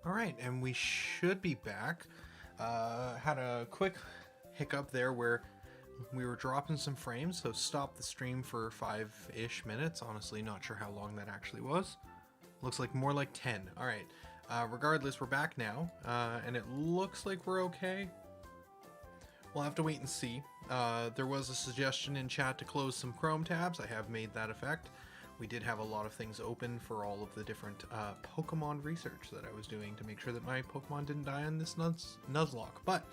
Alright, and we should be back. Had a quick hiccup there where we were dropping some frames, so stopped the stream for 5-ish minutes. Honestly, not sure how long that actually was. Looks like more like 10. Alright, regardless, we're back now, and it looks like we're okay. We'll have to wait and see. There was a suggestion in chat to close some Chrome tabs. I have made that effect. We did have a lot of things open for all of the different Pokemon research that I was doing to make sure that my Pokemon didn't die on this Nuzlocke. But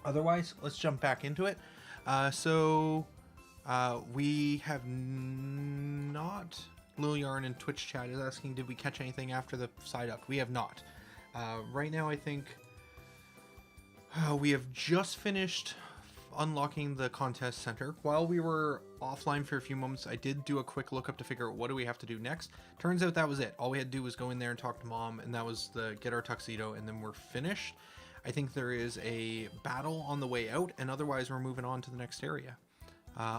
otherwise, let's jump back into it. We have not... Lil Yarn in Twitch chat is asking, did we catch anything after the Psyduck? We have not. Right now, I think we have just finished unlocking the contest center. While we were offline for a few moments, I did do a quick lookup to figure out what do we have to do next. Turns out that was it. All we had to do was go in there and talk to Mom, and that was the get our tuxedo, and then we're finished. I think there is a battle on the way out, and otherwise we're moving on to the next area.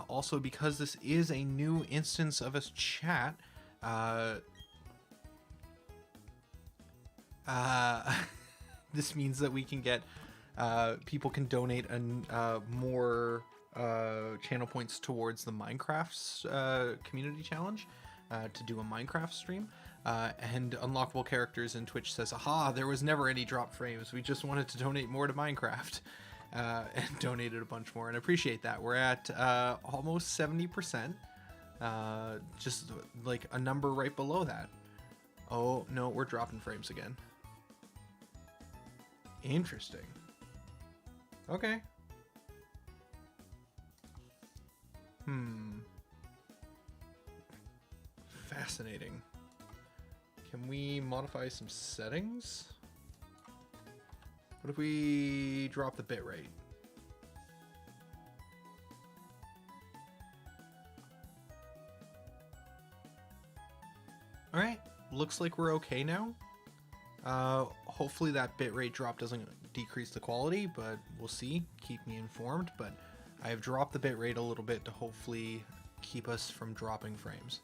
Also, because this is a new instance of us chat, this means that we can get people can donate more channel points towards the Minecraft community challenge to do a Minecraft stream. And Unlockable Characters in Twitch says, aha, there was never any drop frames. We just wanted to donate more to Minecraft. And donated a bunch more, and I appreciate that. We're at almost 70%. Just like a number right below that. Oh, no, we're dropping frames again. Interesting. Okay. Fascinating. Can we modify some settings? What if we drop the bitrate? Alright, looks like we're okay now. Hopefully that bitrate drop doesn't decrease the quality, but we'll see. Keep me informed, but I have dropped the bitrate a little bit to hopefully keep us from dropping frames.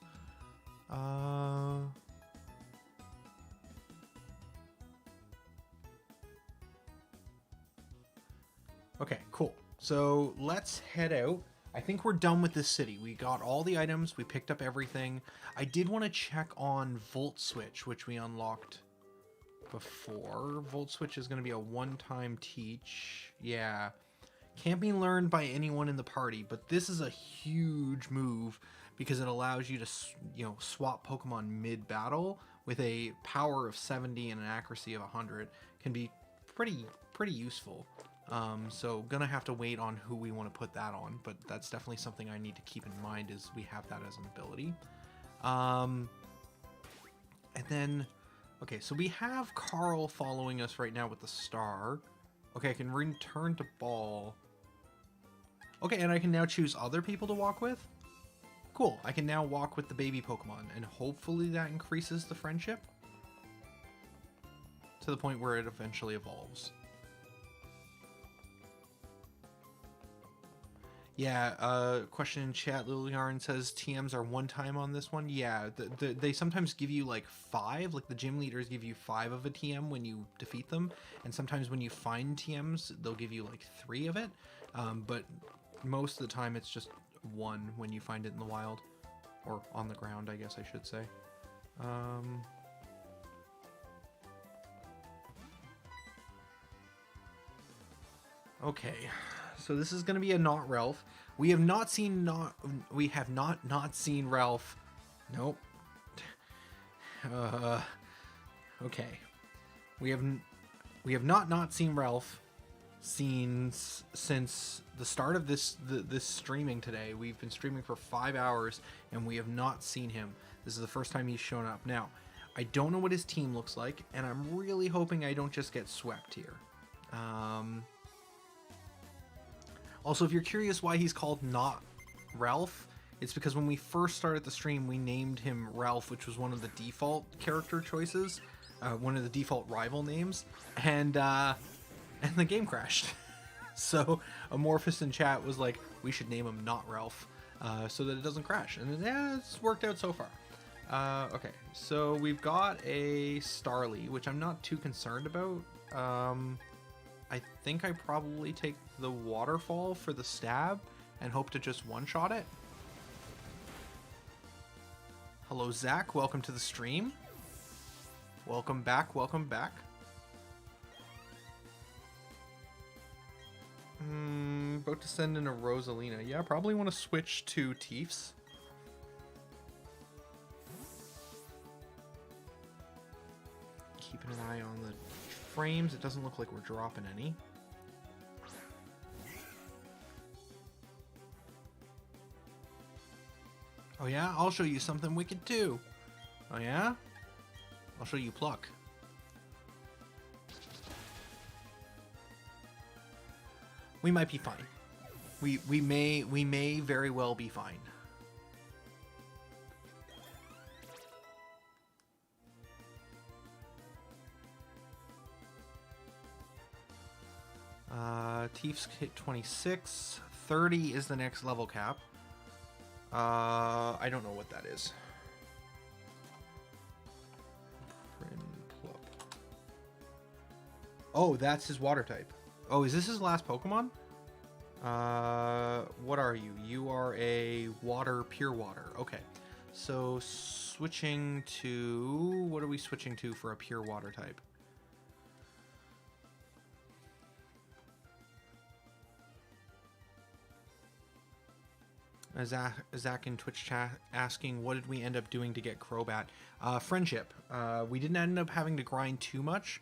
Okay, cool. So let's head out. I think we're done with this city. We got all the items. We picked up everything. I did want to check on Volt Switch, which we unlocked before. Volt Switch is going to be a one-time teach. Yeah. Can't be learned by anyone in the party, but this is a huge move because it allows you to, swap Pokemon mid-battle with a power of 70 and an accuracy of 100. Can be pretty useful. So gonna have to wait on who we want to put that on, but that's definitely something I need to keep in mind is we have that as an ability. And then, okay, so we have Carl following us right now with the star. Okay, I can return to ball. Okay, and I can now choose other people to walk with. Cool, I can now walk with the baby Pokemon, and hopefully that increases the friendship to the point where it eventually evolves. Yeah, question in chat, Lil Yarn says TMs are one time on this one. Yeah, they sometimes give you like 5, like the gym leaders give you 5 of a TM when you defeat them, and sometimes when you find TMs, they'll give you like 3 of it, but most of the time it's just 1 when you find it in the wild, or on the ground, I guess I should say. Okay. So this is going to be a not Ralph. We have not seen not seen Ralph. Nope. Okay. We have not seen Ralph since the start of this streaming today. We've been streaming for 5 hours and we have not seen him. This is the first time he's shown up. Now, I don't know what his team looks like, and I'm really hoping I don't just get swept here. Also, if you're curious why he's called not Ralph, it's because when we first started the stream, we named him Ralph, which was one of the default character choices, one of the default rival names, and the game crashed. So Amorphous in chat was like, we should name him not Ralph, so that it doesn't crash, and yeah, it's worked out so far. Okay, so we've got a Starly, which I'm not too concerned about. I think I probably take the Waterfall for the stab and hope to just one-shot it. Hello, Zach. Welcome to the stream. Welcome back. Welcome back. About to send in a Rosalina. Yeah, probably want to switch to Tiefs. Keeping an eye on the frames. It doesn't look like we're dropping any. Oh yeah? I'll show you something wicked too. Oh yeah? I'll show you Pluck. We might be fine. We may very well be fine. Tiefs hit 26. 30 is the next level cap. I don't know what that is. Oh, that's his water type. Oh, is this his last Pokemon? What are you? You are a water, pure water. Okay. So switching to... What are we switching to for a pure water type? Zach in Twitch chat asking, what did we end up doing to get Crobat? Friendship. We didn't end up having to grind too much.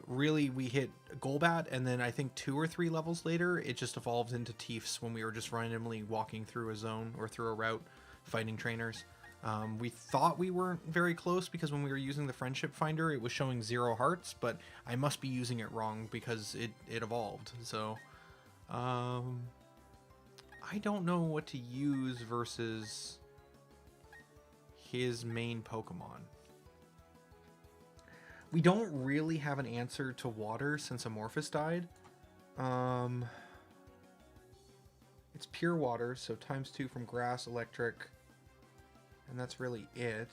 Really, we hit Golbat, and then I think 2 or 3 levels later, it just evolved into Tiefs when we were just randomly walking through a zone or through a route, fighting trainers. We thought we weren't very close because when we were using the Friendship Finder, it was showing 0 hearts, but I must be using it wrong because it evolved. So, I don't know what to use versus his main Pokemon. We don't really have an answer to water since Amorphous died. It's pure water, so ×2 from grass, electric, and that's really it.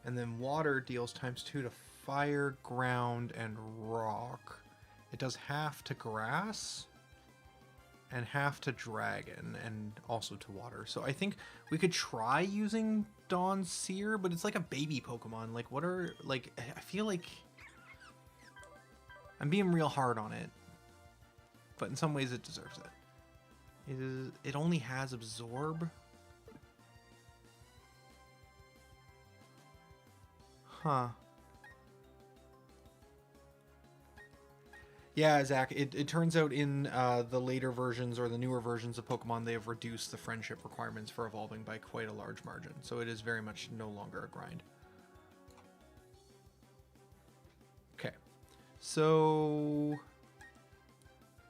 And then water deals ×2 to fire, ground, and rock. It does half to grass and half to dragon and also to water. So I think we could try using Dawn's Seer, but it's like a baby Pokemon. Like, what are, like, I feel like I'm being real hard on it, but in some ways it deserves it. It only has Absorb. Huh. Yeah, Zach, it turns out in the later versions or the newer versions of Pokemon, they have reduced the friendship requirements for evolving by quite a large margin. So it is very much no longer a grind. Okay. So...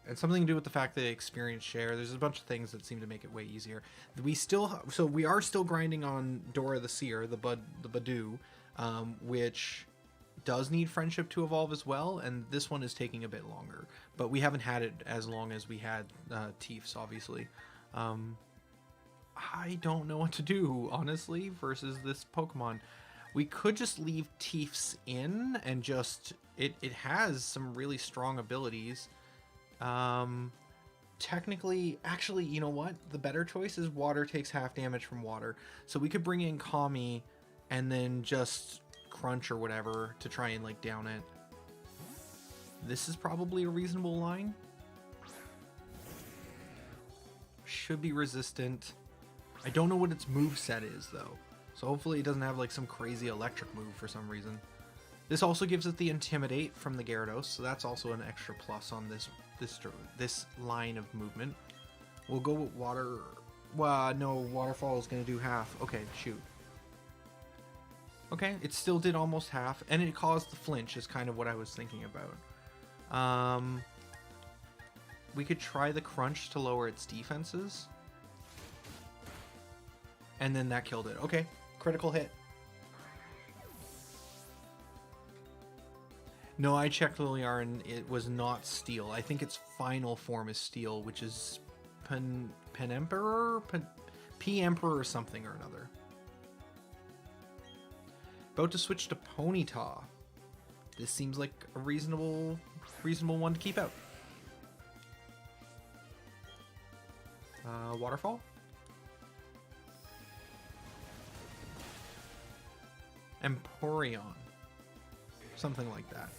and something to do with the fact that experience share, there's a bunch of things that seem to make it way easier. So we are still grinding on Dora the Seer, the Badoo, which does need friendship to evolve as well, and this one is taking a bit longer. But we haven't had it as long as we had Tiefs, obviously. I don't know what to do, honestly, versus this Pokemon. We could just leave Tiefs in and just... It has some really strong abilities. Technically, actually, you know what? The better choice is water takes half damage from water. So we could bring in Kami and then just crunch or whatever to try and like down it. This is probably a reasonable line. Should be resistant. I don't know what its moveset is though. So hopefully it doesn't have like some crazy electric move for some reason. This also gives it the Intimidate from the Gyarados, so that's also an extra plus on this line of movement. We'll go with water. Well, no, Waterfall is going to do half. Okay, shoot. Okay, it still did almost half, and it caused the flinch, is kind of what I was thinking about. We could try the Crunch to lower its defenses. And then that killed it. Okay, critical hit. No, I checked Liliar and it was not Steel. I think its final form is Steel, which is P-Emperor or something or another. About to switch to Ponyta. This seems like a reasonable one to keep out. Waterfall? Emporion. Something like that.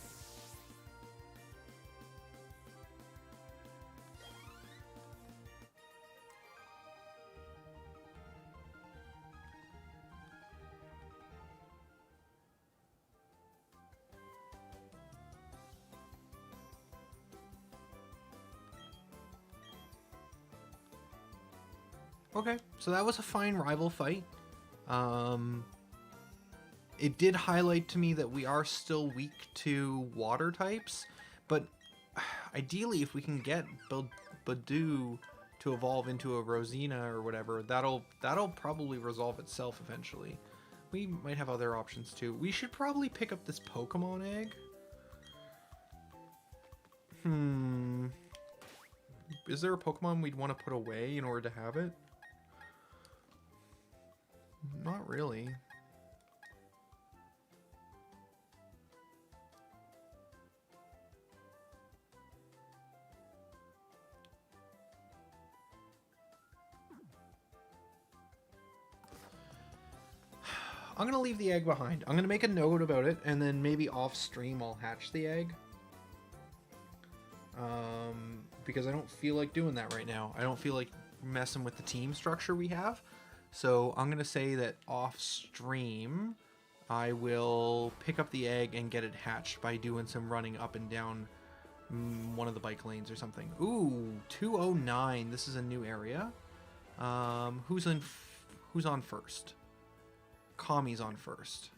Okay, so that was a fine rival fight. It did highlight to me that we are still weak to water types, but ideally if we can get Badu to evolve into a Rosina or whatever, that'll probably resolve itself eventually. We might have other options too. We should probably pick up this Pokemon egg. Is there a Pokemon we'd want to put away in order to have it? Not really. I'm going to leave the egg behind. I'm going to make a note about it, and then maybe off stream I'll hatch the egg. Because I don't feel like doing that right now. I don't feel like messing with the team structure we have. So I'm going to say that off stream I will pick up the egg and get it hatched by doing some running up and down one of the bike lanes or something. Ooh, 209. This is a new area. Who's on first? Kami's on first.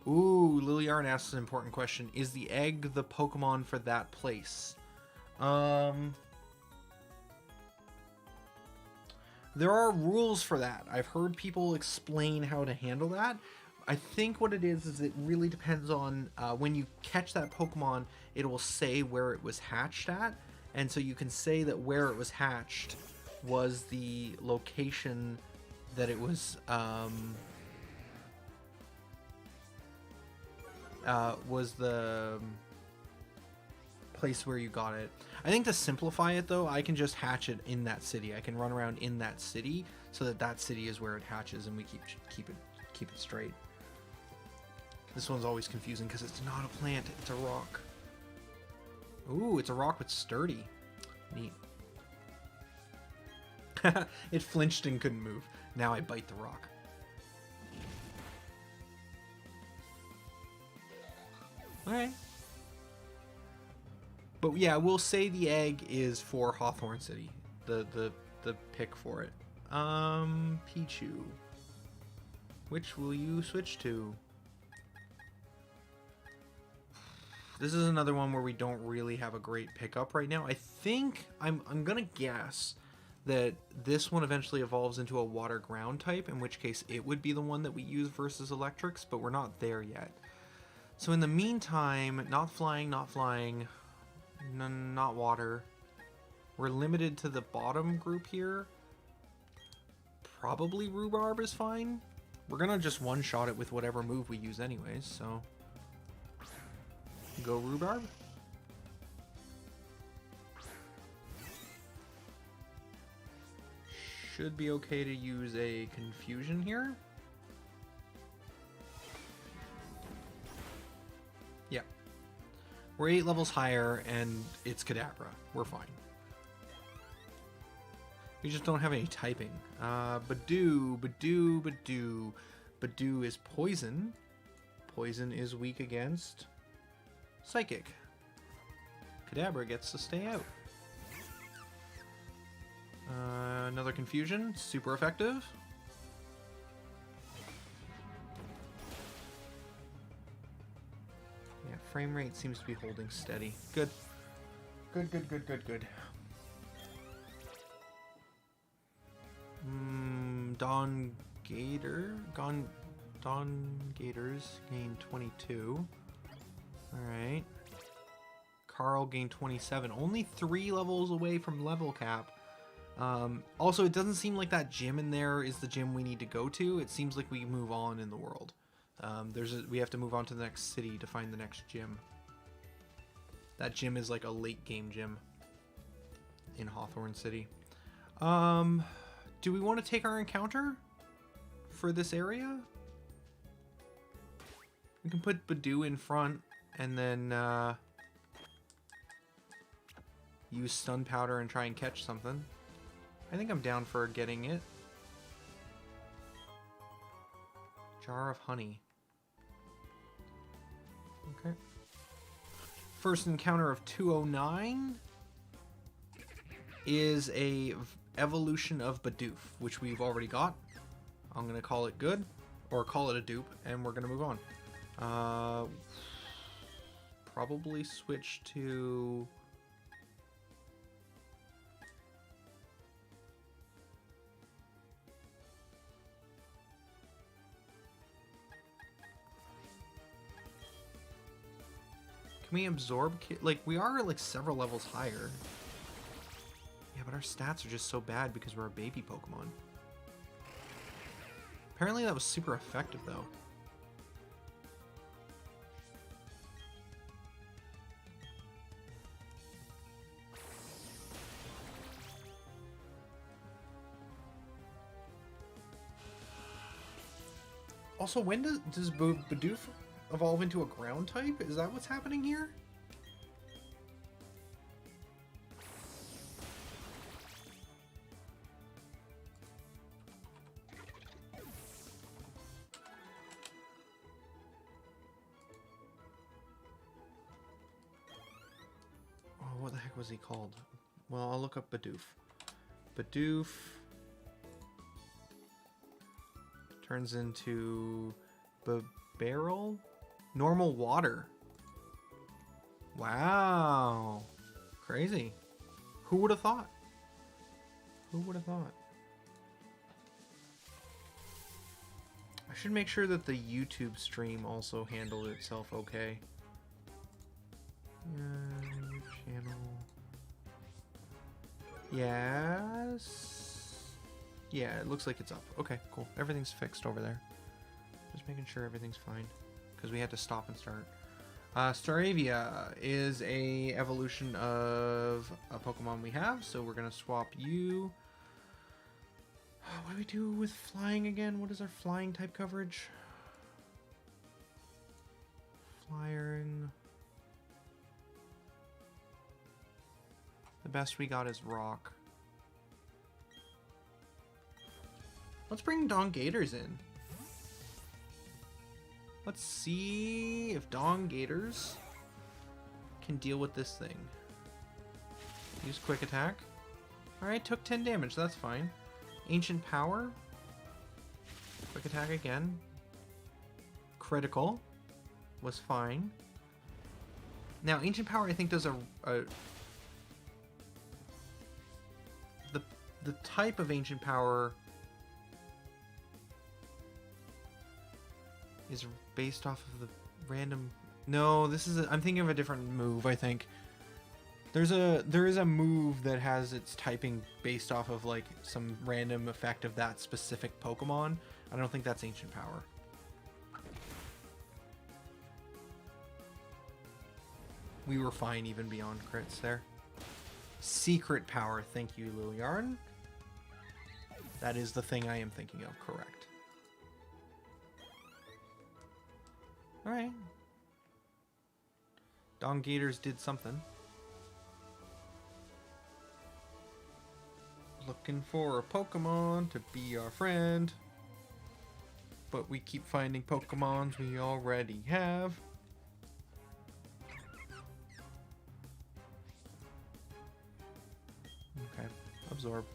Ooh, Liliarn asks an important question. Is the egg the Pokemon for that place? There are rules for that. I've heard people explain how to handle that. I think what it is it really depends on when you catch that Pokemon, it will say where it was hatched at. And so you can say that where it was hatched was the location that it was the place where you got it. I think to simplify it though, I can just hatch it in that city. I can run around in that city so that that city is where it hatches, and we keep it straight. This one's always confusing because it's not a plant, it's a rock. Ooh, it's a rock with sturdy. Neat. It flinched and couldn't move. Now I bite the rock. Alright. But yeah, we'll say the egg is for Hawthorne City. The pick for it. Pichu. Which will you switch to? This is another one where we don't really have a great pickup right now. I think I'm gonna guess that this one eventually evolves into a water ground type, in which case it would be the one that we use versus electrics, but we're not there yet. So in the meantime, not flying, not water. We're limited to the bottom group here. Probably Rhubarb is fine. We're gonna just one-shot it with whatever move we use anyways, so... Go Rhubarb. Should be okay to use a Confusion here. Yeah. We're 8 levels higher, and it's Kadabra. We're fine. We just don't have any typing. Badu is Poison. Poison is weak against Psychic. Kadabra gets to stay out. Another Confusion. Super effective. Yeah, frame rate seems to be holding steady. Good. Good. Dawn Gators gain 22. Alright. Carl gained 27. Only 3 levels away from level cap. Also, it doesn't seem like that gym in there is the gym we need to go to. It seems like we move on in the world. We have to move on to the next city to find the next gym. That gym is like a late game gym in Hawthorne City. Do we want to take our encounter for this area? We can put Badoo in front and then use stun powder and try and catch something. I think I'm down for getting it. Jar of honey. Okay. First encounter of 209 is a evolution of Bidoof, which we've already got. I'm going to call it good, or call it a dupe, and we're going to move on. Probably switch to... Can we absorb... Like, we are, like, several levels higher. Yeah, but our stats are just so bad because we're a baby Pokemon. Apparently that was super effective, though. Also, when does Bidoof evolve into a ground type? Is that what's happening here? Oh, what the heck was he called? Well, I'll look up Bidoof. Bidoof turns into barrel? Normal water. Wow. Crazy. Who would have thought? Who would have thought? I should make sure that the YouTube stream also handled itself okay. Channel. Yes. Yeah, it looks like it's up. Okay, cool. Everything's fixed over there. Just making sure everything's fine. Because we had to stop and start. Staravia is a evolution of a Pokemon we have, so we're going to swap you. What do we do with flying again? What is our flying type coverage? Flying. The best we got is rock. Let's bring Don Gators in. Let's see if Don Gators can deal with this thing. Use quick attack. Alright, took 10 damage, that's fine. Ancient power. Quick attack again. Critical. Was fine. Now, ancient power I think does the type of ancient power is based off of the random... No, this is I'm thinking of a different move, I think. There is a move that has its typing based off of like some random effect of that specific Pokemon. I don't think that's ancient power. We were fine even beyond crits there. Secret power, thank you, Liliarn. That is the thing I am thinking of, correct. Alright. Don Gators did something. Looking for a Pokemon to be our friend. But we keep finding Pokemons we already have. Okay, absorb.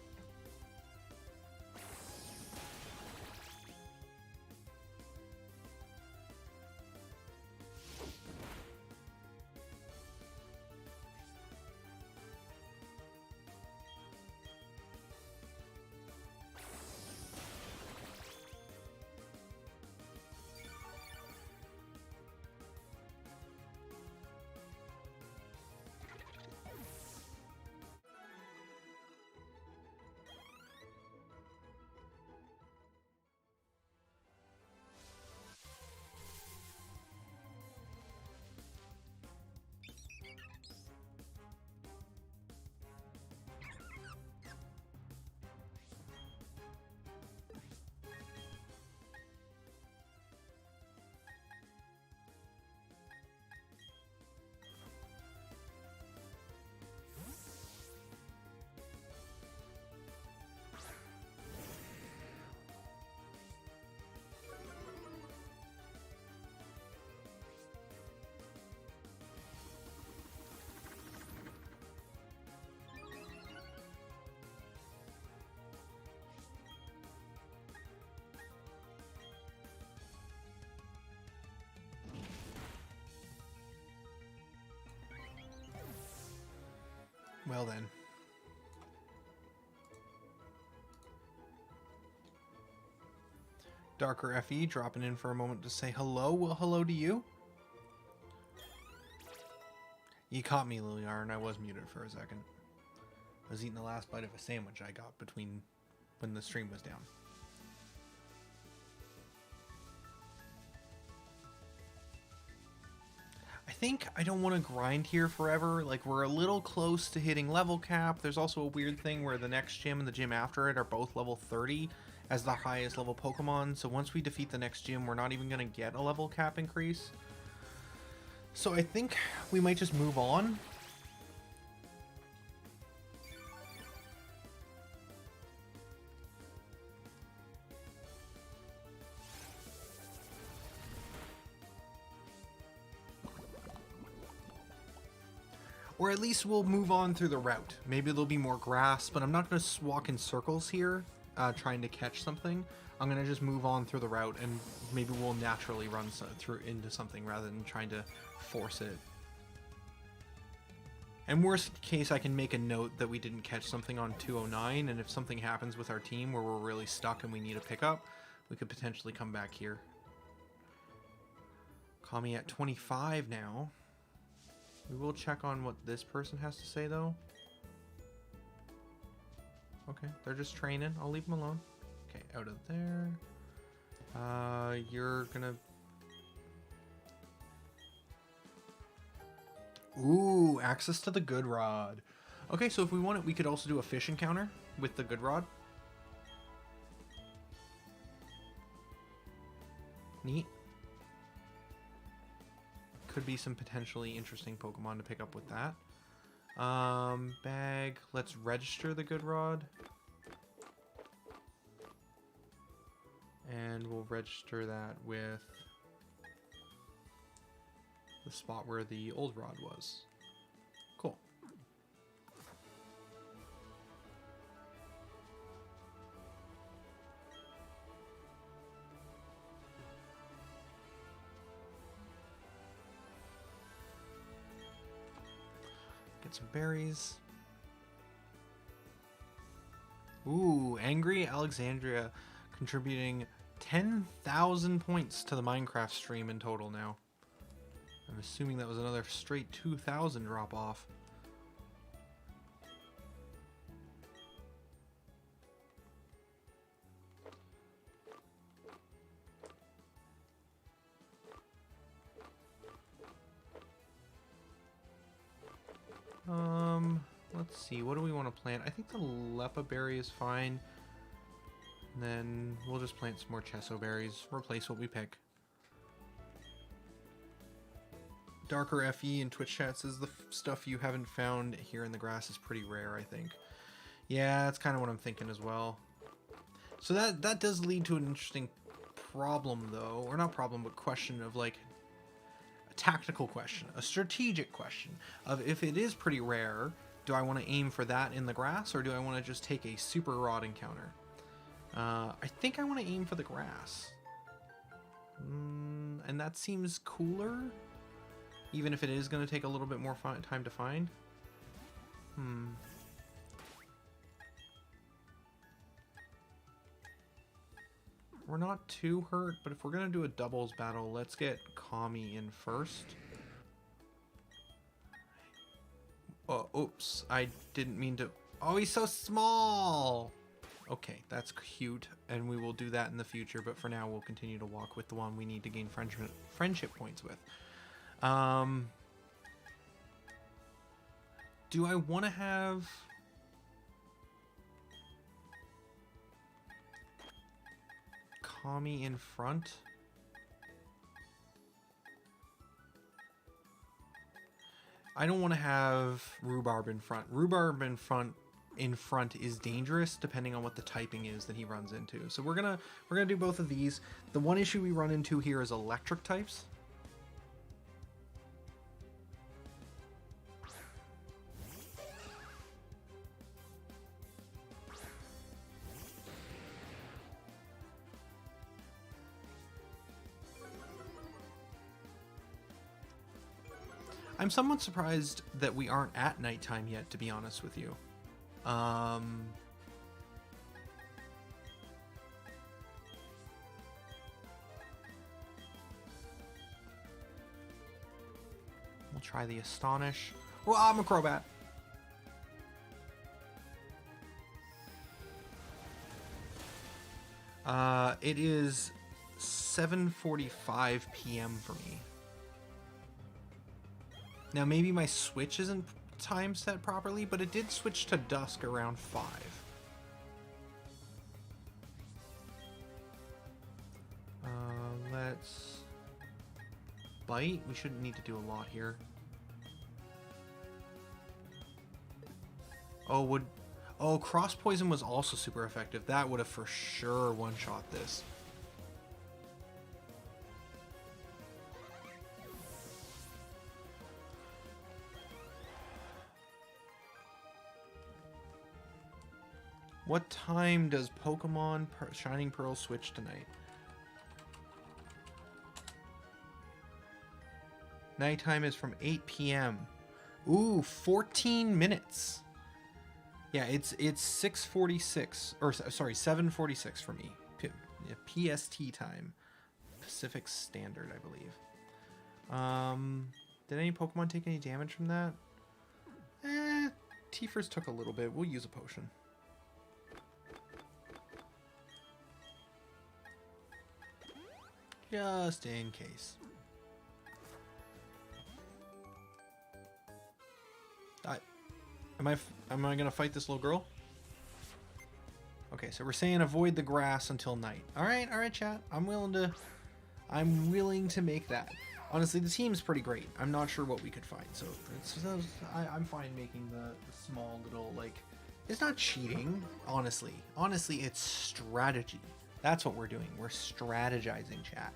Well then. Darker FE dropping in for a moment to say hello. Well, hello to you. You caught me, Liliar, and I was muted for a second. I was eating the last bite of a sandwich I got between when the stream was down. I think I don't want to grind here forever. Like, we're a little close to hitting level cap. There's also a weird thing where the next gym and the gym after it are both level 30 as the highest level Pokemon. So once we defeat the next gym, we're not even going to get a level cap increase. So I think we might just move on. Or at least we'll move on through the route. Maybe there'll be more grass, but I'm not going to walk in circles here trying to catch something. I'm going to just move on through the route, and maybe we'll naturally run through into something rather than trying to force it. And worst case, I can make a note that we didn't catch something on 209, and if something happens with our team where we're really stuck and we need a pickup, we could potentially come back here. Kami at 25 now. We will check on what this person has to say, though. Okay, they're just training. I'll leave them alone. Okay, out of there. You're gonna... Ooh, access to the good rod. Okay, so if we want it, we could also do a fish encounter with the good rod. Neat. Could be some potentially interesting Pokemon to pick up with that. Bag. Let's register the good rod. And we'll register that with the spot where the old rod was. Cool. Get some berries. Ooh, Angry Alexandria contributing 10,000 points to the Minecraft stream in total now. I'm assuming that was another straight 2,000 drop off. Let's see, what do we want to plant? I think the Lepa berry is fine. And then we'll just plant some more Chesso berries, replace what we pick. Darker FE in Twitch chat says the stuff you haven't found here in the grass is pretty rare, I think. Yeah, that's kind of what I'm thinking as well. So that does lead to an interesting problem, though. Or not problem, but question of, like, a tactical question, a strategic question of if it is pretty rare, do I want to aim for that in the grass, or do I want to just take a super rod encounter? I think I want to aim for the grass. And that seems cooler, even if it is going to take a little bit more time to find. We're not too hurt, but if we're going to do a doubles battle, let's get Kami in first. Oh, oops, I didn't mean to... Oh, he's so small! Okay, that's cute, and we will do that in the future, but for now we'll continue to walk with the one we need to gain friendship points with. Do I want to have... Kami in front? I don't want to have Rhubarb in front. Rhubarb in front is dangerous depending on what the typing is that he runs into. So we're gonna do both of these. The one issue we run into here is electric types. I'm somewhat surprised that we aren't at nighttime yet, to be honest with you. We'll try the Astonish. Well, I'm a Crobat. It is 7:45 p.m. for me. Now, maybe my Switch isn't time set properly, but it did switch to dusk around 5. Let's bite. We shouldn't need to do a lot here. Oh, Cross Poison was also super effective. That would have for sure one-shot this. What time does Pokemon Shining Pearl switch tonight? Nighttime is from 8 p.m. Ooh, 14 minutes. Yeah, it's 6:46, or sorry, 7:46 for me. PST time, Pacific Standard, I believe. Did any Pokemon take any damage from that? Tiefers took a little bit. We'll use a potion. Just in case. Am I gonna fight this little girl? Okay, so we're saying avoid the grass until night. All right, chat. I'm willing to make that. Honestly, the team's pretty great. I'm not sure what we could find, so I'm fine making the small little, like, it's not cheating. Honestly, it's strategy. That's what we're doing. We're strategizing, chat.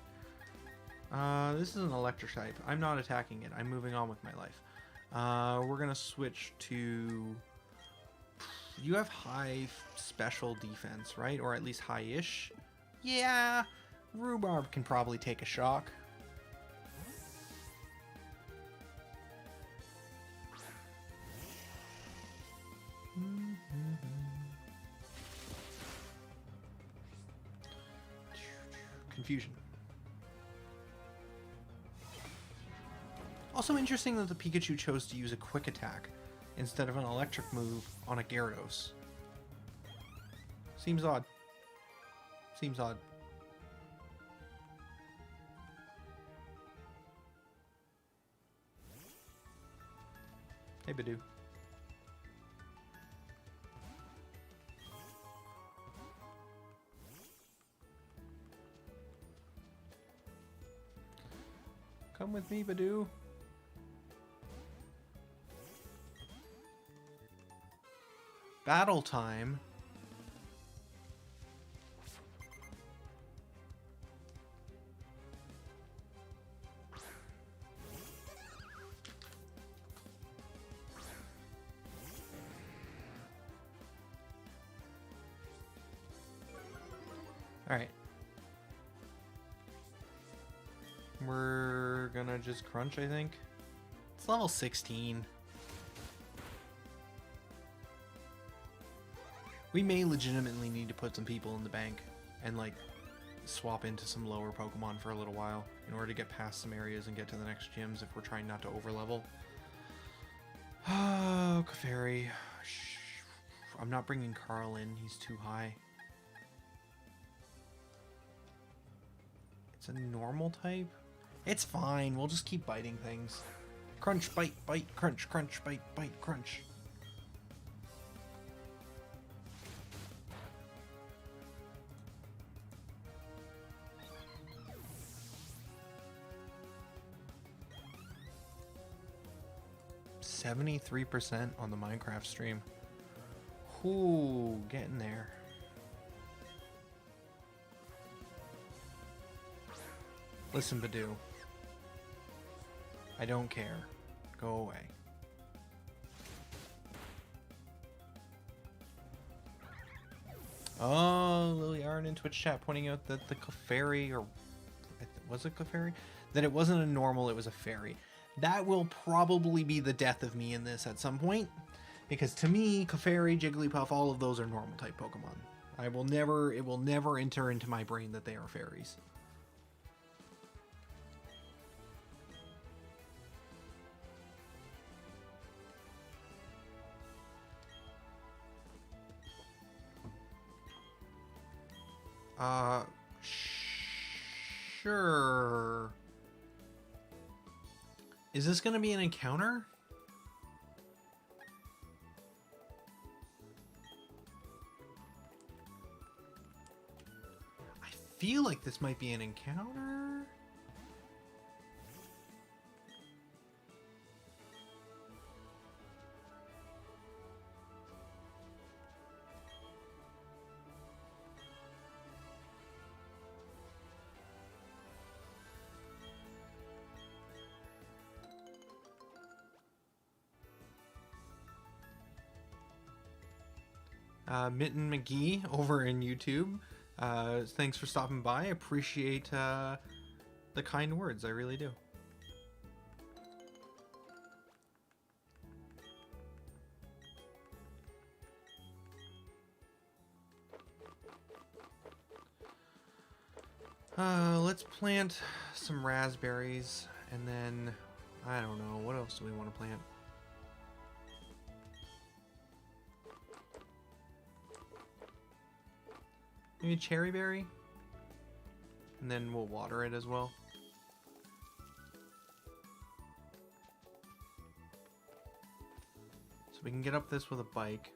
This is an electric type. I'm not attacking it. I'm moving on with my life. We're gonna switch to... You have high special defense, right? Or at least high-ish? Yeah, Rhubarb can probably take a shock. Confusion. Also interesting that the Pikachu chose to use a quick attack instead of an electric move on a Gyarados. Seems odd. Seems odd. Hey, Badoo. Come with me, Badoo. Battle time. All right. We're gonna just crunch, I think. It's level 16. We may legitimately need to put some people in the bank and, like, swap into some lower Pokemon for a little while in order to get past some areas and get to the next gyms if we're trying not to overlevel. Oh, Clefairy. I'm not bringing Carl in. He's too high. It's a normal type? It's fine. We'll just keep biting things. Crunch, bite, bite, crunch, crunch, bite, bite, crunch. %73% on the Minecraft stream. Ooh, getting there. Listen, Badoo. I don't care. Go away. Oh, Lily Arn in Twitch chat pointing out that the Clefairy, or was it Clefairy? That it wasn't a normal, it was a fairy. That will probably be the death of me in this at some point, because to me, Clefairy, Jigglypuff, all of those are normal type Pokemon. It will never enter into my brain that they are fairies. Sure. Is this going to be an encounter? I feel like this might be an encounter. Mitten McGee over in YouTube. Thanks for stopping by. I appreciate the kind words. I really do. Let's plant some raspberries, and then I don't know, what else do we want to plant? Maybe cherry berry, and then we'll water it as well. So we can get up this with a bike.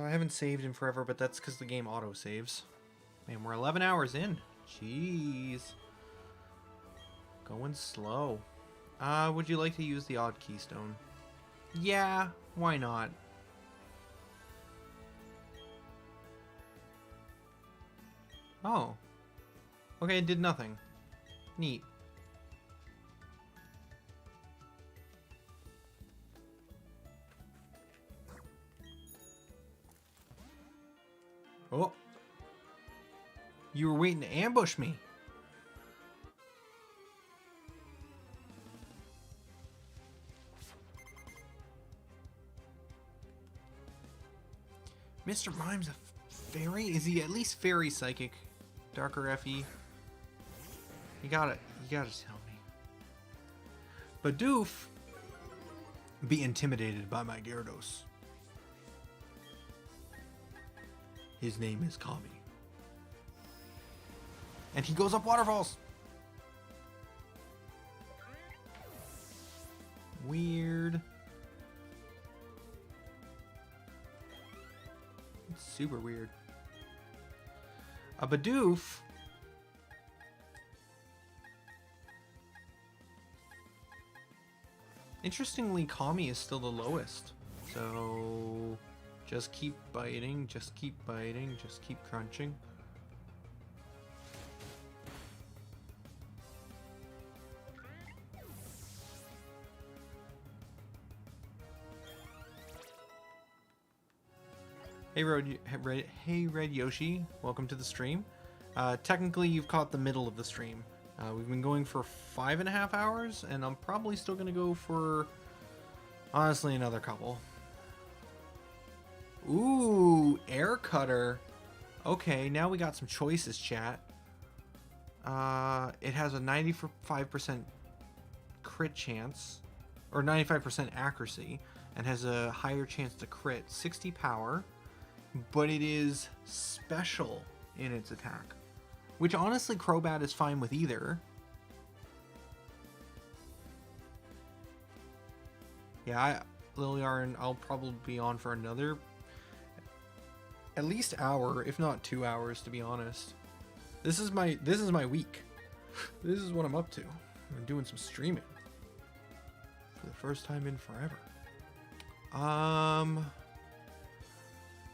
I haven't saved in forever, but that's because the game auto saves. Man, we're 11 hours in. Jeez. Going slow. Would you like to use the odd keystone? Yeah, why not? Oh. Okay, it did nothing. Neat. Oh. You were waiting to ambush me. Mr. Mime's a fairy? Is he at least fairy psychic? Darker FE? You gotta tell me. Bidoof be intimidated by my Gyarados. His name is Kami. And he goes up waterfalls. Weird. It's super weird. A Bidoof. Interestingly, Kami is still the lowest. So just keep biting, just keep biting, just keep crunching. Hey Red Yoshi, welcome to the stream. Technically, you've caught the middle of the stream. We've been going for 5.5 hours, and I'm probably still going to go for, honestly, another couple. Ooh, air cutter. Okay, now we got some choices, chat. It has a 95% crit chance, or 95% accuracy, and has a higher chance to crit, 60 power, but it is special in its attack, which honestly Crobat is fine with either. Yeah, Liliarn, I'll probably be on for another at least hour, if not 2 hours, to be honest. This is my week. This is what I'm up to. I'm doing some streaming for the first time in forever.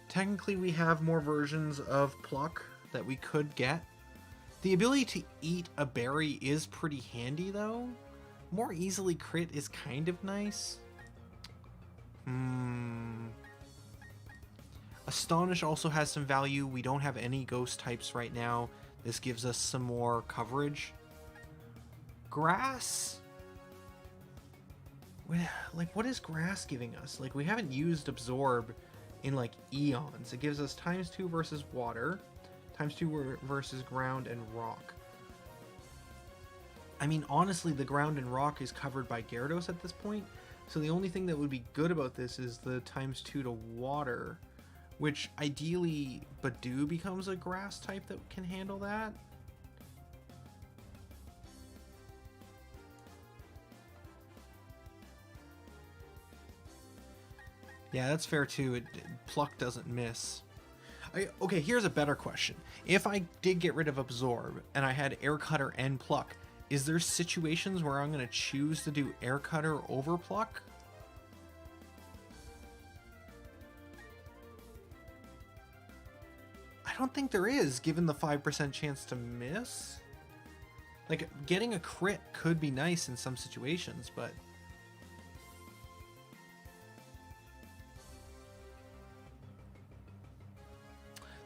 Technically we have more versions of Pluck that we could get. The ability to eat a berry is pretty handy though. More easily crit is kind of nice. Astonish also has some value. We don't have any ghost types right now. This gives us some more coverage. Grass? Like, what is grass giving us? Like, we haven't used absorb in like eons. It gives us ×2 versus water, ×2 versus ground and rock. I mean, honestly, the ground and rock is covered by Gyarados at this point, so the only thing that would be good about this is the ×2 to water, which ideally Badoo becomes a grass type that can handle that. Yeah, that's fair too. Pluck doesn't miss. Okay, here's a better question. If I did get rid of Absorb and I had Air Cutter and Pluck, is there situations where I'm going to choose to do Air Cutter over Pluck? I don't think there is, given the 5% chance to miss. Like, getting a crit could be nice in some situations, but...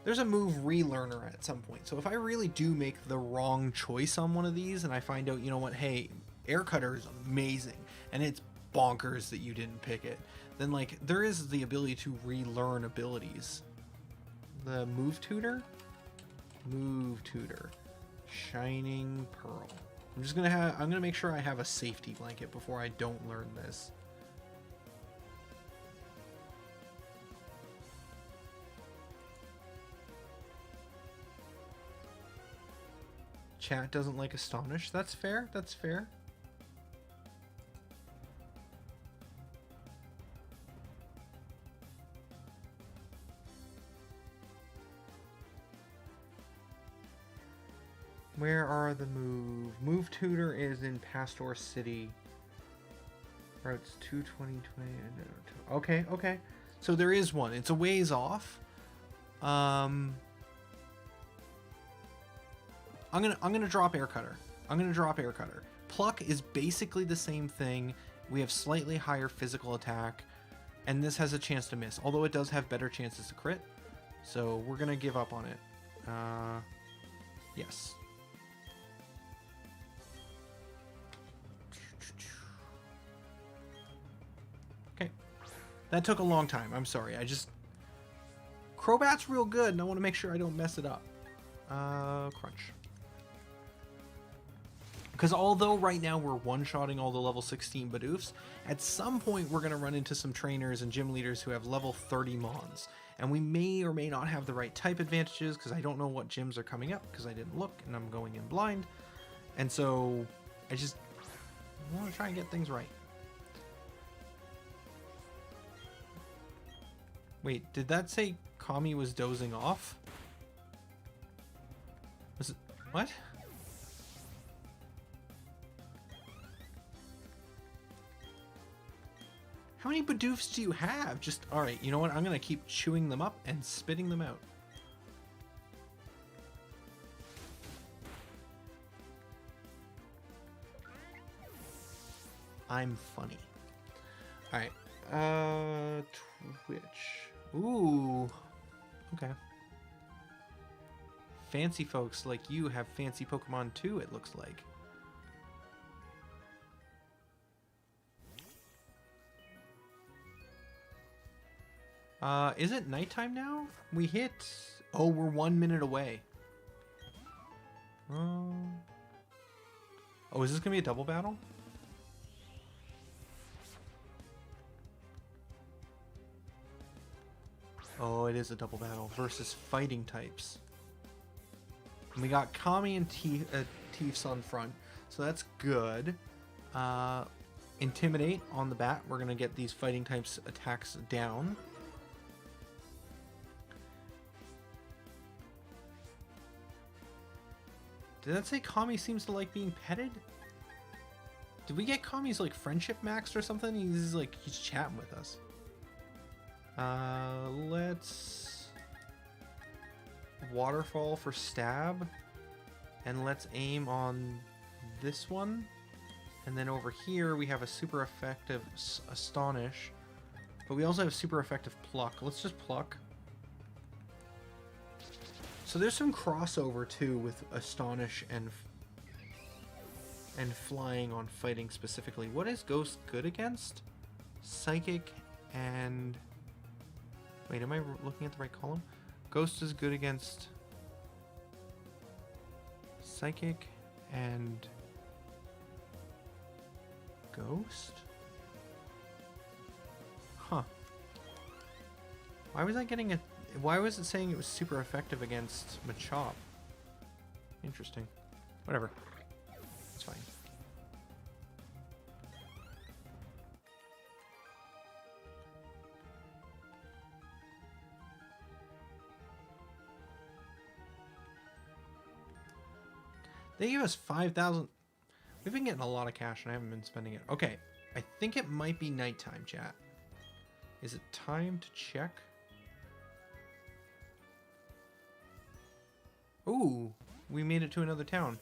there's a move relearner at some point. So if I really do make the wrong choice on one of these and I find out, you know what, hey, Air Cutter is amazing and it's bonkers that you didn't pick it, then like there is the ability to relearn abilities. The move tutor? Move tutor. Shining Pearl. I'm gonna make sure I have a safety blanket before I don't learn this. Chat doesn't like Astonish. That's fair. That's fair. Where are the move? Move tutor is in Pastor City. Routes 220, 20. Okay, okay. So there is one. It's a ways off. I'm gonna drop Air Cutter. I'm gonna drop Air Cutter. Pluck is basically the same thing. We have slightly higher physical attack, and this has a chance to miss, although it does have better chances to crit. So we're gonna give up on it. Yes. Okay. That took a long time. I'm sorry. Crobat's real good, and I want to make sure I don't mess it up. Crunch. Because although right now we're one-shotting all the level 16 Badoofs, at some point we're going to run into some trainers and gym leaders who have level 30 Mons. And we may or may not have the right type advantages, because I don't know what gyms are coming up, because I didn't look, and I'm going in blind. And so, I just want to try and get things right. Wait, did that say Kami was dozing off? Was it... what? How many Badoofs do you have? Just, alright, you know what? I'm going to keep chewing them up and spitting them out. I'm funny. Alright. Twitch. Ooh. Okay. Fancy folks like you have fancy Pokemon too, it looks like. Is it nighttime now? We hit... oh, we're 1 minute away. Oh, is this gonna be a double battle? Oh, it is a double battle versus fighting types. And we got Kami and Tiefs on front, so that's good. Intimidate on the bat. We're gonna get these fighting types attacks down. Did that say Kami seems to like being petted? Did we get Kami's like friendship maxed or something? He's chatting with us. Let's waterfall for stab, and let's aim on this one. And then over here we have a super effective Astonish, but we also have super effective Pluck. Let's just Pluck. So So there's some crossover too with Astonish and flying on fighting specifically. What is Ghost good against? Psychic and... Wait, am I looking at the right column? Ghost is good against Psychic and Ghost? Huh. Why was I getting a... Why was it saying it was super effective against Machop? Interesting. Whatever. It's fine. They gave us 5,000. We've been getting a lot of cash and I haven't been spending it. Okay. I think it might be nighttime, chat. Is it time to check? Ooh, we made it to another town.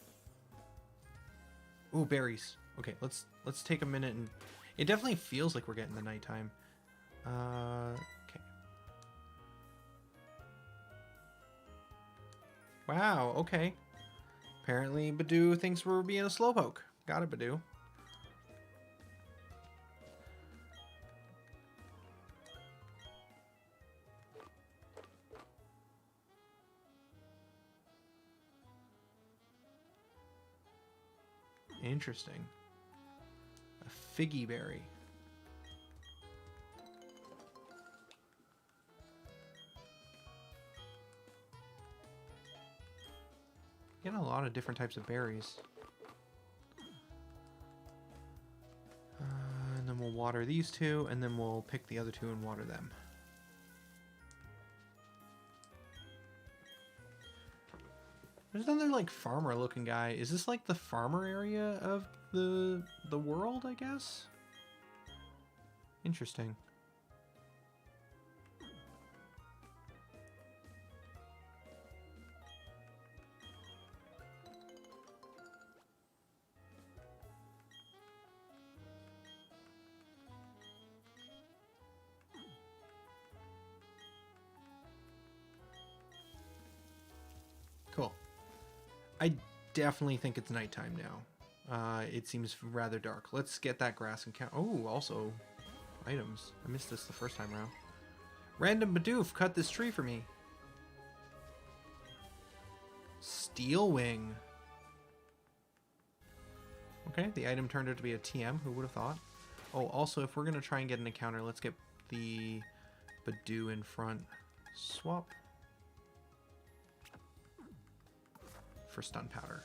Ooh, berries. Okay, let's take a minute and... It definitely feels like we're getting the nighttime. Okay. Wow, okay. Apparently Badoo thinks we're being a slowpoke. Got it, Badoo. Interesting. A figgy berry. Getting a lot of different types of berries. And then we'll water these two, and then we'll pick the other two and water them. There's another like farmer looking guy. Is this like the farmer area of the world, I guess? Interesting. Cool. I definitely think it's nighttime now. It seems rather dark. Let's get that grass and count. Oh, also items. I missed this the first time around. Random Badoof, cut this tree for me. Steel Wing. Okay, the item turned out to be a TM. Who would have thought? Oh, also, if we're going to try and get an encounter, let's get the Badoo in front. Swap. For stun powder.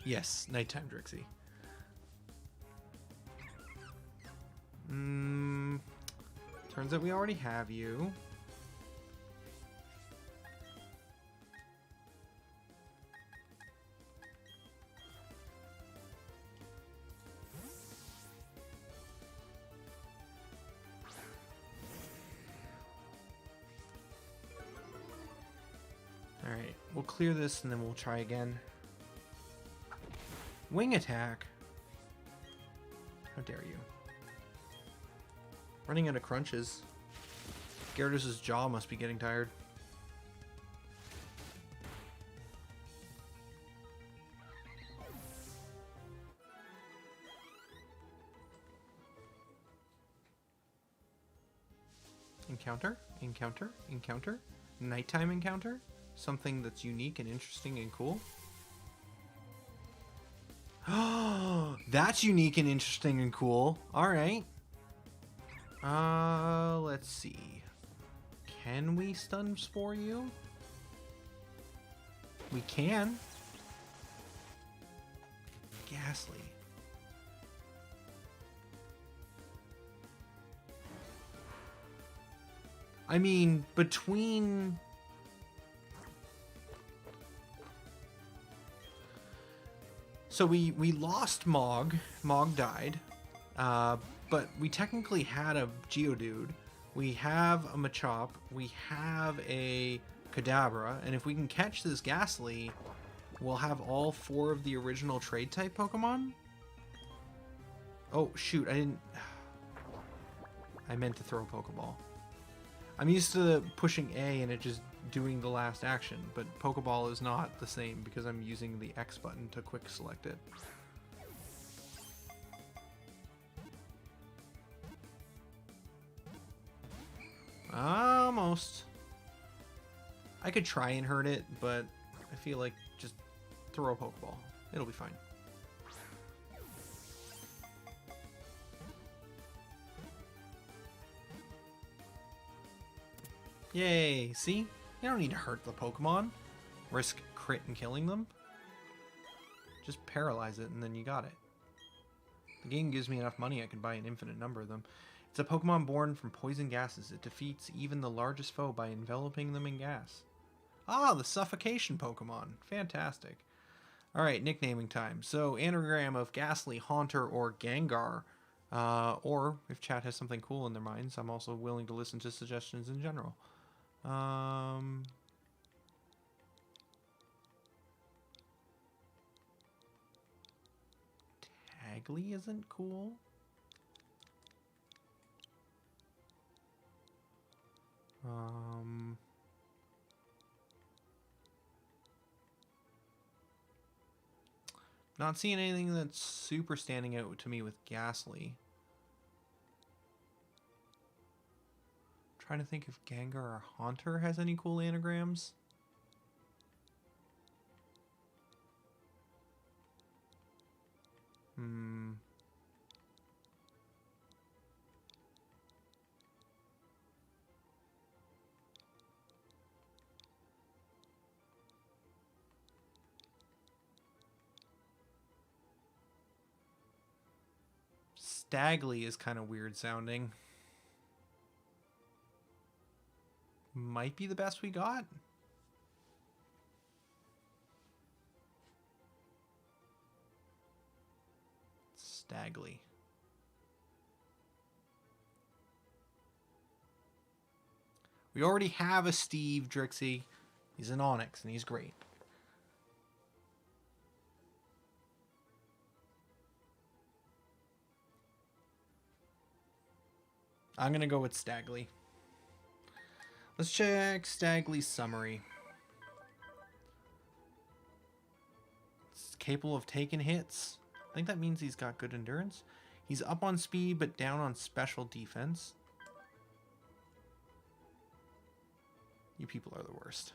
Yes, nighttime Drixie. Turns out we already have you. Alright, we'll clear this and then we'll try again. Wing attack? How dare you. Running out of crunches. Gyarados' jaw must be getting tired. Encounter? Encounter? Encounter? Nighttime encounter? Something that's unique and interesting and cool? Oh, that's unique and interesting and cool. Alright. Let's see. Can we stun spore you? We can. Ghastly. I mean, between... So we lost Mog. Mog died. But we technically had a Geodude. We have a Machop. We have a Kadabra. And if we can catch this Ghastly, we'll have all 4 of the original trade type Pokemon. Oh, shoot. I I meant to throw a Pokeball. I'm used to pushing A and it just doing the last action, but Pokeball is not the same because I'm using the X button to quick select it. Almost. I could try and hurt it, but I feel like just throw a Pokeball. It'll be fine. Yay, see? You don't need to hurt the Pokemon. Risk crit and killing them. Just paralyze it and then you got it. The game gives me enough money I can buy an infinite number of them. It's a Pokemon born from poison gases. It defeats even the largest foe by enveloping them in gas. Ah, the suffocation Pokemon. Fantastic. Alright, nicknaming time. So, anagram of Ghastly, Haunter, or Gengar. Or, if chat has something cool in their minds, I'm also willing to listen to suggestions in general. Stagley isn't cool. Not seeing anything that's super standing out to me with Ghastly. Trying to think if Gengar or Haunter has any cool anagrams. Stagley is kind of weird sounding. Might be the best we got. Stagley. We already have a Steve Drixie. He's an Onyx and he's great. I'm going to go with Stagley. Let's check Stagley Summary. It's capable of taking hits. I think that means he's got good endurance. He's up on speed but down on special defense. You people are the worst.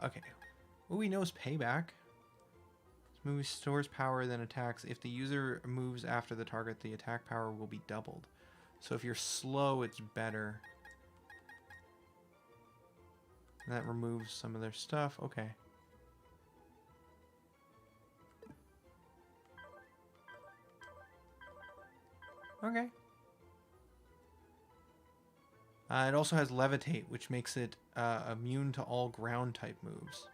Okay. Ooh, he knows payback. This move stores power, then attacks. If the user moves after the target, the attack power will be doubled. So if you're slow, it's better. And that removes some of their stuff. Okay. Okay. It also has Levitate, which makes it immune to all ground type moves.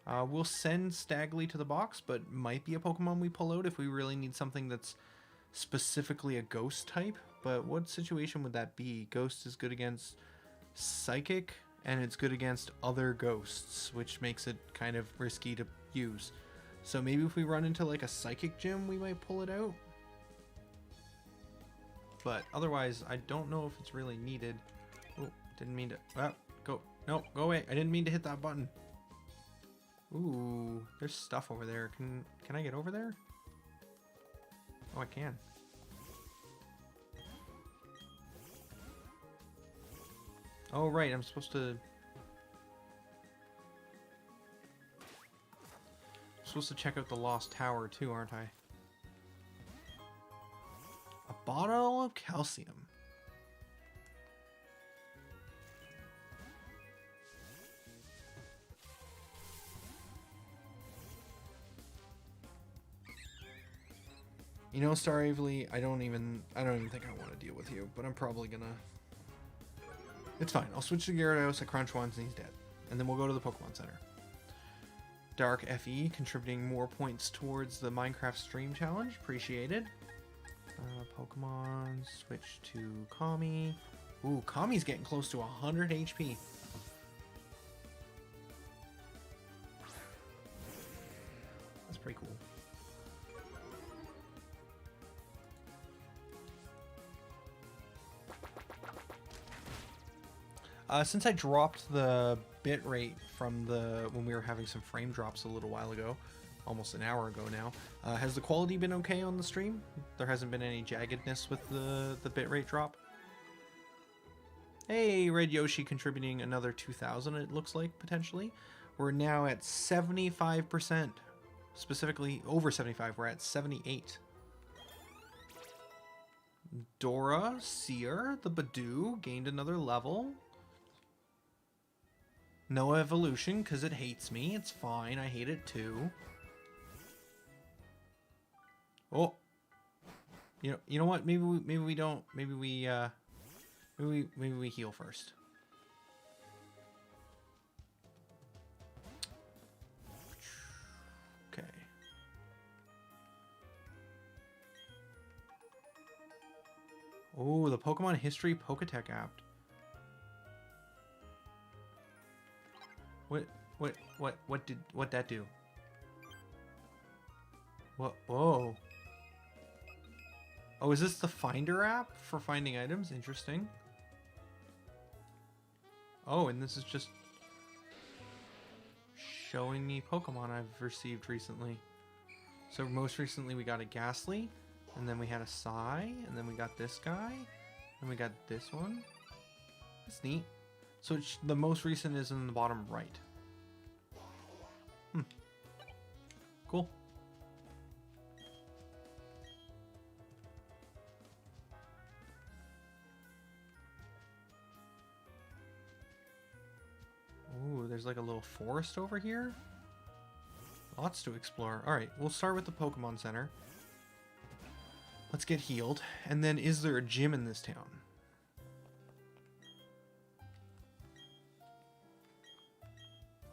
We'll send Stagley to the box, but might be a Pokemon we pull out if we really need something that's specifically a ghost type. But what situation would that be? Ghost is good against Psychic, and it's good against other ghosts, which makes it kind of risky to use. So maybe if we run into like a Psychic gym, we might pull it out. But otherwise, I don't know if it's really needed. Oh, didn't mean to... go. No, go away. I didn't mean to hit that button. Ooh, there's stuff over there. Can I get over there? Oh, I can. Oh, right. I'm supposed to check out the Lost Tower too, aren't I? A bottle of calcium. You know, Star Avely, I don't even think I want to deal with you, but I'm probably gonna... It's fine. I'll switch to Gyarados at Crunch once and he's dead. And then we'll go to the Pokemon Center. Dark FE, contributing more points towards the Minecraft Stream Challenge. Appreciated. Pokemon, switch to Kami. Ooh, Kami's getting close to 100 HP. That's pretty cool. Since I dropped the bit rate from when we were having some frame drops a little while ago, almost an hour ago now, has the quality been okay on the stream? There hasn't been any jaggedness with the bit rate drop? Hey, Red Yoshi contributing another 2,000, it looks like, potentially. We're now at 75%. Specifically, over 75, we're at 78. Dora, Seer, the Badoo, gained another level. No evolution, because it hates me. It's fine, I hate it too. Oh. You know what? Maybe we don't. Maybe we heal first. Okay. Oh, the Pokemon History Poketech app. What that do? What? Whoa. Oh, is this the Finder app for finding items? Interesting. Oh, and this is just showing me Pokemon I've received recently. So most recently we got a Ghastly, and then we had a Psy, and then we got this guy, and we got this one. That's neat. So the most recent is in the bottom right. Cool. Ooh, there's like a little forest over here. Lots to explore. Alright, we'll start with the Pokemon Center. Let's get healed. And then, is there a gym in this town?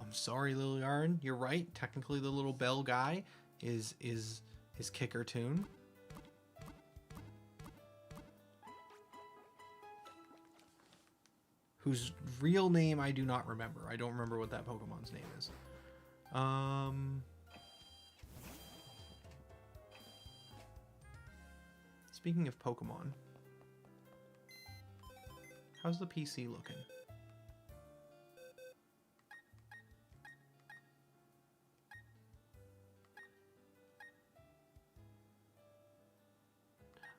I'm sorry, Liliarn. You're right. Technically, the little bell guy is Kicker Toon. Whose real name I do not remember. I don't remember what that Pokemon's name is. Speaking of Pokemon, how's the PC looking?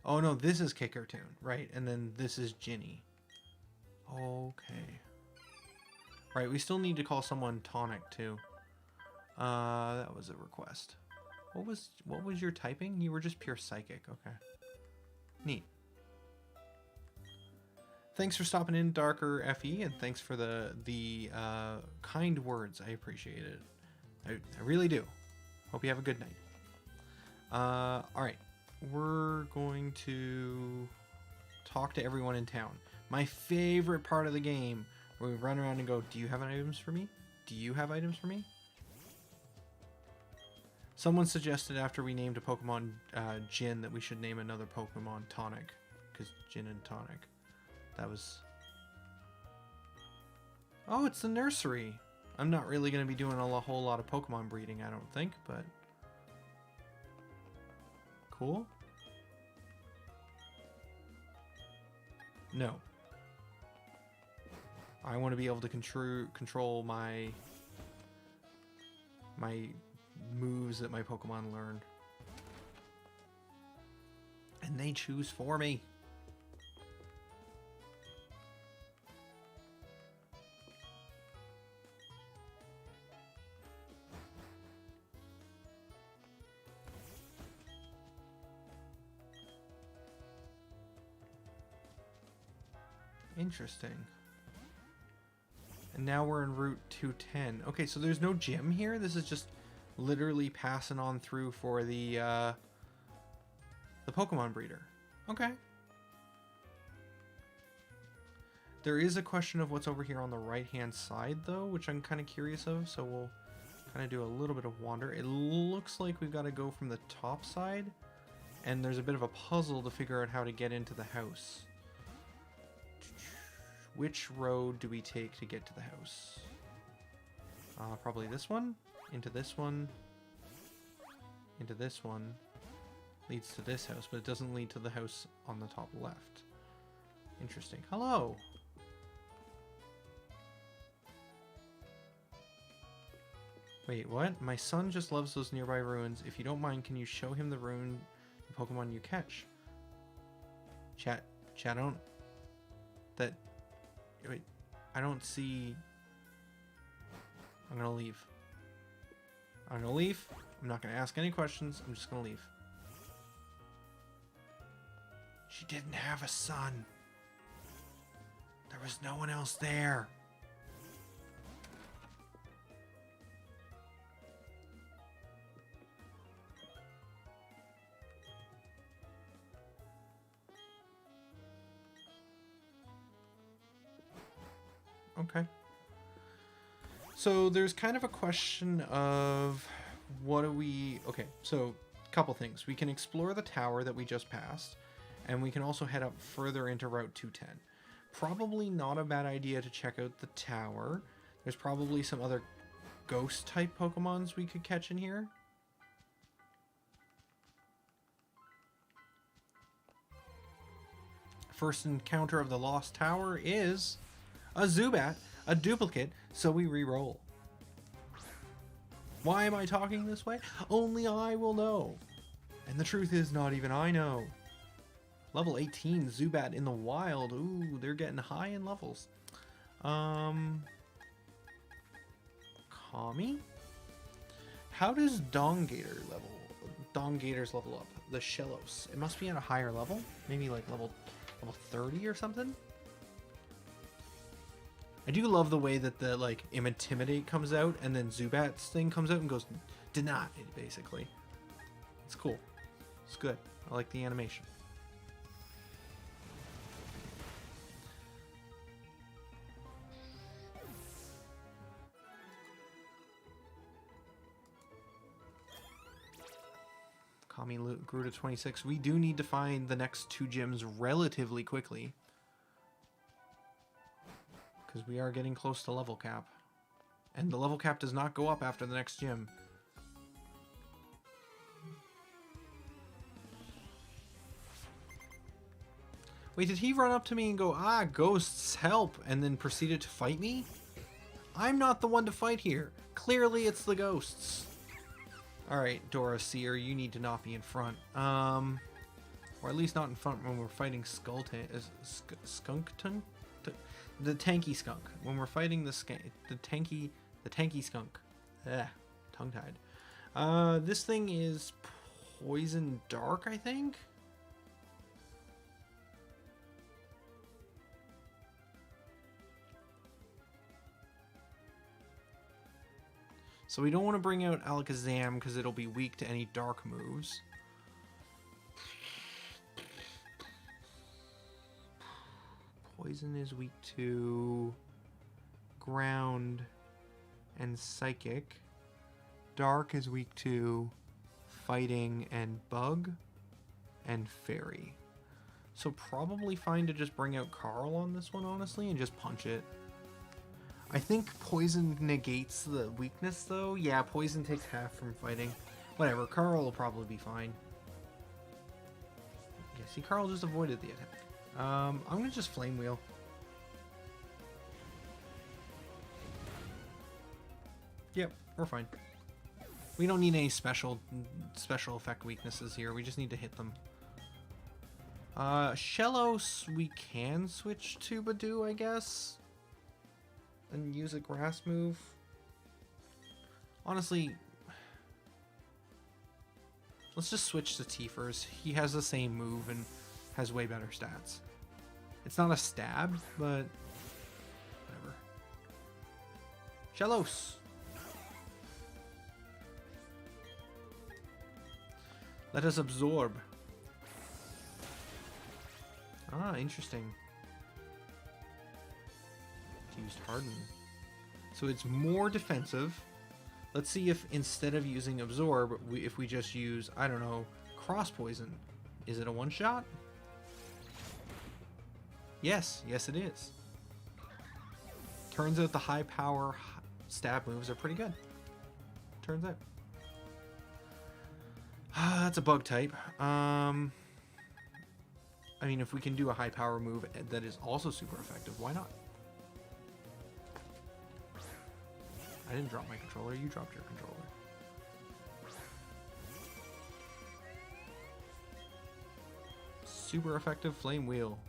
Oh no, this is Kicker Toon, right? And then this is Ginny. Okay. Right, we still need to call someone Tonic too. That was a request. What was your typing? You were just pure psychic. Okay. Neat. Thanks for stopping in, Darker FE, and thanks for the kind words. I appreciate it. I really do. Hope you have a good night. All right. We're going to talk to everyone in town. My favorite part of the game, where we run around and go, do you have items for me? Do you have items for me? Someone suggested after we named a Pokemon Jin that we should name another Pokemon Tonic. Because Jin and Tonic. That was... Oh, it's the nursery. I'm not really going to be doing a whole lot of Pokemon breeding, I don't think, but... Cool. No. I want to be able to control my moves that my Pokemon learn. And they choose for me. Interesting. And now we're en route 210. Okay, so there's no gym here. This is just literally passing on through for the Pokemon breeder. Okay. There is a question of what's over here on the right-hand side, though, which I'm kind of curious of. So we'll kind of do a little bit of wander. It looks like we've got to go from the top side, and there's a bit of a puzzle to figure out how to get into the house. Which road do we take to get to the house? Probably this one. Into this one. Into this one. Leads to this house, but it doesn't lead to the house on the top left. Interesting. Hello! Wait, what? My son just loves those nearby ruins. If you don't mind, can you show him the rune, the Pokemon you catch? Chat, I don't... That... Wait, I don't see... I'm gonna leave. I'm gonna leave. I'm not gonna ask any questions. I'm just gonna leave. She didn't have a son. There was no one else there. Okay. So there's kind of a question of what do we... Okay, so a couple things. We can explore the tower that we just passed, and we can also head up further into Route 210. Probably not a bad idea to check out the tower. There's probably some other ghost-type Pokemons we could catch in here. First encounter of the Lost Tower is a Zubat, a duplicate, so we re-roll. Why am I talking this way? Only I will know. And the truth is, not even I know. Level 18 Zubat in the wild. Ooh, they're getting high in levels. Kami? How does Dongators level up? The Shellos. It must be at a higher level. Maybe like level 30 or something. I do love the way that the like Intimidate comes out and then Zubat's thing comes out and goes denied, basically. It's cool. It's good. I like the animation. Kami grew to 26. We do need to find the next 2 gyms relatively quickly, because we are getting close to level cap. And the level cap does not go up after the next gym. Wait, did he run up to me and go, ah, ghosts, help, and then proceeded to fight me? I'm not the one to fight here. Clearly it's the ghosts. Alright, Dora Seer, you need to not be in front. Or at least not in front when we're fighting Skunkton? The tanky skunk. When we're fighting the tanky skunk. Tongue-tied. This thing is Poison Dark, I think? So we don't want to bring out Alakazam because it'll be weak to any dark moves. Poison is weak to ground and psychic. Dark is weak to fighting and bug and fairy. So probably fine to just bring out Carl on this one, honestly, and just punch it. I think poison negates the weakness, though. Yeah, poison takes half from fighting. Whatever, Carl will probably be fine. Okay, see, Carl just avoided the attack. I'm gonna just Flame Wheel. Yep, we're fine. We don't need any special effect weaknesses here. We just need to hit them. Shellos we can switch to Badoo, I guess. And use a grass move. Honestly, let's just switch to Tiefers. He has the same move and has way better stats. It's not a stab, but whatever. Shellos. Let us absorb. Ah, interesting. Used Harden. So it's more defensive. Let's see if instead of using Absorb, if we just use, I don't know, Cross Poison. Is it a one-shot? Yes, yes it is. Turns out the high power stab moves are pretty good. Turns out. That's a bug type. I mean, if we can do a high power move that is also super effective, why not? I didn't drop my controller. You dropped your controller. Super effective flame wheel.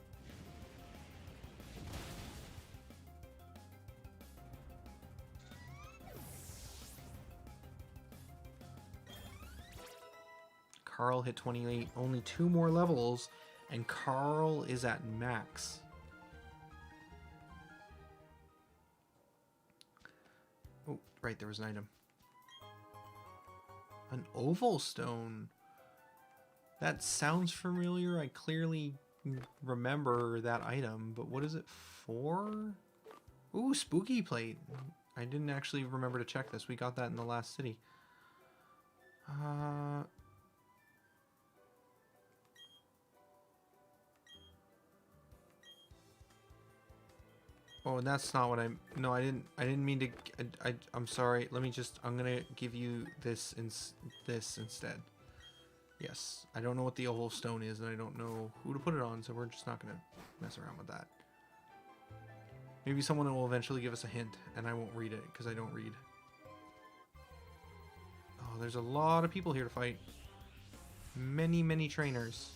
Carl hit 28. Only 2 more levels, and Carl is at max. Oh, right, there was an item. An oval stone. That sounds familiar. I clearly remember that item, but what is it for? Ooh, spooky plate. I didn't actually remember to check this. We got that in the last city. Oh, and that's not what I'm... No, I didn't mean to... I'm sorry. Let me just... I'm gonna give you this instead. Yes. I don't know what the oval stone is, and I don't know who to put it on, so we're just not gonna mess around with that. Maybe someone will eventually give us a hint, and I won't read it, because I don't read. Oh, there's a lot of people here to fight. Many, many trainers.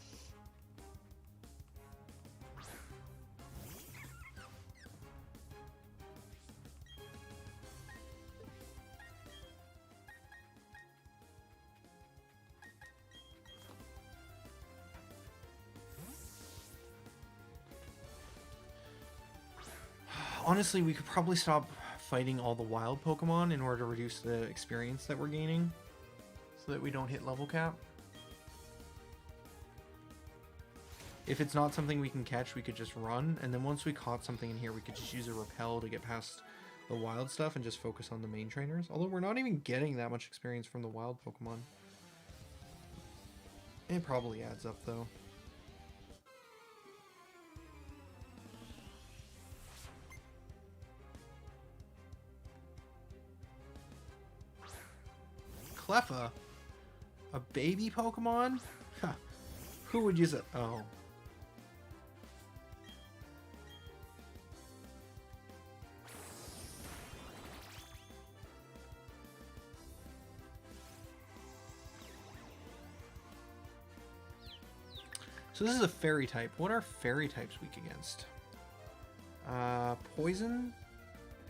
Honestly, we could probably stop fighting all the wild Pokemon in order to reduce the experience that we're gaining, so that we don't hit level cap. If it's not something we can catch, we could just run, and then once we caught something in here, we could just use a repel to get past the wild stuff and just focus on the main trainers. Although we're not even getting that much experience from the wild Pokemon. It probably adds up, though. Cleffa? A baby Pokemon? Huh. Who would use it? Oh. So this is a fairy type. What are fairy types weak against? Poison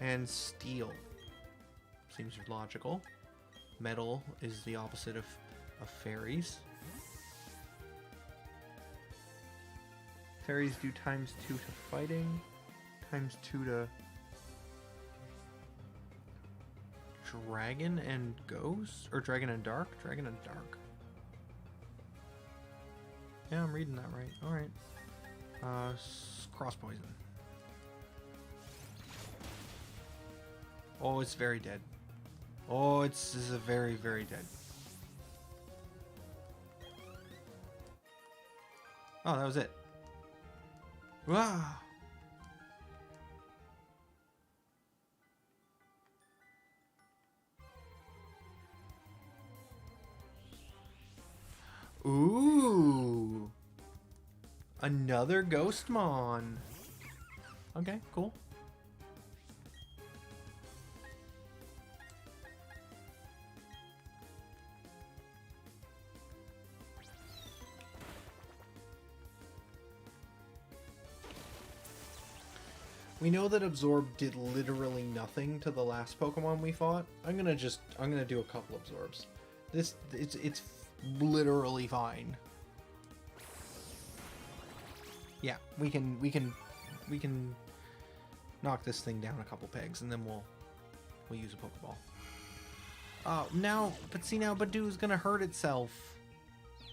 and steel. Seems logical. Metal is the opposite of fairies. Fairies do ×2 to fighting, ×2 to dragon and ghost, or dragon and dark? Dragon and dark. Yeah, I'm reading that right. Alright. Cross poison. Oh, it's very dead. Oh, this is a very, very dead. Oh, that was it. Wow. Ooh. Another Ghostmon. Okay, cool. We know that Absorb did literally nothing to the last Pokemon we fought. I'm gonna do a couple Absorbs. It's literally fine. Yeah, we can knock this thing down a couple pegs, and then we'll use a Pokeball. Now Badoo's gonna hurt itself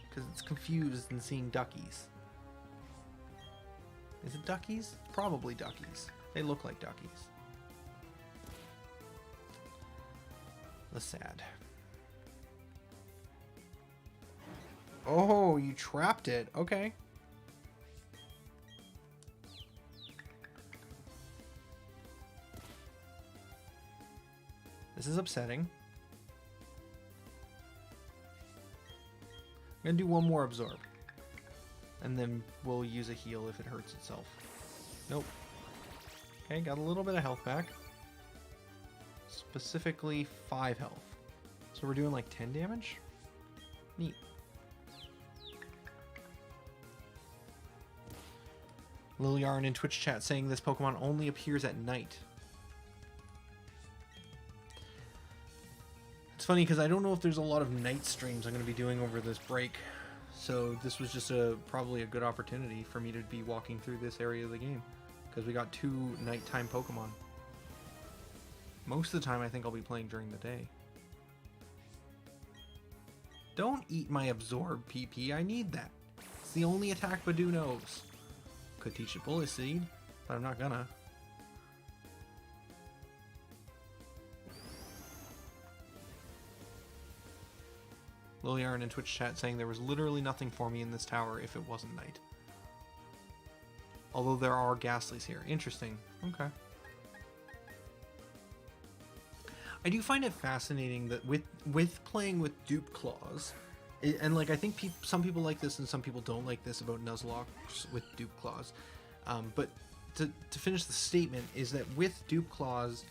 because it's confused and seeing duckies. Is it duckies? Probably duckies. They look like duckies. That's sad. Oh, you trapped it. Okay. This is upsetting. I'm gonna do one more Absorb. And then we'll use a heal if it hurts itself. Nope. Okay, got a little bit of health back. Specifically 5 health. So we're doing like 10 damage? Neat. Liliarn in Twitch chat saying this Pokemon only appears at night. It's funny because I don't know if there's a lot of night streams I'm going to be doing over this break. So this was just probably a good opportunity for me to be walking through this area of the game. Because we got 2 nighttime Pokemon. Most of the time I think I'll be playing during the day. Don't eat my Absorb, PP. I need that. It's the only attack Badoo knows. Could teach it Bullet Seed, but I'm not gonna. Liliarn in Twitch chat saying there was literally nothing for me in this tower if it wasn't night. Although there are Ghastlies here. Interesting. Okay. I do find it fascinating that with playing with dupe claws, and like I think some people like this and some people don't like this about Nuzlocke with dupe claws, but to finish the statement is that with dupe claws,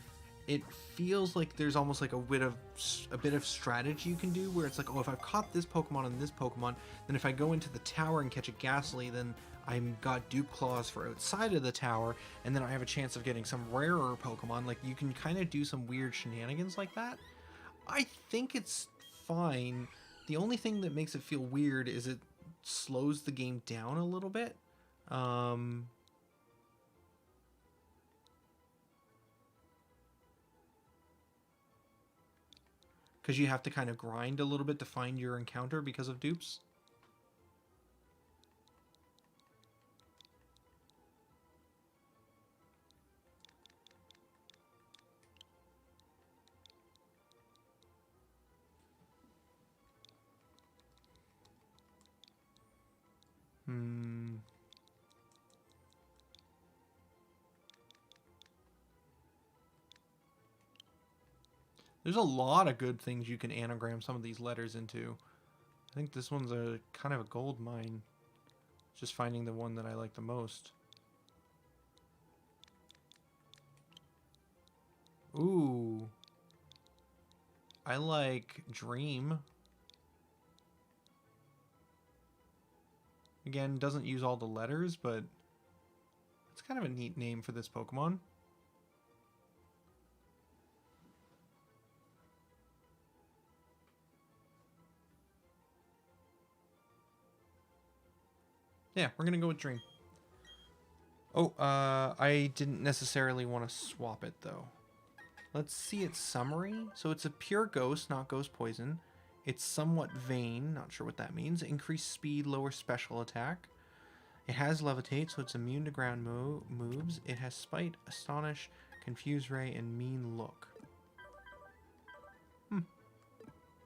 it feels like there's almost like a bit of strategy you can do where it's like, oh, if I've caught this Pokemon and this Pokemon, then if I go into the tower and catch a Ghastly, then I've got dupe claws for outside of the tower, and then I have a chance of getting some rarer Pokemon. Like, you can kind of do some weird shenanigans like that. I think it's fine. The only thing that makes it feel weird is it slows the game down a little bit. Because you have to kind of grind a little bit to find your encounter because of dupes. There's a lot of good things you can anagram some of these letters into. I think this one's a kind of a gold mine. Just finding the one that I like the most. Ooh. I like Dream. Again, doesn't use all the letters, but it's kind of a neat name for this Pokemon. Yeah, we're gonna go with Dream. Oh, I didn't necessarily want to swap it, though. Let's see its summary. So it's a pure ghost, not ghost poison. It's somewhat vain, not sure what that means. Increased speed, lower special attack. It has levitate, so it's immune to ground moves. It has spite, astonish, confuse ray, and mean look.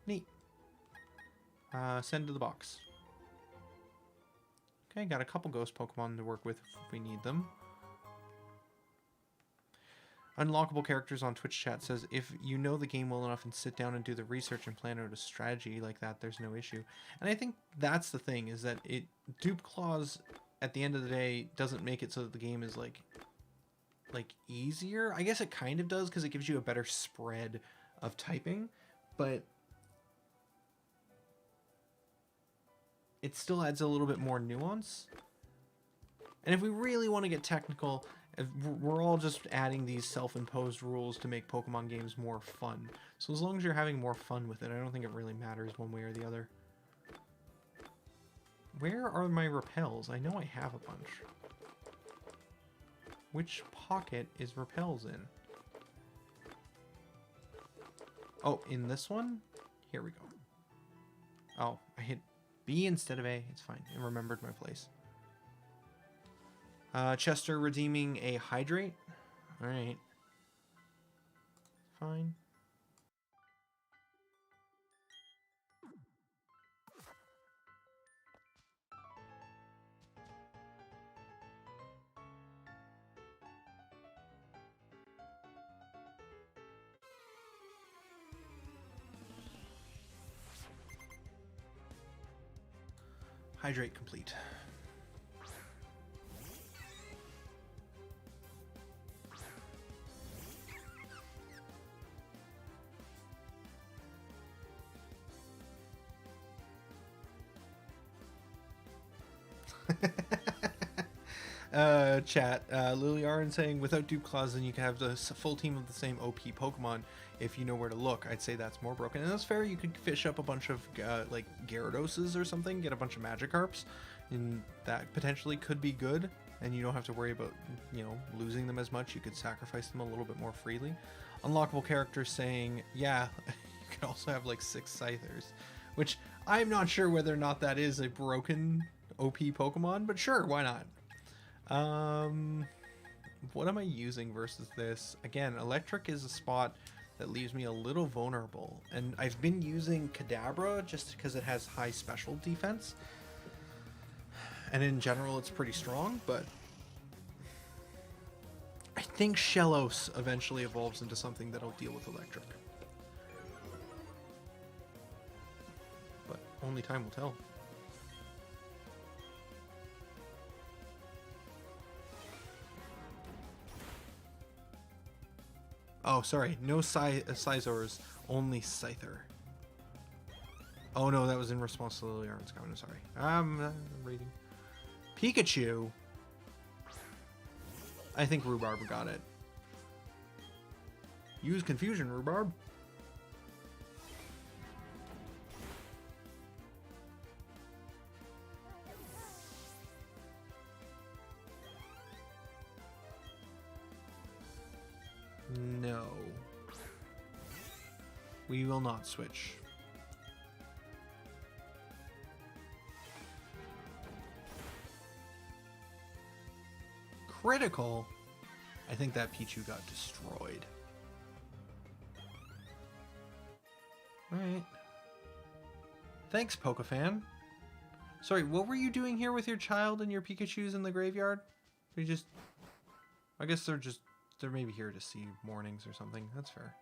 Neat. Send to the box. Okay, got a couple ghost Pokemon to work with if we need them. Unlockable Characters on Twitch chat says, if you know the game well enough and sit down and do the research and plan out a strategy like that, there's no issue. And I think that's the thing, is that dupe claws at the end of the day doesn't make it so that the game is like easier. I guess it kind of does because it gives you a better spread of typing, but it still adds a little bit more nuance. And if we really want to get technical, we're all just adding these self-imposed rules to make Pokemon games more fun. So as long as you're having more fun with it, I don't think it really matters one way or the other. Where are my repels? I know I have a bunch. Which pocket is repels in? Oh, in this one? Here we go. Oh, I hit B instead of A. It's fine. I remembered my place. Chester redeeming a hydrate. Alright. Fine. Hydrate complete. Chat, Lily Arn saying, without dupe claws, then you can have the full team of the same OP Pokemon if you know where to look. I'd say that's more broken. And that's fair. You could fish up a bunch of, like, Gyarados or something, get a bunch of Magikarps, and that potentially could be good. And you don't have to worry about, you know, losing them as much. You could sacrifice them a little bit more freely. Unlockable Characters saying, yeah, you could also have, like, 6 Scythers, which I'm not sure whether or not that is a broken OP Pokemon, but sure, why not? What am I using versus this? Again, electric is a spot that leaves me a little vulnerable, and I've been using Kadabra just because it has high special defense, and in general it's pretty strong, but I think Shellos eventually evolves into something that'll deal with electric, but only time will tell. Oh, sorry. No Scizors, only Scyther. Oh no, that was in response to Liliarn's comment. I'm sorry. I'm reading. Pikachu. I think Rhubarb got it. Use Confusion, Rhubarb. No. We will not switch. Critical? I think that Pichu got destroyed. Alright. Thanks, Pokefan. Sorry, what were you doing here with your child and your Pikachus in the graveyard? We just... I guess they're maybe here to see mornings or something. That's fair.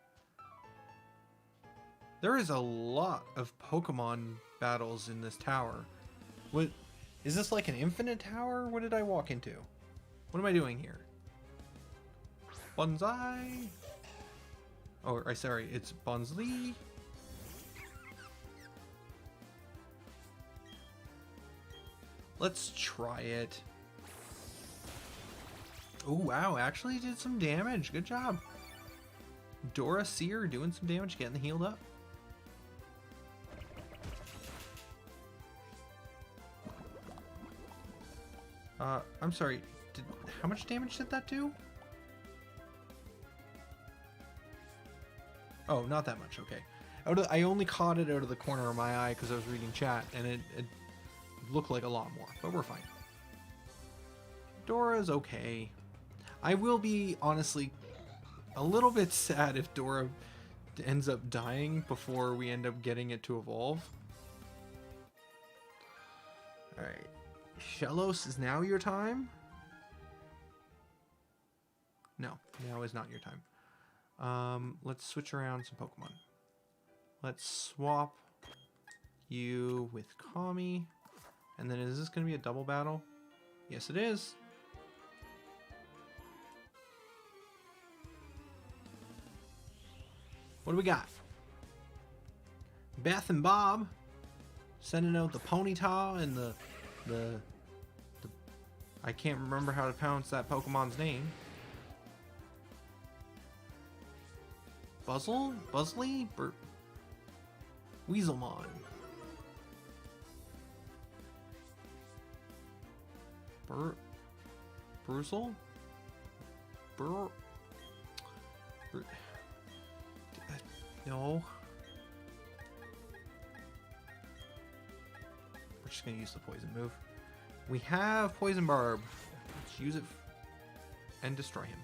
There is a lot of Pokemon battles in this tower. What is this, like an infinite tower? What did I walk into? What am I doing here? Bonsai. Oh, sorry, it's Bonsley. Let's try it. Oh, wow, actually did some damage. Good job. Dora Seer doing some damage, getting healed up. I'm sorry. How much damage did that do? Oh, not that much. Okay. I only caught it out of the corner of my eye because I was reading chat, and it looked like a lot more, but we're fine. Dora's okay. I will be, honestly, a little bit sad if Dora ends up dying before we end up getting it to evolve. Alright. Shellos, is now your time? No, now is not your time. Let's switch around some Pokemon. Let's swap you with Kami. And then is this going to be a double battle? Yes, it is. What do we got? Beth and Bob sending out the Ponyta and the I can't remember how to pronounce that Pokemon's name. Buzzley? Weaselmon. Bruzel? No. We're just going to use the poison move. We have Poison Barb. Let's use it and destroy him.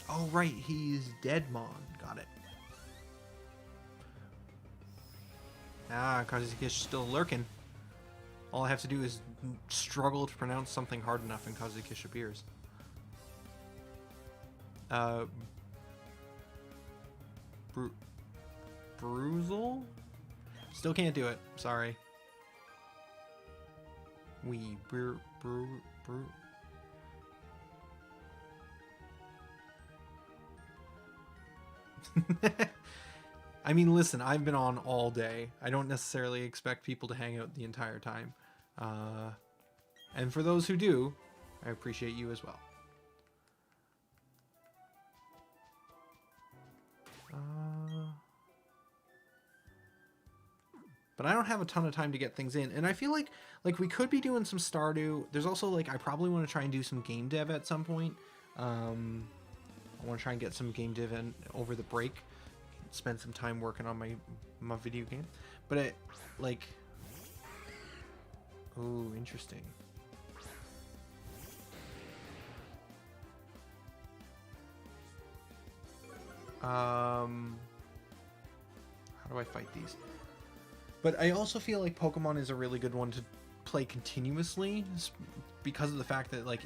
Oh, right. He's Deadmon. Got it. Ah, Kazuki's still lurking. All I have to do is struggle to pronounce something hard enough and Kazukish appears. Bruzel? Still can't do it. Sorry. I mean, listen, I've been on all day. I don't necessarily expect people to hang out the entire time. And for those who do, I appreciate you as well. But I don't have a ton of time to get things in, and I feel like we could be doing some Stardew. There's also like I probably want to try and do some game dev at some point. I want to try and get some game dev in over the break, spend some time working on my video game. But it like, oh, interesting. How do I fight these? But I also feel like Pokemon is a really good one to play continuously because of the fact that like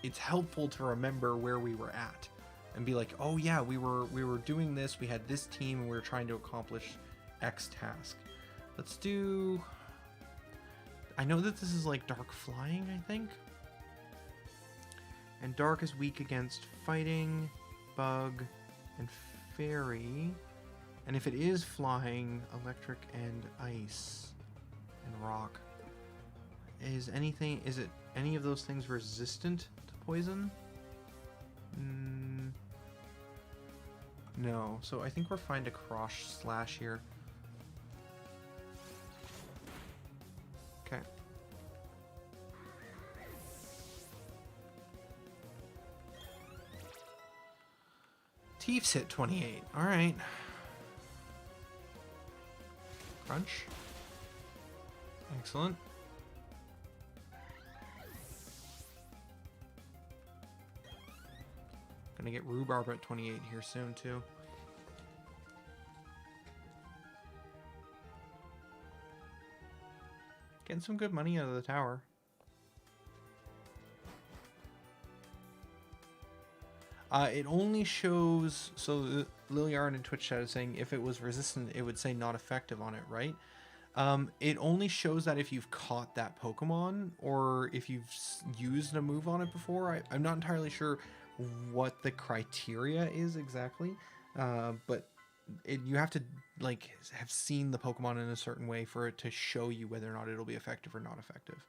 it's helpful to remember where we were at and be like, oh yeah, we were doing this, we had this team, and we were trying to accomplish X task. Let's do. I know that this is like Dark Flying, I think. And Dark is weak against Fighting, Bug, and Fairy. And if it is Flying, Electric, and Ice, and Rock, is it any of those things resistant to poison? No. So I think we're fine to Cross Slash here. Okay. Teef's hit 28. All right. Crunch. Excellent. Gonna get Rhubarb at 28 here soon too. Getting some good money out of the tower. It only shows, so Liliard in Twitch chat is saying if it was resistant, it would say not effective on it, right? It only shows that if you've caught that Pokemon or if you've used a move on it before. I'm not entirely sure what the criteria is exactly, but you have to like have seen the Pokemon in a certain way for it to show you whether or not it'll be effective or not effective.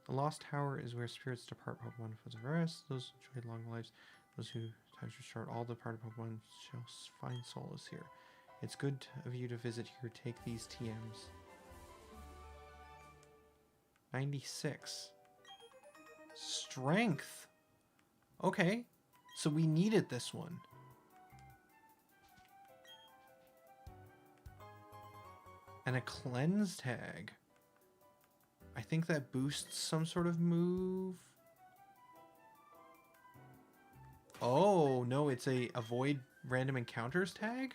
The Lost Tower is where spirits depart Pokemon for the rest. Those who enjoy long lives. Those who times restart all departed Pokemon shall find solace here. It's good of you to visit here. Take these TMs. 96. Strength. Okay. So we needed this one. And a cleanse tag. I think that boosts some sort of move. Oh, no, it's a avoid random encounters tag?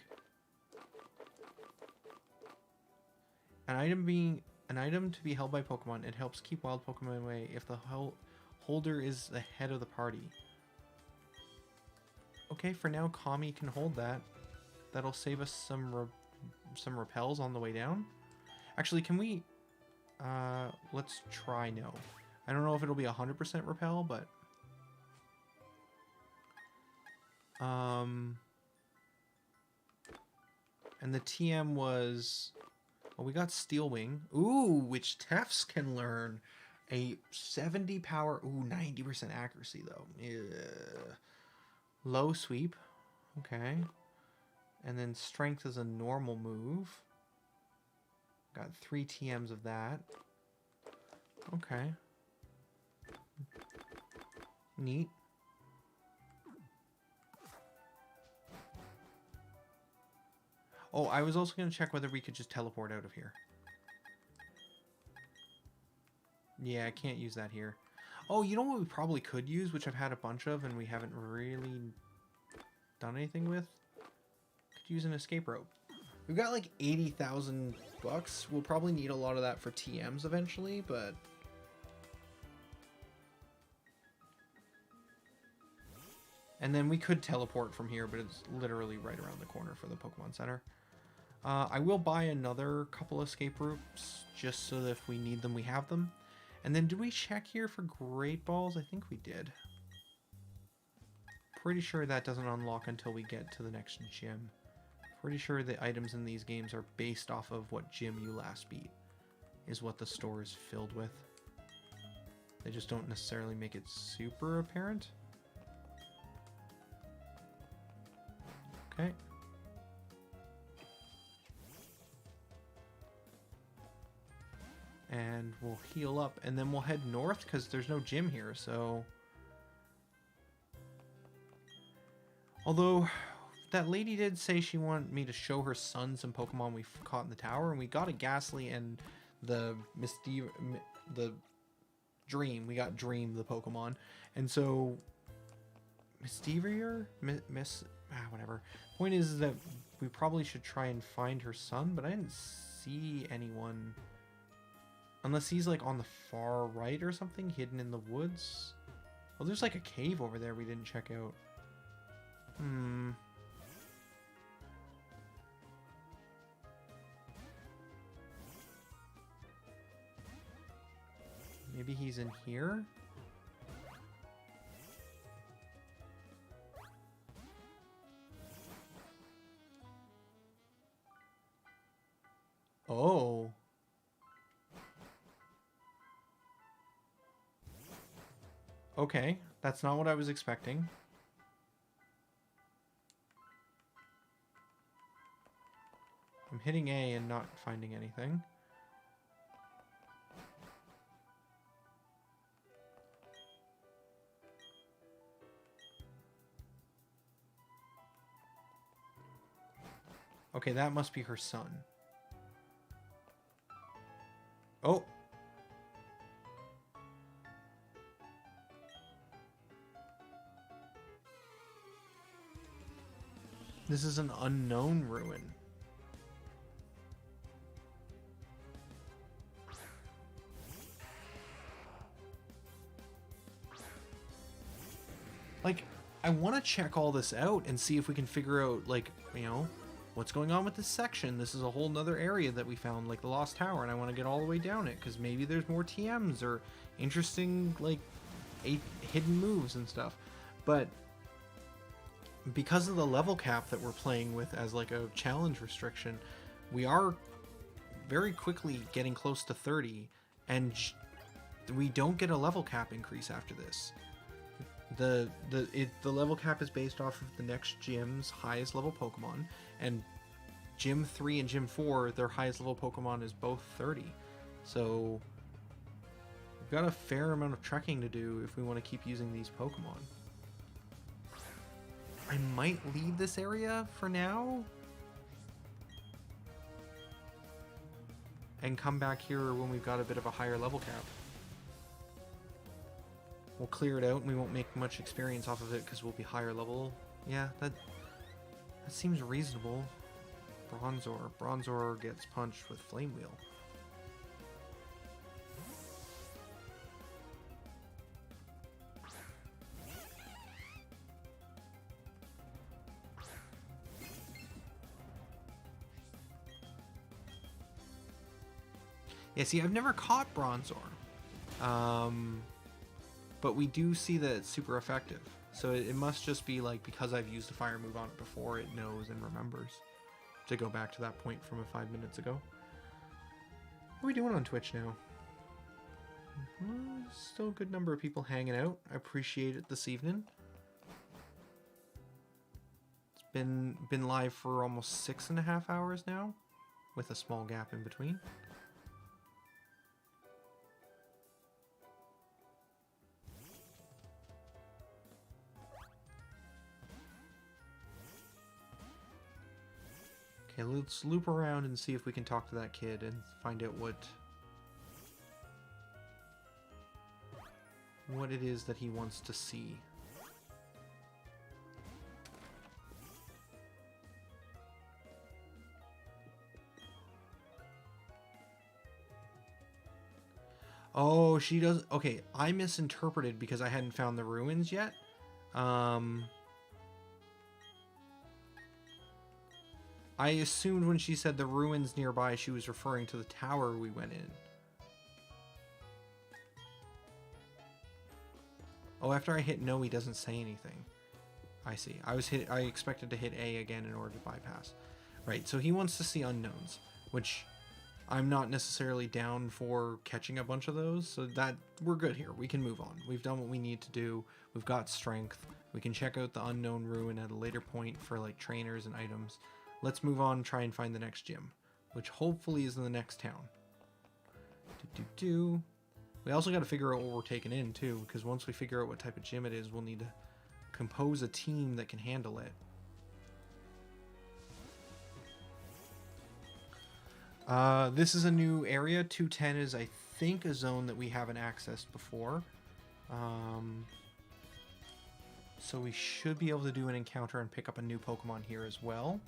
An item to be held by Pokemon. It helps keep wild Pokemon away if the holder is the head of the party. Okay, for now, Kami can hold that. That'll save us some repels on the way down. Actually, can we... let's try no. I don't know if it'll be 100% repel, but... And the TM was... Oh, we got Steel Wing. Ooh, which Tefs can learn. A 70 power... Ooh, 90% accuracy, though. Yeah. Low Sweep. Okay. And then Strength is a normal move. Got 3 TMs of that. Okay. Neat. Oh, I was also going to check whether we could just teleport out of here. Yeah, I can't use that here. Oh, you know what we probably could use, which I've had a bunch of and we haven't really done anything with? Could use an escape rope. We've got like 80,000 bucks. We'll probably need a lot of that for TMs eventually, but... And then we could teleport from here, but it's literally right around the corner for the Pokemon Center. I will buy another couple escape routes, just so that if we need them, we have them. And then, do we check here for Great Balls? I think we did. Pretty sure that doesn't unlock until we get to the next gym. Pretty sure the items in these games are based off of what gym you last beat. is what the store is filled with. They just don't necessarily make it super apparent. Okay. And we'll heal up, and then we'll head north because there's no gym here, so... Although, that lady did say she wanted me to show her son some Pokemon we caught in the tower, and we got a Ghastly and the Dream. We got Dream, the Pokemon. And so, Misdevier? Whatever. Point is that we probably should try and find her son, but I didn't see anyone... Unless he's like on the far right or something, hidden in the woods. Oh, there's like a cave over there we didn't check out. Maybe he's in here? Oh. Okay, that's not what I was expecting. I'm hitting A and not finding anything. Okay, that must be her son. Oh! This is an unknown ruin. Like, I want to check all this out and see if we can figure out, like, you know, what's going on with this section. This is a whole nother area that we found, like the Lost Tower, and I want to get all the way down it, because maybe there's more TMs or interesting, like, hidden moves and stuff. But because of the level cap that we're playing with as like a challenge restriction, we are very quickly getting close to 30, and we don't get a level cap increase after this. The level cap is based off of the next gym's highest level Pokemon, and Gym 3 and Gym 4, their highest level Pokemon is both 30. So we've got a fair amount of trekking to do if we want to keep using these Pokemon. I might leave this area for now and come back here when we've got a bit of a higher level cap. We'll clear it out and we won't make much experience off of it because we'll be higher level. Yeah, that seems reasonable. Bronzor gets punched with Flame Wheel. Yeah, see, I've never caught Bronzor. But we do see that it's super effective. So it must just be like, because I've used a fire move on it before, it knows and remembers to go back to that point from 5 minutes ago. What are we doing on Twitch now? Still a good number of people hanging out. I appreciate it this evening. It's been live for almost 6.5 hours now, with a small gap in between. Okay, let's loop around and see if we can talk to that kid and find out what it is that he wants to see. Oh, she does. Okay, I misinterpreted because I hadn't found the ruins yet. I assumed when she said the ruins nearby, she was referring to the tower we went in. Oh, after I hit no, he doesn't say anything. I see. I expected to hit A again in order to bypass. Right, so he wants to see unknowns, which I'm not necessarily down for catching a bunch of those, so that we're good here. We can move on. We've done what we need to do. We've got strength. We can check out the unknown ruin at a later point for like trainers and items. Let's move on and try and find the next gym, which hopefully is in the next town. We also got to figure out what we're taking in too, because once we figure out what type of gym it is, we'll need to compose a team that can handle it. This is a new area. 210 is, I think, a zone that we haven't accessed before. So we should be able to do an encounter and pick up a new Pokemon here as well.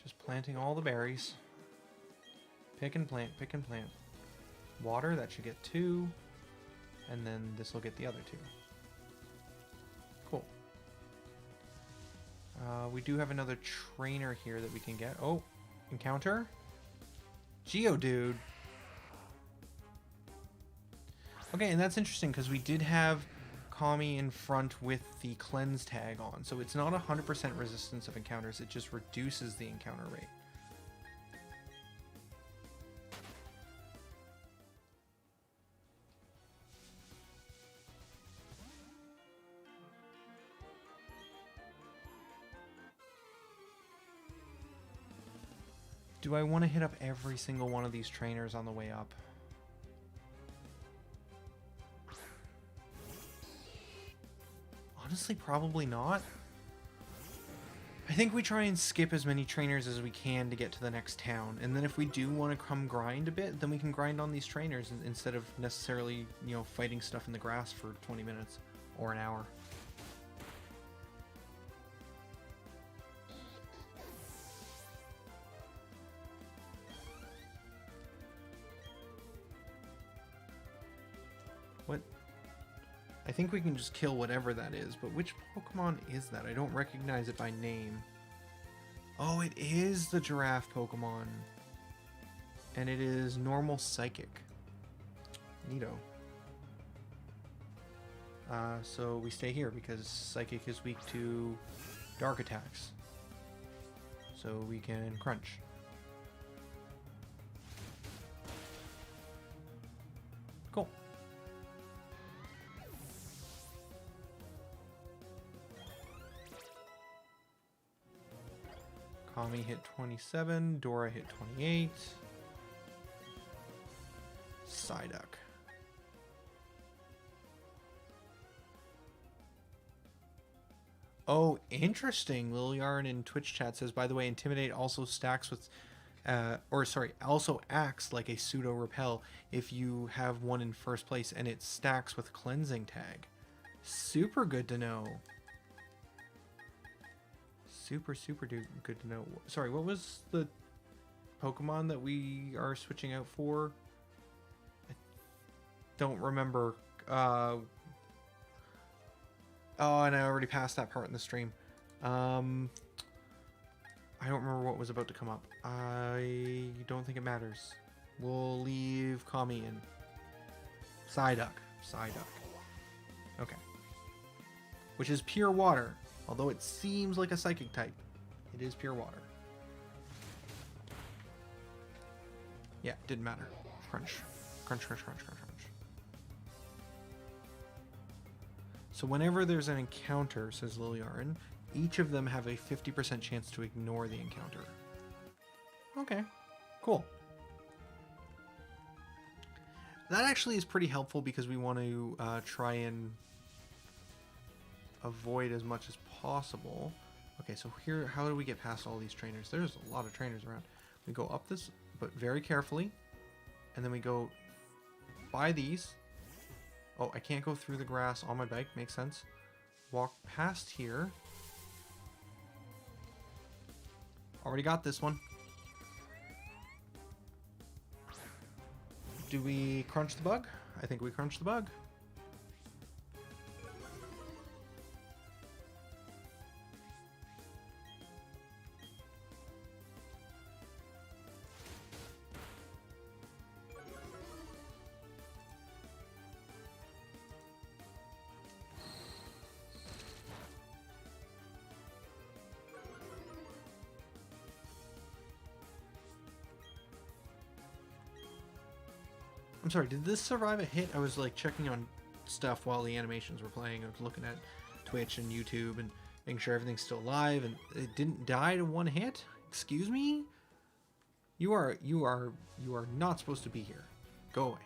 Just planting all the berries. Pick and plant, pick and plant. Water, that should get 2. And then this will get the other 2. Cool. We do have another trainer here that we can get. Oh, encounter? Geodude. Okay, and that's interesting because we did have Kami in front with the cleanse tag on. So it's not 100% resistance of encounters, it just reduces the encounter rate. Do I want to hit up every single one of these trainers on the way up? Honestly, probably not. I think we try and skip as many trainers as we can to get to the next town. And then if we do want to come grind a bit, then we can grind on these trainers instead of necessarily, you know, fighting stuff in the grass for 20 minutes or an hour. What? I think we can just kill whatever that is, but which Pokemon is that? I don't recognize it by name. Oh, it is the giraffe Pokemon. And it is normal Psychic. Neato. So we stay here because Psychic is weak to dark attacks. So we can crunch. Cool. Kami hit 27, Dora hit 28. Psyduck. Oh, interesting. Liliarn in Twitch chat says, by the way, Intimidate also stacks with, also acts like a pseudo repel if you have one in first place and it stacks with cleansing tag. Super good to know. Super good to know. Sorry, what was the Pokemon that we are switching out for? I don't remember. Oh, and I already passed that part in the stream. I don't remember what was about to come up. I don't think it matters. We'll leave Kami in. Psyduck. Okay. Which is pure water. Although it seems like a psychic type. It is pure water. Yeah, didn't matter. Crunch. Crunch. So whenever there's an encounter, says Liliarn, each of them have a 50% chance to ignore the encounter. Okay, cool. That actually is pretty helpful because we want to try and avoid as much as possible. Okay, so here, how do we get past all these trainers? There's a lot of trainers around. We go up this, but very carefully, and then we go by these. Oh, I can't go through the grass on my bike. Makes sense. Walk past here. Already got this one. Do we crunch the bug? I think we crunch the bug. I'm sorry, did this survive a hit? I was like checking on stuff while the animations were playing. I was looking at Twitch and YouTube and making sure everything's still alive, and it didn't die to one hit? Excuse me? You are not supposed to be here. Go away.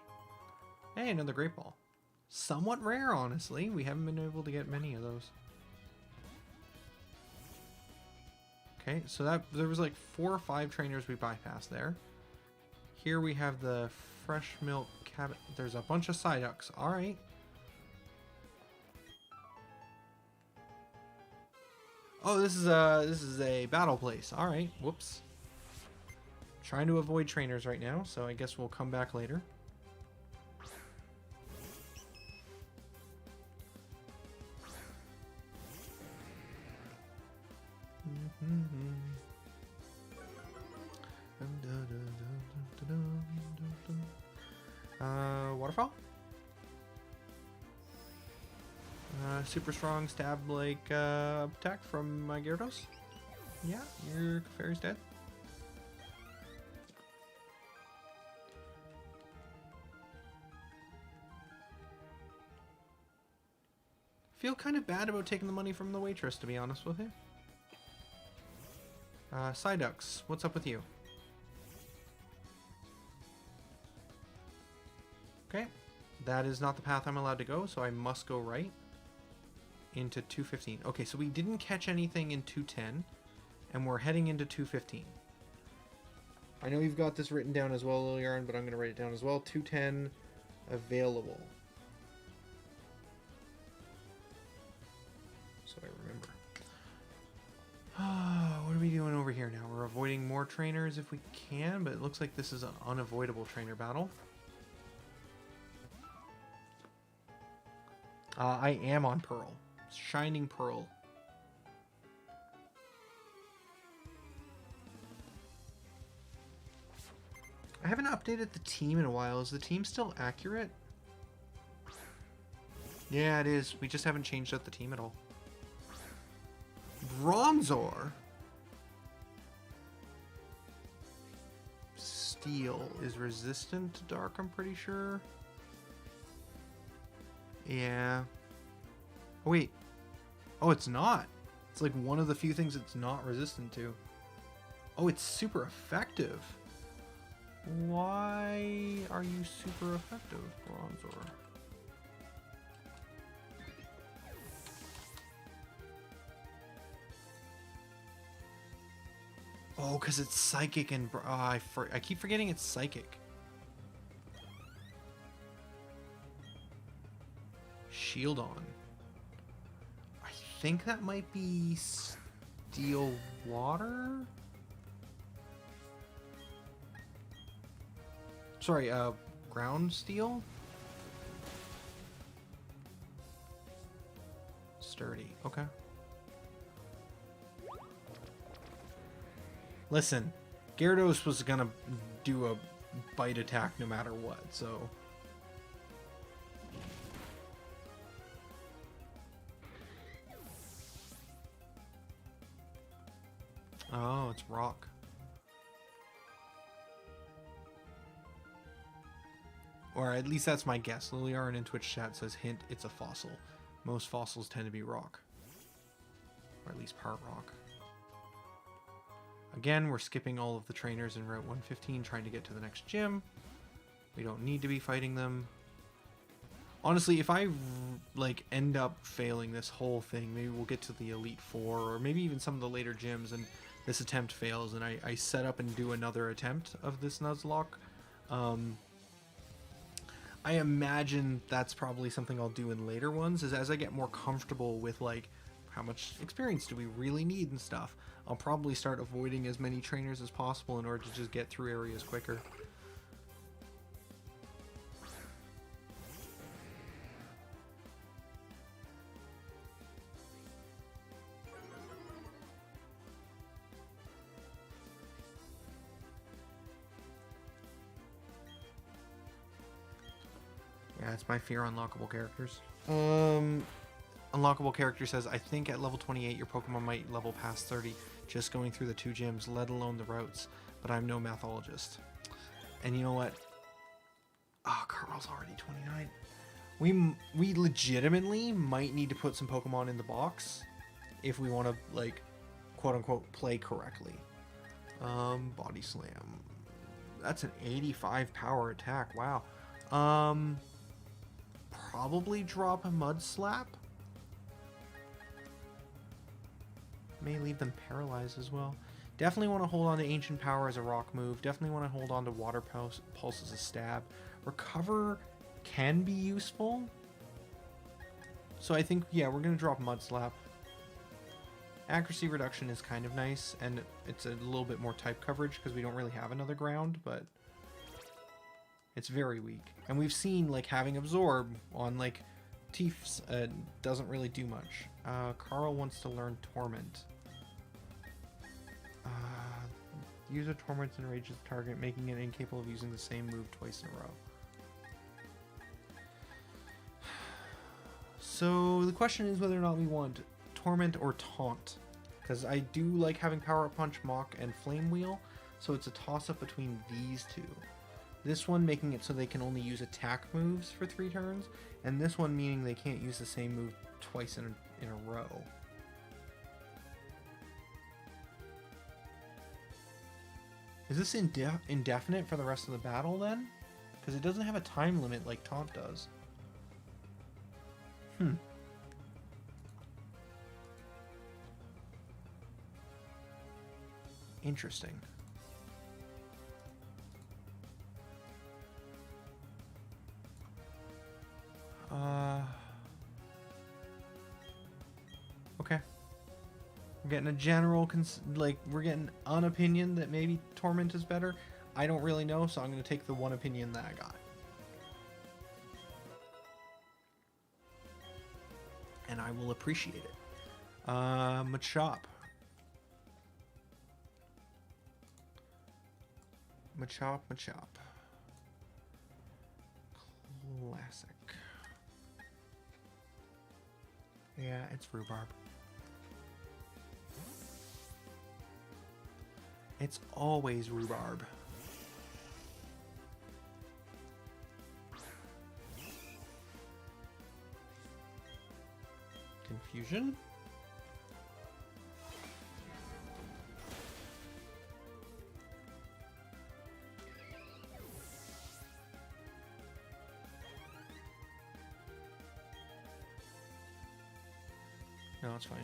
Hey, another great ball. Somewhat rare, honestly. We haven't been able to get many of those. Okay, so that there was like 4 or 5 trainers we bypassed there. Here we have the fresh milk cabbage. There's a bunch of Psyducks. All right. Oh, this is a battle place. All right. Whoops. Trying to avoid trainers right now, so I guess we'll come back later. Waterfall? Super strong stab like attack from Gyarados. Yeah, your fairy's dead. Feel kind of bad about taking the money from the waitress, to be honest with you. Psyducks, what's up with you? Okay, that is not the path I'm allowed to go, so I must go right into 215. Okay, so we didn't catch anything in 210, and we're heading into 215. I know you've got this written down as well, Liliarn, but I'm going to write it down as well. 210 available. So I remember. What are we doing over here now? We're avoiding more trainers if we can, but it looks like this is an unavoidable trainer battle. I am on Pearl. Shining Pearl. I haven't updated the team in a while. Is the team still accurate? Yeah, it is. We just haven't changed up the team at all. Bronzor? Steel is resistant to dark, I'm pretty sure. Yeah. Oh, wait. Oh, it's not. It's like one of the few things it's not resistant to. Oh, it's super effective. Why are you super effective, Bronzor? Oh, because it's psychic and... I keep forgetting it's psychic. Shield on. I think that might be Steel Water? Sorry, Ground Steel? Sturdy, okay. Listen, Gyarados was gonna do a bite attack no matter what, so... Oh, it's rock. Or at least that's my guess. Liliarn in Twitch chat says, hint, it's a fossil. Most fossils tend to be rock. Or at least part rock. Again, we're skipping all of the trainers in Route 115 trying to get to the next gym. We don't need to be fighting them. Honestly, if I like end up failing this whole thing, maybe we'll get to the Elite Four or maybe even some of the later gyms and this attempt fails and I set up and do another attempt of this Nuzlocke. I imagine that's probably something I'll do in later ones, is as I get more comfortable with, like, how much experience do we really need and stuff, I'll probably start avoiding as many trainers as possible in order to just get through areas quicker. Yeah, that's my fear. Unlockable characters. Unlockable character says, I think at level 28 your Pokemon might level past 30 just going through the 2 gyms, let alone the routes, but I'm no mathologist. And you know what? Oh, Carl's already 29. We legitimately might need to put some Pokemon in the box if we want to, like, quote unquote play correctly. Body Slam. That's an 85 power attack. Wow. Probably drop a Mud Slap. May leave them paralyzed as well. Definitely want to hold on to Ancient Power as a rock move. Definitely want to hold on to Water Pulse as a stab. Recover can be useful. So I think, yeah, we're going to drop Mud Slap. Accuracy reduction is kind of nice, and it's a little bit more type coverage because we don't really have another ground, but it's very weak. And we've seen, like, having Absorb on, like, Tiefs doesn't really do much. Carl wants to learn Torment. User torments and enrages the target, making it incapable of using the same move twice in a row. So the question is whether or not we want Torment or Taunt. Because I do like having Power Up Punch, Mach, and Flame Wheel. So it's a toss-up between these two. This one making it so they can only use attack moves for 3 turns. And this one meaning they can't use the same move twice in a row. Is this indefinite for the rest of the battle then? Because it doesn't have a time limit like Taunt does. Interesting. Okay. We're getting a general, we're getting an opinion that maybe Torment is better. I don't really know, so I'm going to take the one opinion that I got. And I will appreciate it. Machop. Machop. Classic. Yeah, it's rhubarb. It's always rhubarb. Confusion? No, it's fine.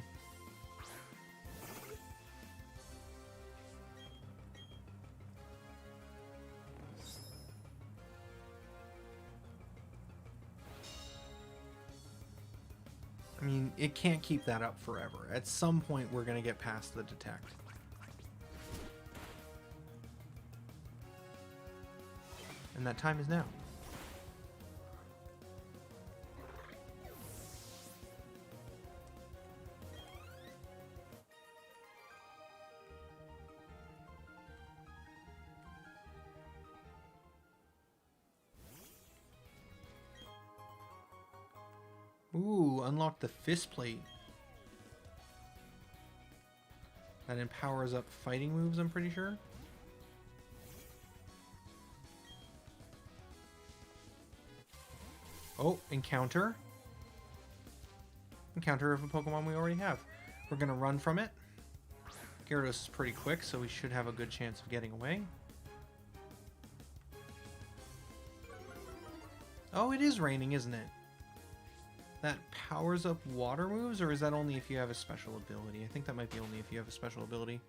I mean, it can't keep that up forever. At some point, we're going to get past the detect. And that time is now. Ooh, unlock the Fist Plate. That empowers up fighting moves, I'm pretty sure. Oh, encounter. Encounter of a Pokemon we already have. We're going to run from it. Gyarados is pretty quick, so we should have a good chance of getting away. Oh, it is raining, isn't it? That powers up water moves, or is that only if you have a special ability? I think that might be only if you have a special ability.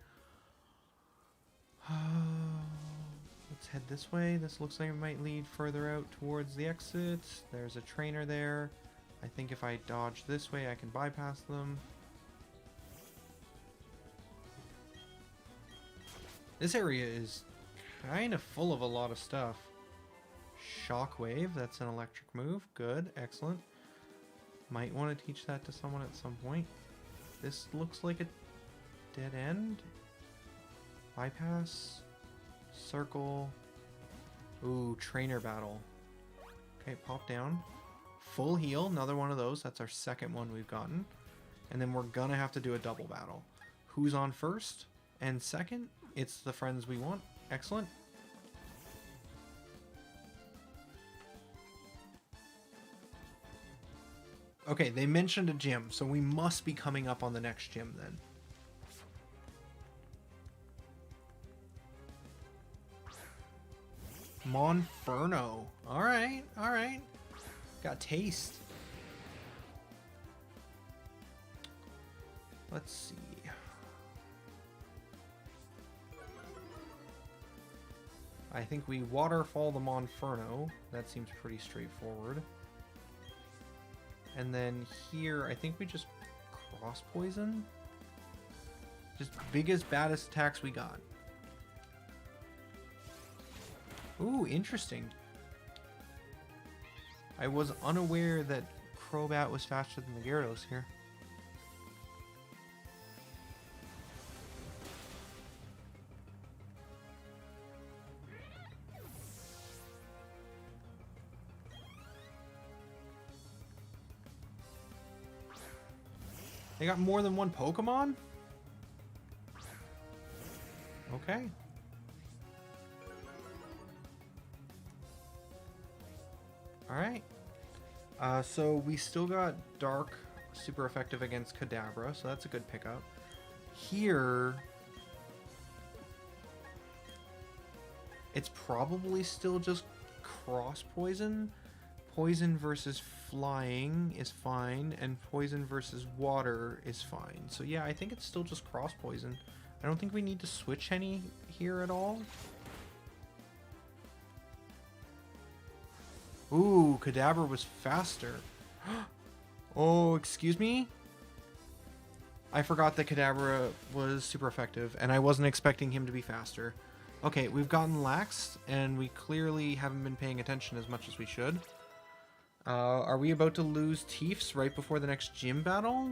Let's head this way. This looks like it might lead further out towards the exit. There's a trainer there. I think if I dodge this way, I can bypass them. This area is kind of full of a lot of stuff. Shockwave, that's an electric move. Good, excellent. Might want to teach that to someone at some point. This looks like a dead end. Bypass. Circle. Ooh, trainer battle. Okay, pop down. Full heal, another one of those. That's our second one we've gotten. And then we're gonna have to do a double battle. Who's on first and second? It's the friends we want. Excellent. Okay, they mentioned a gym, so we must be coming up on the next gym then. Monferno. Alright, alright. Got taste. Let's see. I think we waterfall the Monferno. That seems pretty straightforward. And then here, I think we just cross poison. Just biggest, baddest attacks we got. Ooh, interesting. I was unaware that Crobat was faster than the Gyarados here. They got more than one Pokemon? Okay. Alright. So we still got Dark super effective against Kadabra, so that's a good pickup. Here, it's probably still just cross poison. Poison versus flying is fine, and poison versus water is fine. So yeah, I think it's still just cross poison. I don't think we need to switch any here at all. Ooh, Kadabra was faster. Oh, excuse me? I forgot that Kadabra was super effective, and I wasn't expecting him to be faster. Okay, we've gotten laxed, and we clearly haven't been paying attention as much as we should. Are we about to lose Teefs right before the next gym battle?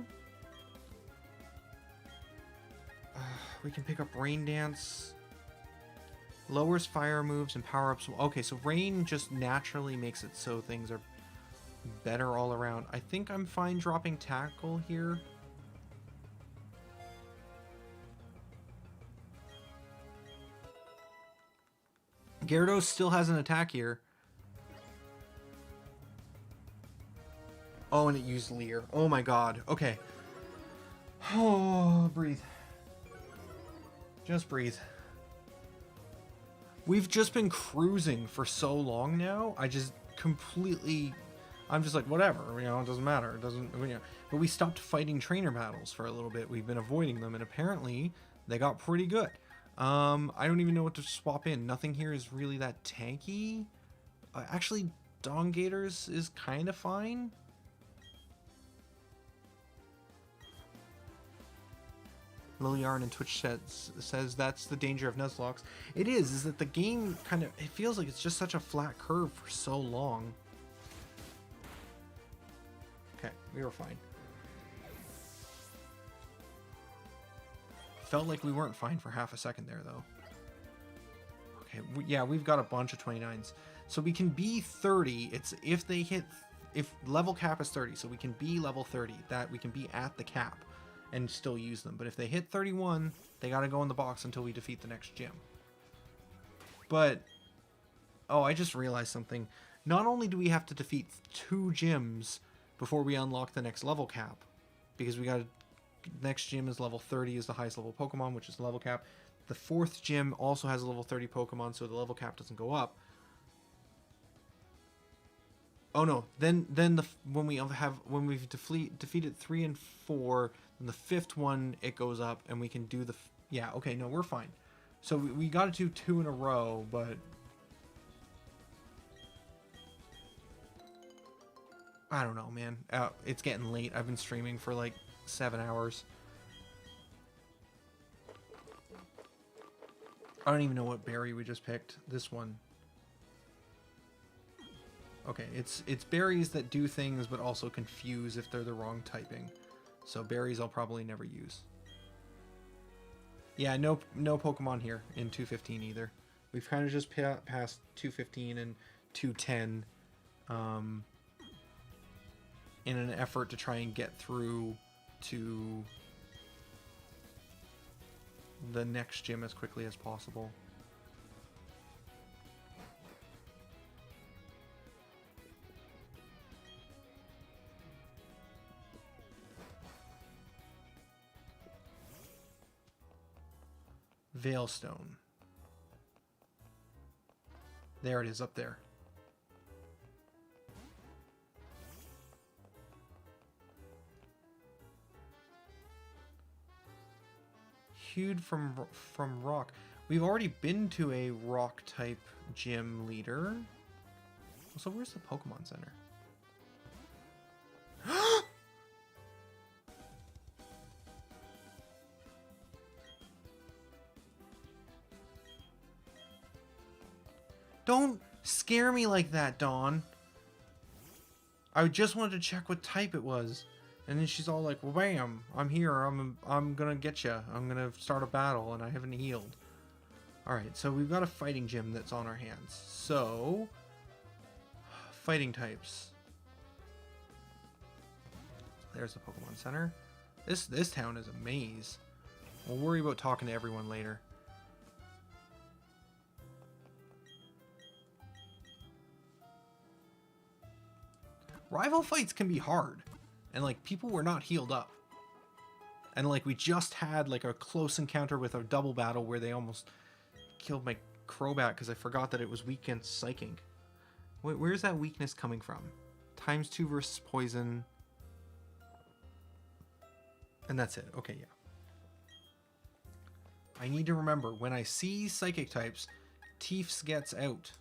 We can pick up Rain Dance. Lowers fire moves and power-ups. Okay, so Rain just naturally makes it so things are better all around. I think I'm fine dropping Tackle here. Gyarados still has an attack here. Oh, and it used Leer. Oh my god. Okay. Oh, breathe. Just breathe. We've just been cruising for so long now. I just completely... I'm just like, whatever. You know, it doesn't matter. It doesn't... You know. But we stopped fighting trainer battles for a little bit. We've been avoiding them, and apparently they got pretty good. I don't even know what to swap in. Nothing here is really that tanky. Actually, Dongators is kind of fine. Liliarn in Twitch says that's the danger of Nuzlocks. It is that the game kind of... It feels like it's just such a flat curve for so long. Okay, we were fine. Felt like we weren't fine for half a second there, though. Okay, yeah, we've got a bunch of 29s. So we can be 30. It's if they hit... If level cap is 30, so we can be level 30. That we can be at the cap and still use them. But if they hit 31, they gotta go in the box until we defeat the next gym. But... Oh, I just realized something. Not only do we have to defeat 2 gyms before we unlock the next level cap, because we gotta... Next gym is level 30 is the highest level Pokemon, which is the level cap. The 4th gym also has a level 30 Pokemon, so the level cap doesn't go up. Oh no, then when we've defeated 3 and 4, then the 5th one it goes up and we can do the yeah, okay, no, we're fine. So we got to do 2 in a row, but I don't know, man. It's getting late. I've been streaming for like 7 hours. I don't even know what berry we just picked. This one. Okay, it's berries that do things but also confuse if they're the wrong typing. So berries I'll probably never use. Yeah, no Pokemon here in 215 either. We've kind of just passed 215 and 210 in an effort to try and get through to the next gym as quickly as possible. Veilstone. There it is up there. Hewed from rock. We've already been to a rock type gym leader. So where's the Pokemon Center? Don't scare me like that, Dawn. I just wanted to check what type it was. And then she's all like, well, bam, I'm here. I'm gonna get you. I'm gonna start a battle and I haven't healed. Alright, so we've got a fighting gym that's on our hands. So, fighting types. There's the Pokemon Center. This town is a maze. We'll worry about talking to everyone later. Rival fights can be hard. And like people were not healed up. And like we just had like a close encounter with a double battle where they almost killed my Crobat because I forgot that it was weak against Psychic. Where's that weakness coming from? ×2 versus poison. And that's it. Okay, yeah. I need to remember when I see Psychic types, Teefs gets out.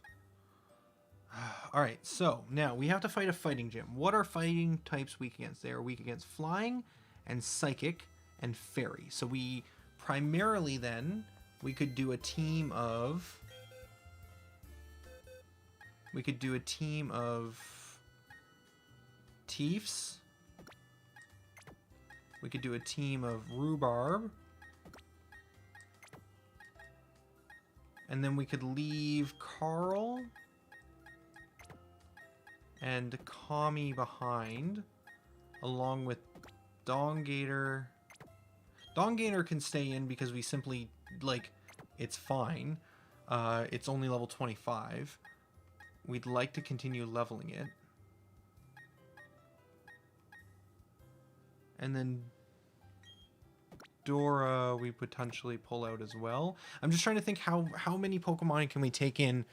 Alright, so now we have to fight a fighting gym. What are fighting types weak against? They are weak against flying and psychic and fairy. So we primarily then, we could do a team of... We could do a team of Teefs. We could do a team of Rhubarb. And then we could leave Carl and Kami behind, along with Dongator. Dongator can stay in because we simply, like, it's fine. It's only level 25. We'd like to continue leveling it. And then Dora we potentially pull out as well. I'm just trying to think how many Pokemon can we take in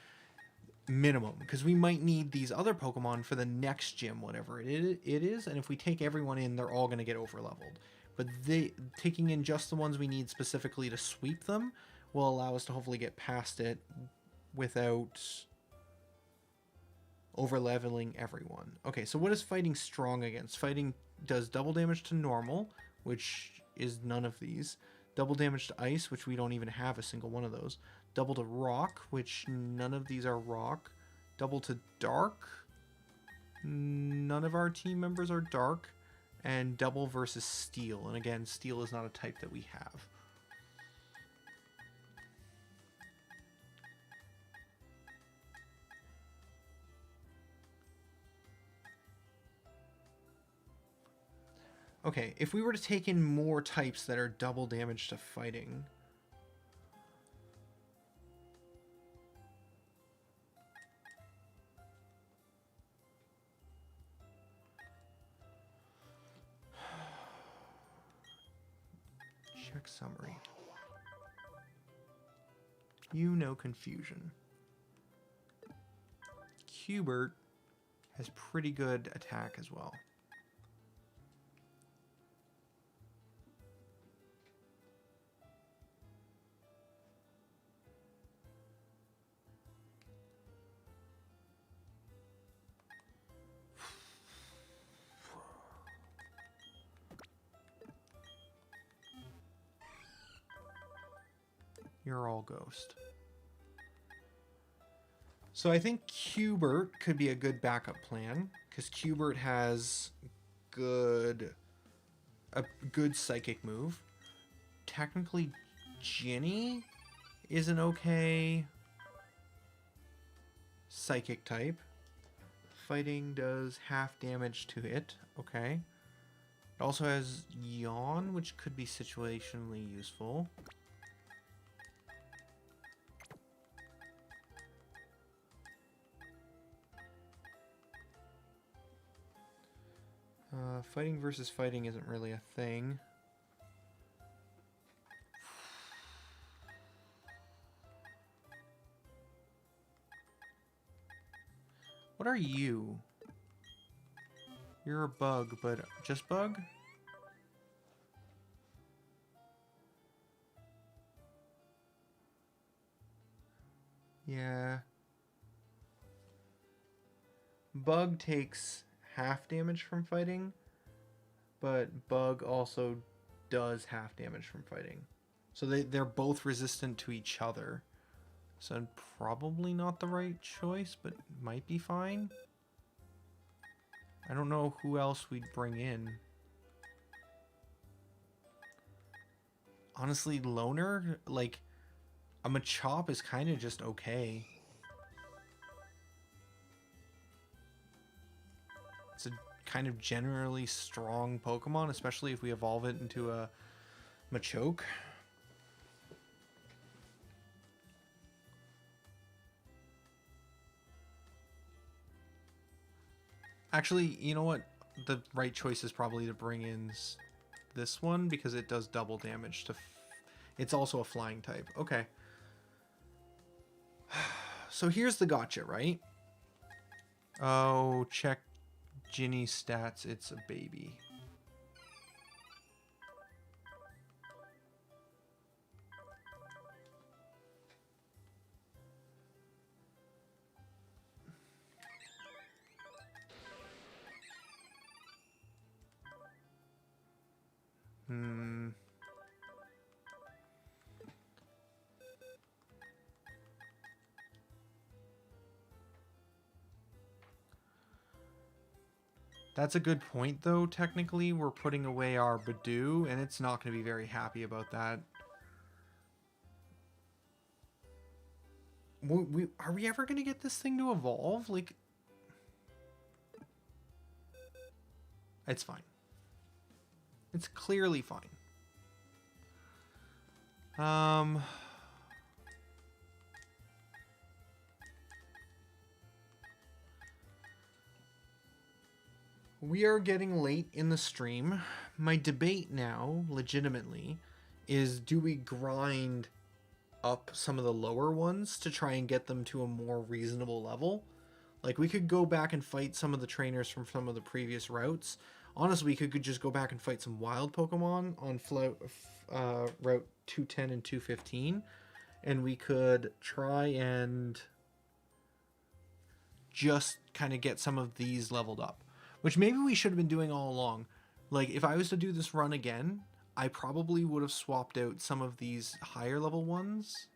minimum, because we might need these other Pokemon for the next gym, whatever it is, and if we take everyone in, they're all going to get over leveled. But taking in just the ones we need specifically to sweep them will allow us to hopefully get past it without over leveling everyone. Okay, so what is fighting strong against? Fighting does double damage to normal, which is none of these. Double damage to ice, which we don't even have a single one of those. Double to rock, which none of these are rock. Double to dark. None of our team members are dark. And double versus steel. And again, steel is not a type that we have. Okay, if we were to take in more types that are double damage to fighting... Check summary. You know confusion. Hubert has pretty good attack as well. You're all ghost. So I think Qbert could be a good backup plan, because Qbert has a good psychic move. Technically, Ginny is an okay psychic type. Fighting does half damage to it. Okay. It also has Yawn, which could be situationally useful. Fighting versus fighting isn't really a thing. What are you? You're a bug, but just bug? Yeah. Bug takes half damage from fighting, but bug also does half damage from fighting. So they're both resistant to each other. So probably not the right choice, but might be fine. I don't know who else we'd bring in. Honestly, Loner, like, a Machop is kind of just okay. It's a kind of generally strong Pokemon, especially if we evolve it into a Machoke. Actually, you know what? The right choice is probably to bring in this one, because it does double damage to... It's also a flying type. Okay. So here's the gotcha, right? Oh, check Ginny's stats. It's a baby. That's a good point, though. Technically, we're putting away our Badoo, and it's not going to be very happy about that. Are we ever going to get this thing to evolve? Like, it's fine. It's clearly fine. We are getting late in the stream. My debate now, legitimately, is do we grind up some of the lower ones to try and get them to a more reasonable level? Like, we could go back and fight some of the trainers from some of the previous routes. Honestly, we could just go back and fight some wild Pokemon on Route 210 and 215. And we could try and just kind of get some of these leveled up. Which maybe we should have been doing all along. Like, if I was to do this run again, I probably would have swapped out some of these higher level ones.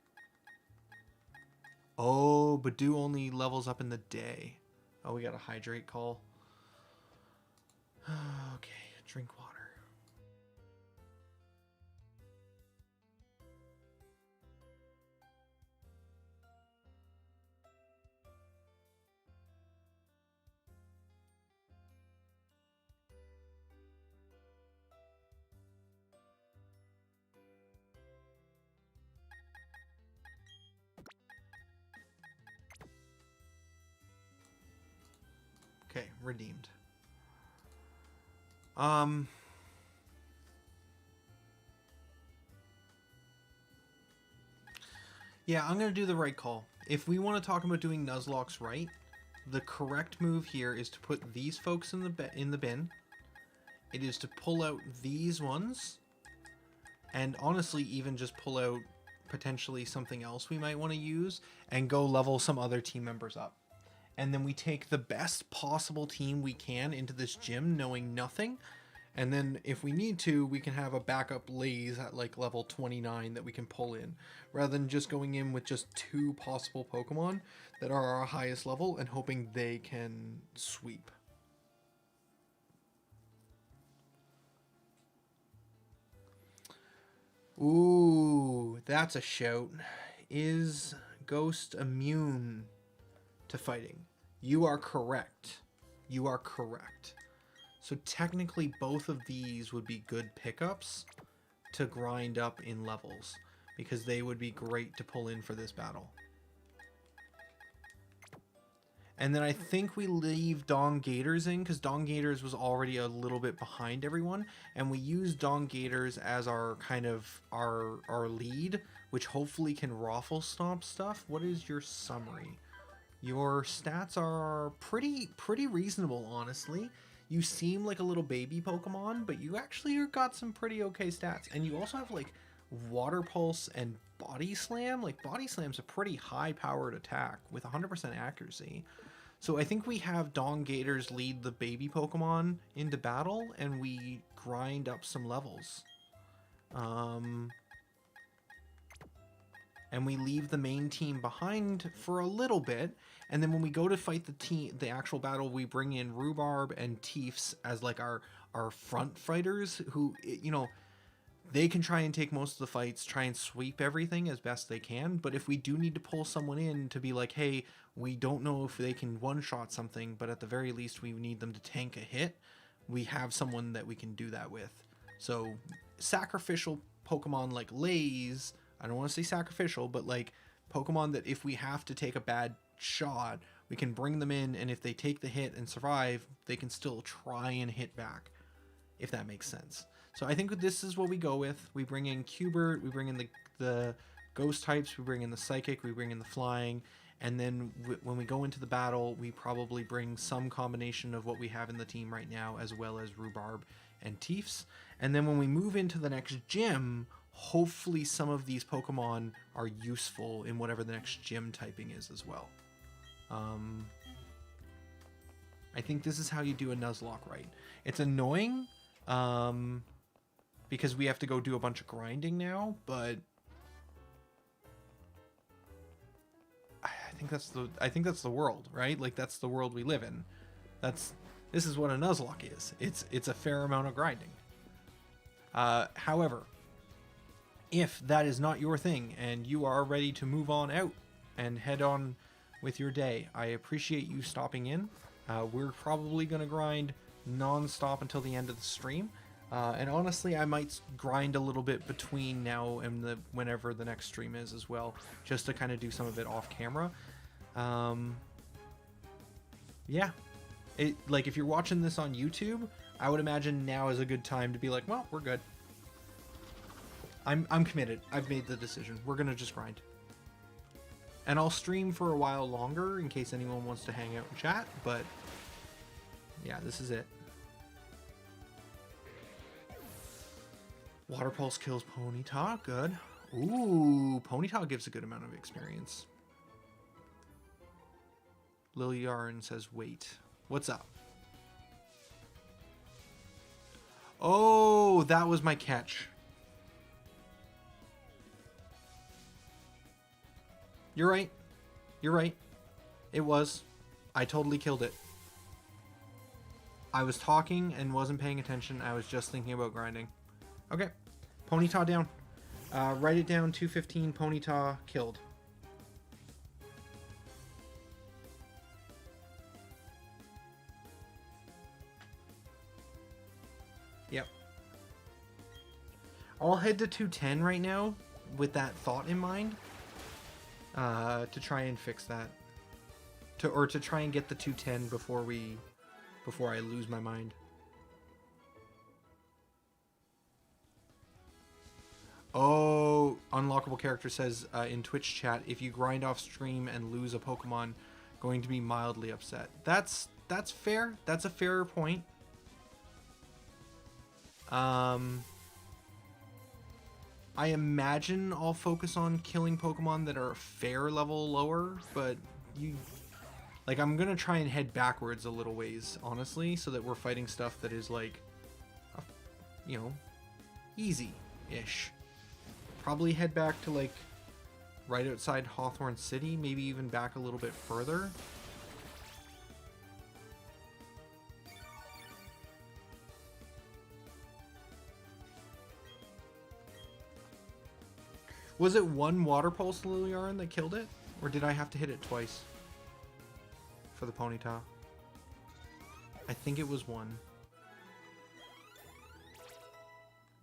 Oh, Badoo only levels up in the day. Oh, we got a hydrate call. Okay, drink water. Okay, redeemed. Yeah, I'm going to do the right call. If we want to talk about doing Nuzlockes right, the correct move here is to put these folks in the bin. It is to pull out these ones. And honestly, even just pull out potentially something else we might want to use and go level some other team members up. And then we take the best possible team we can into this gym knowing nothing, And then if we need to, we can have a backup Lays at like level 29 that we can pull in, rather than just going in with just 2 possible Pokemon that are our highest level and hoping they can sweep. Ooh, that's a shout. Is Ghost immune to fighting? You are correct. You are correct. So technically both of these would be good pickups to grind up in levels, because they would be great to pull in for this battle. And then I think we leave Dong Gators in, because Dong Gators was already a little bit behind everyone, and we use Dong Gators as our kind of our lead, which hopefully can raffle stomp stuff. What is your summary? Your stats are pretty reasonable, honestly. You seem like a little baby Pokemon, but you actually got some pretty okay stats. And you also have like Water Pulse and Body Slam. Like Body Slam's a pretty high powered attack with 100% accuracy. So I think we have Dong Gators lead the baby Pokemon into battle, and we grind up some levels. And we leave the main team behind for a little bit, and then when we go to fight the actual battle, we bring in Rhubarb and Teefs as like our front fighters, who, you know, they can try and take most of the fights, try and sweep everything as best they can. But if we do need to pull someone in to be like, hey, we don't know if they can one-shot something, but at the very least we need them to tank a hit, we have someone that we can do that with. So sacrificial Pokemon like Lays, I don't want to say sacrificial, but like Pokemon that if we have to take a bad shot, we can bring them in, and if they take the hit and survive, they can still try and hit back, if that makes sense. So I think this is what we go with. We bring in Cubert, we bring in the ghost types, we bring in the psychic, we bring in the flying, and then when we go into the battle, we probably bring some combination of what we have in the team right now, as well as Rhubarb and Teefs. And then when we move into the next gym, hopefully some of these Pokemon are useful in whatever the next gym typing is as well. I think this is how you do a Nuzlocke right. It's annoying, because we have to go do a bunch of grinding now, but I think that's the world, right? Like that's the world we live in. This is what a Nuzlocke is. It's a fair amount of grinding. However, if that is not your thing and you are ready to move on out and head on with your day, I appreciate you stopping in. We're probably going to grind non-stop until the end of the stream. And honestly, I might grind a little bit between now and whenever the next stream is as well, just to kind of do some of it off camera. Yeah. Like if you're watching this on YouTube, I would imagine now is a good time to be like, well, we're good. I'm committed. I've made the decision. We're going to just grind. And I'll stream for a while longer in case anyone wants to hang out and chat, but yeah, this is it. Water Pulse kills Ponyta. Good. Ooh, Ponyta gives a good amount of experience. Lily Yarn says, wait. What's up? Oh, that was my catch. You're right. You're right. It was. I totally killed it. I was talking and wasn't paying attention. I was just thinking about grinding. Okay. Ponyta down. Write it down. 215 Ponyta killed. Yep. I'll head to 210 right now with that thought in mind. To try and fix that. To try and get the 210 before I lose my mind. Oh, Unlockable Character says in Twitch chat, if you grind off stream and lose a Pokemon, going to be mildly upset. That's fair. That's a fair point. I imagine I'll focus on killing Pokemon that are a fair level lower, but I'm gonna try and head backwards a little ways, honestly, so that we're fighting stuff that is like a you know, easy-ish. Probably head back to, like, right outside Hawthorne City, maybe even back a little bit further. Was it one water pulse Liliarn that killed it? Or did I have to hit it twice for the Ponyta? I think it was one.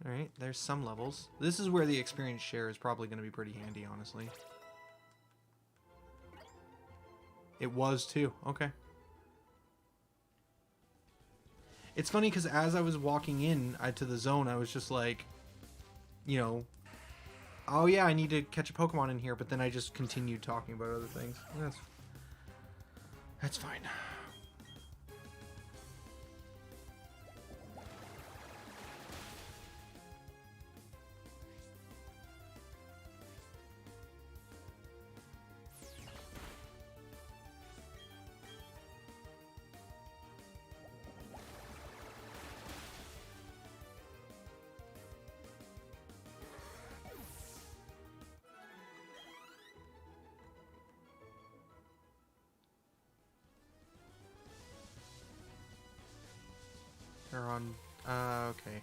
Alright, there's some levels. This is where the experience share is probably going to be pretty handy, honestly. It was too. Okay. It's funny because as I was walking in to the zone, I was just like, you know, oh yeah, I need to catch a Pokemon in here, but then I just continued talking about other things. That's fine. They're on... okay.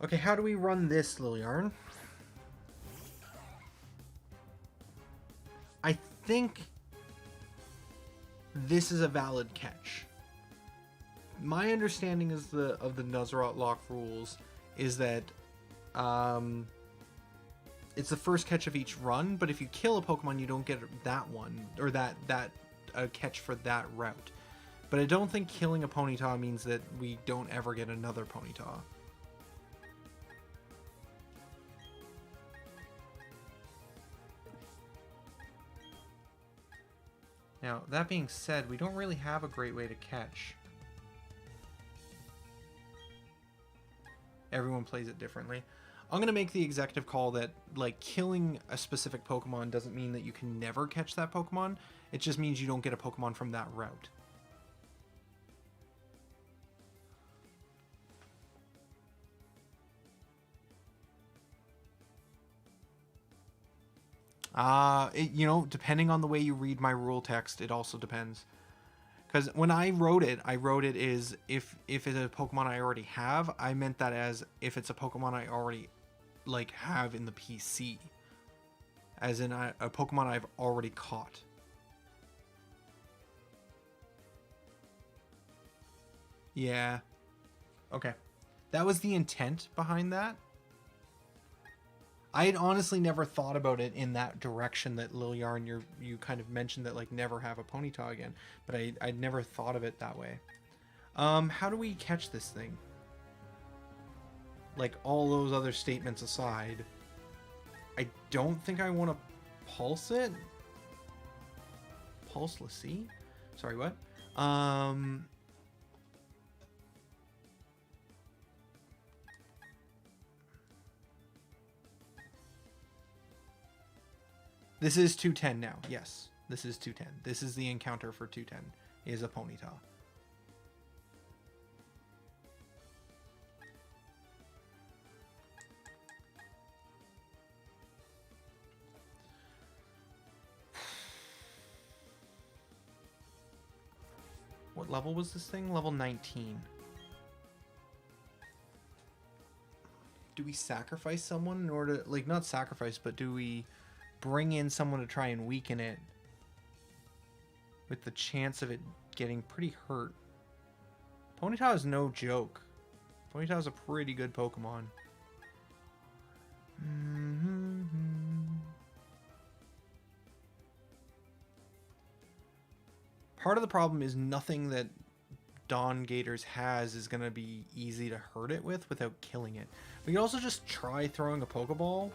Okay, how do we run this, Liliarn? I think this is a valid catch. My understanding is of the Nuzlocke rules is that it's the first catch of each run, but if you kill a Pokemon, you don't get that one, or that catch for that route. But I don't think killing a Ponyta means that we don't ever get another Ponyta. Now, that being said, we don't really have a great way to catch. Everyone plays it differently. I'm going to make the executive call that, like, killing a specific Pokemon doesn't mean that you can never catch that Pokemon. It just means you don't get a Pokemon from that route. You know, depending on the way you read my rule text, it also depends. Because when I wrote it as if it's a Pokemon I already have, I meant that as if it's a Pokemon I already, like, have in the PC. As in a Pokemon I've already caught. Yeah. Okay. That was the intent behind that. I had honestly never thought about it in that direction that Liliarn, you kind of mentioned that, like, never have a Ponyta again. But I'd never thought of it that way. How do we catch this thing? Like, all those other statements aside, I don't think I want to pulse it. Pulse, let's see. Sorry, what? This is 210 now. Yes, this is 210. This is the encounter for 210. Is a Ponyta. What level was this thing? Level 19. Do we sacrifice someone in order to, like, not sacrifice, but do we bring in someone to try and weaken it with the chance of it getting pretty hurt? Ponyta is no joke. Ponyta is a pretty good Pokemon. Part of the problem is nothing that Dawn Gators has is going to be easy to hurt it with without killing it. We can also just try throwing a Pokeball.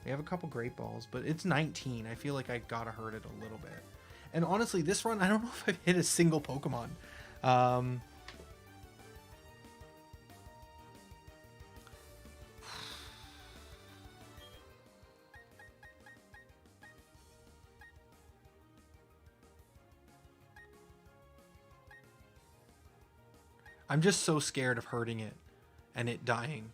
We have a couple Great Balls, but it's 19. I feel like I gotta hurt it a little bit. And honestly, this run, I don't know if I've hit a single Pokemon. I'm just so scared of hurting it and it dying.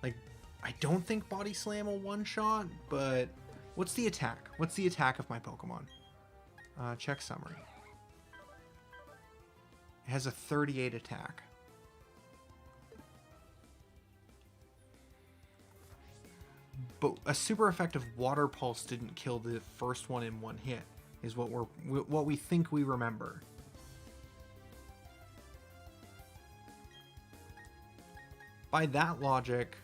Like, I don't think Body Slam will one-shot, but what's the attack? What's the attack of my Pokemon? Check summary. It has a 38 attack. But a super effective Water Pulse didn't kill the first one in one hit, is what we think we remember. By that logic,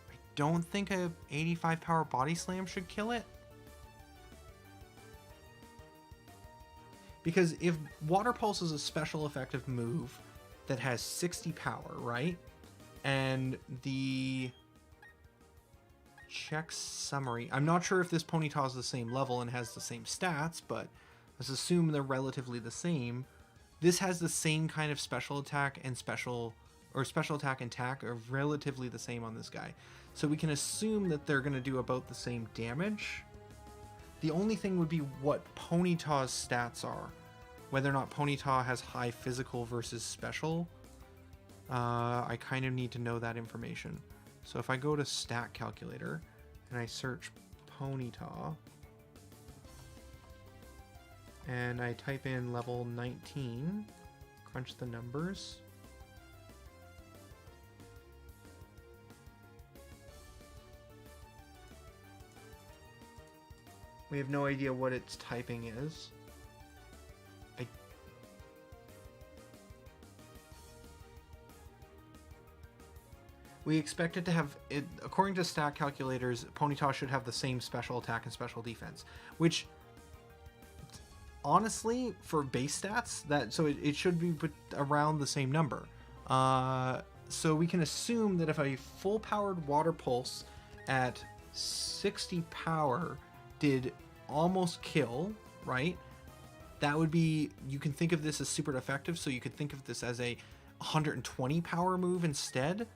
I don't think a 85 power Body Slam should kill it. Because if Water Pulse is a special effective move that has 60 power, right? And the check summary, I'm not sure if this Ponyta is the same level and has the same stats, but let's assume they're relatively the same. This has the same kind of special attack and special attack and tack are relatively the same on this guy. So we can assume that they're going to do about the same damage. The only thing would be what Ponyta's stats are. Whether or not Ponyta has high physical versus special. I kind of need to know that information. So if I go to Stat Calculator and I search Ponyta and I type in level 19, crunch the numbers. We have no idea what its typing is. We expect it to have, according to stat calculators, Ponyta should have the same special attack and special defense, which honestly, for base stats, it should be around the same number. So we can assume that if a full powered Water Pulse at 60 power did almost kill, right? That would be, you can think of this as super effective, so you could think of this as a 120 power move instead.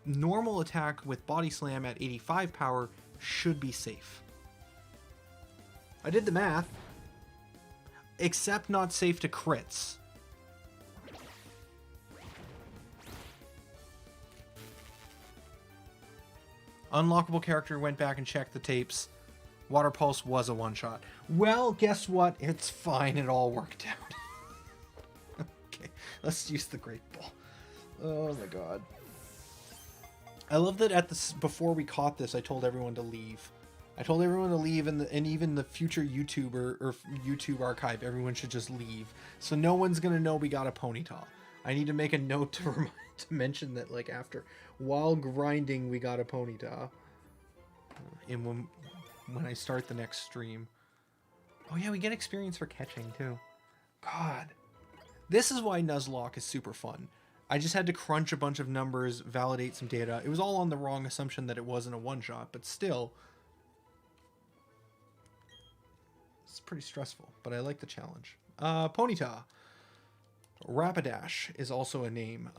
Normal attack with Body Slam at 85 power should be safe. I did the math. Except not safe to crits. Unlockable Character went back and checked the tapes. Water Pulse was a one-shot. Well, guess what? It's fine. It all worked out. Okay, let's use the Great Ball. Oh my god. I love that before we caught this, I told everyone to leave. I told everyone to leave, and even the future YouTuber or YouTube archive, everyone should just leave. So no one's gonna know we got a Ponyta. I need to make a note to mention that, like, while grinding, we got a Ponyta. And when I start the next stream. Oh yeah, we get experience for catching too. God, this is why Nuzlocke is super fun. I just had to crunch a bunch of numbers, validate some data. It was all on the wrong assumption that it wasn't a one-shot, but still, it's pretty stressful, but I like the challenge. Ponyta. Rapidash is also a name.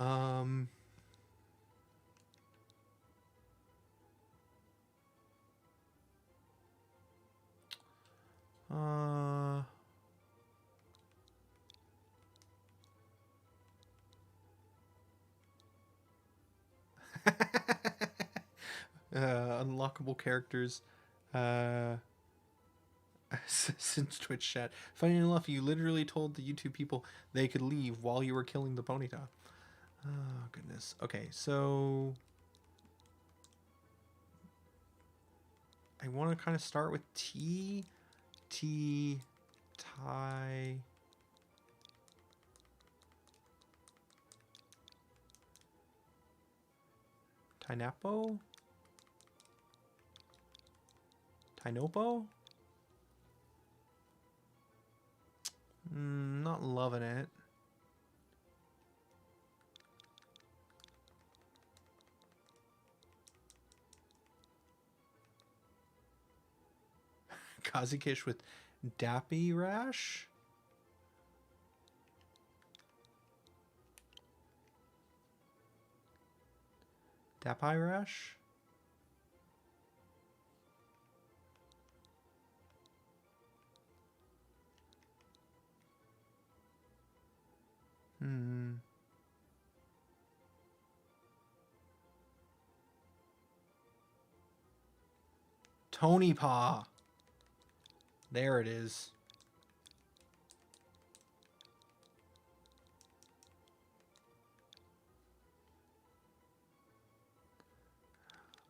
Unlockable characters. Since Twitch chat. Funny enough, you literally told the YouTube people they could leave while you were killing the Ponyta. Oh, goodness. Okay, so I want to kind of start with T, Tai, Tinapo? Tinopo? Not loving it. Kazukish with Dappy Rash? Dappy Rash? Tony Paw. There it is.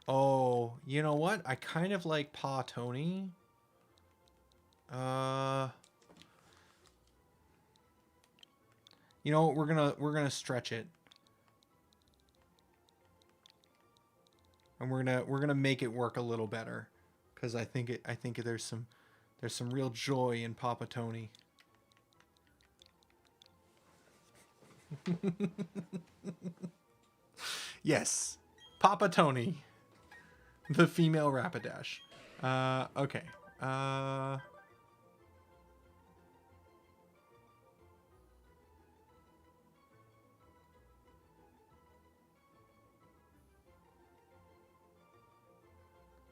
Oh, you know what? I kind of like Paw Tony. You know what? We're gonna stretch it. And we're gonna make it work a little better. Because I think there's some real joy in Papa Tony. Yes. Papa Tony. The female Rapidash. Okay.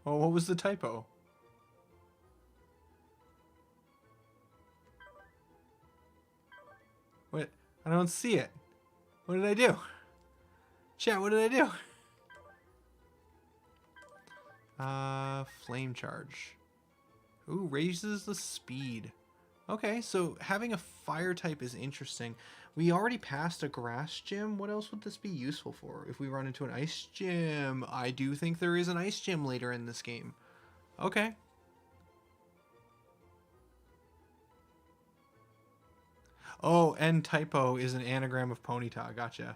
Oh, what was the typo? What? I don't see it. What did I do? Chat, what did I do? Flame charge. Ooh, raises the speed. Okay, so having a fire type is interesting. We already passed a grass gym. What else would this be useful for? If we run into an ice gym, I do think there is an ice gym later in this game. Okay. Oh, and typo is an anagram of Ponyta. Gotcha.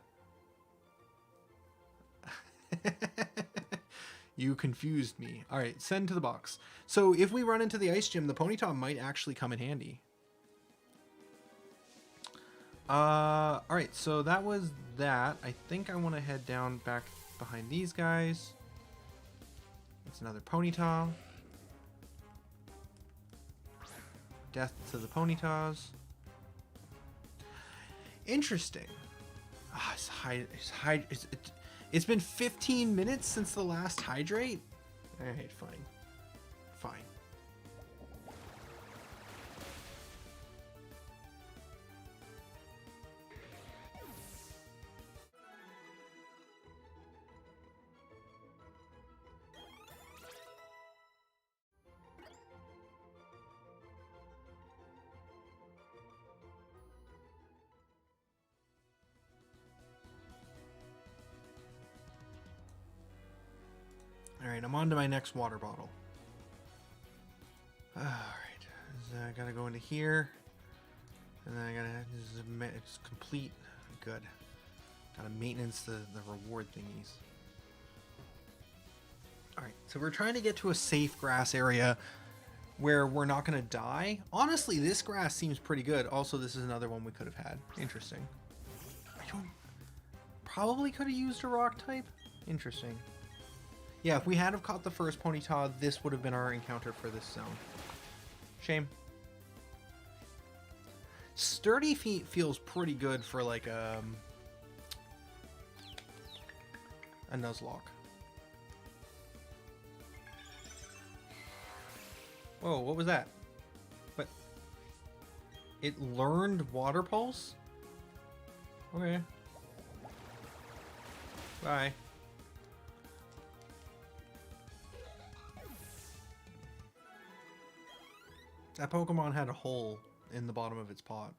You confused me. All right, send to the box. So if we run into the ice gym, the Ponyta might actually come in handy. All right, so that was that. I think I want to head down back behind these guys. It's another Ponyta. Death to the Ponytas. Interesting. It's been 15 minutes since the last hydrate? Alright, fine. Fine. Alright, I'm on to my next water bottle. Alright, so I gotta go into here. And then I gotta, it's complete. Good. Gotta maintenance the reward thingies. Alright, so we're trying to get to a safe grass area where we're not gonna die. Honestly, this grass seems pretty good. Also, this is another one we could have had. Interesting. Probably could have used a rock type. Interesting. Yeah, if we had have caught the first Ponyta, this would have been our encounter for this zone. Shame. Sturdy Feet feels pretty good for like a Nuzlocke. Whoa, what was that? What? It learned Water Pulse? Okay. Bye. That Pokemon had a hole in the bottom of its pot.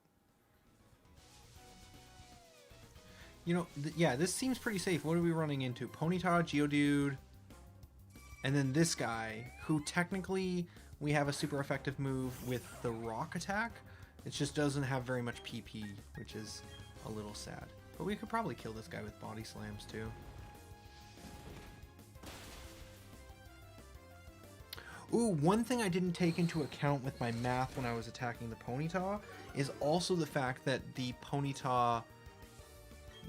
You know, yeah, this seems pretty safe. What are we running into? Ponyta, Geodude, and then this guy, who technically we have a super effective move with the rock attack. It just doesn't have very much PP, which is a little sad. But we could probably kill this guy with body slams too. Ooh, one thing I didn't take into account with my math when I was attacking the Ponyta is also the fact that the Ponyta,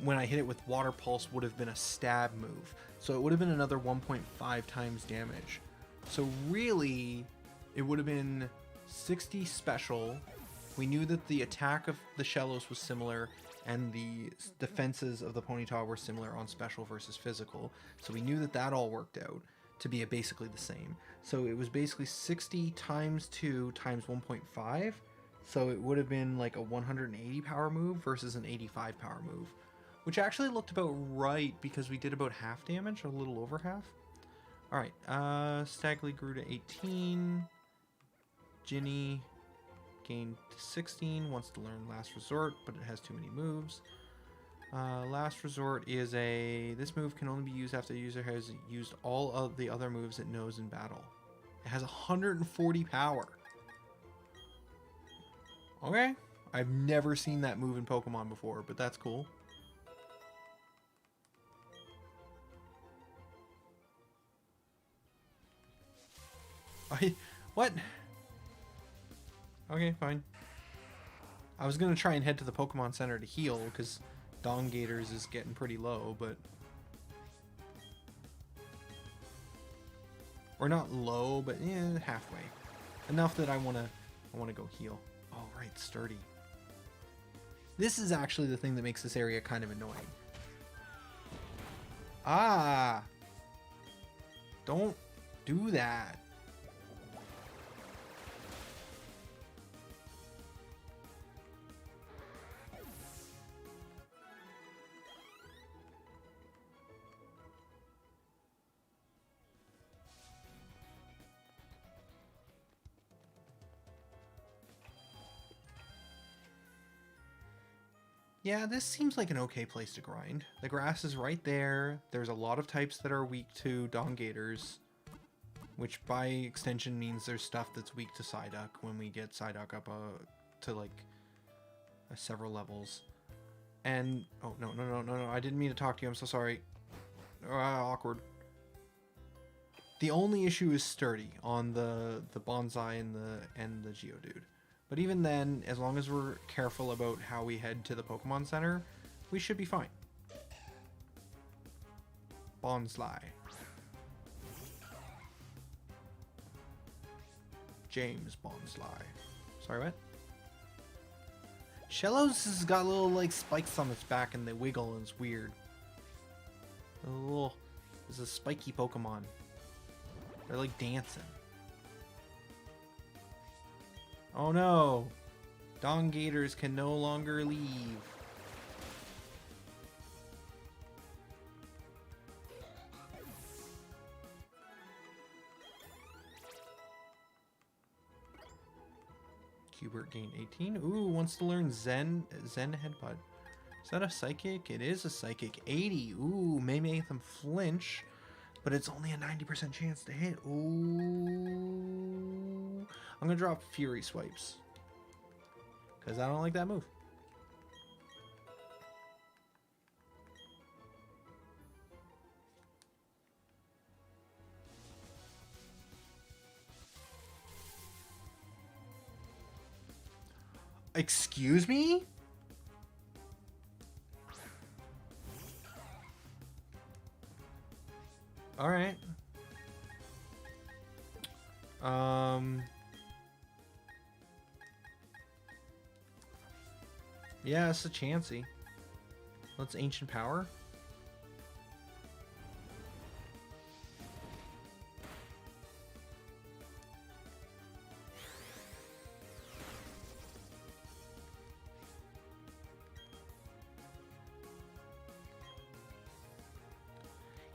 when I hit it with Water Pulse, would have been a stab move. So it would have been another 1.5 times damage. So really, it would have been 60 special. We knew that the attack of the Shellos was similar, and the defenses of the Ponyta were similar on special versus physical. So we knew that that all worked out to be basically the same. So it was basically 60 times 2 times 1.5 So it would have been like a 180 power move versus an 85 power move, which actually looked about right because we did about half damage, or a little over half. All right, Stagley grew to 18. Ginny gained to 16, wants to learn Last Resort, but it has too many moves. Last Resort is this move can only be used after the user has used all of the other moves it knows in battle. It has 140 power. Okay, I've never seen that move in Pokemon before, but that's cool. What? Okay, fine. I was gonna try and head to the Pokemon Center to heal, because Dongators is getting pretty low, but... Or not low, but halfway. Enough that I wanna go heal. Oh, right, Sturdy. This is actually the thing that makes this area kind of annoying. Ah! Don't do that. Yeah, this seems like an okay place to grind. The grass is right there. There's a lot of types that are weak to Dongators, which by extension means there's stuff that's weak to Psyduck when we get Psyduck up to like several levels. And oh no, I didn't mean to talk to you. I'm so sorry. Awkward. The only issue is Sturdy on the Bonsai and the Geodude. But even then, as long as we're careful about how we head to the Pokemon Center, we should be fine. Bonsai. James Bonsai. Sorry, what? Shellos has got little like spikes on its back and they wiggle and it's weird. It's a spiky Pokemon. They're like dancing. Oh no! Dongators can no longer leave. Cubert gained 18. Ooh, wants to learn Zen Headbutt. Is that a Psychic? It is a Psychic. 80. Ooh, may make them flinch, but it's only a 90% chance to hit. Ooh. I'm gonna drop Fury Swipes, because I don't like that move. Excuse me? All right. Yeah, it's a Chansey. Let's Ancient Power.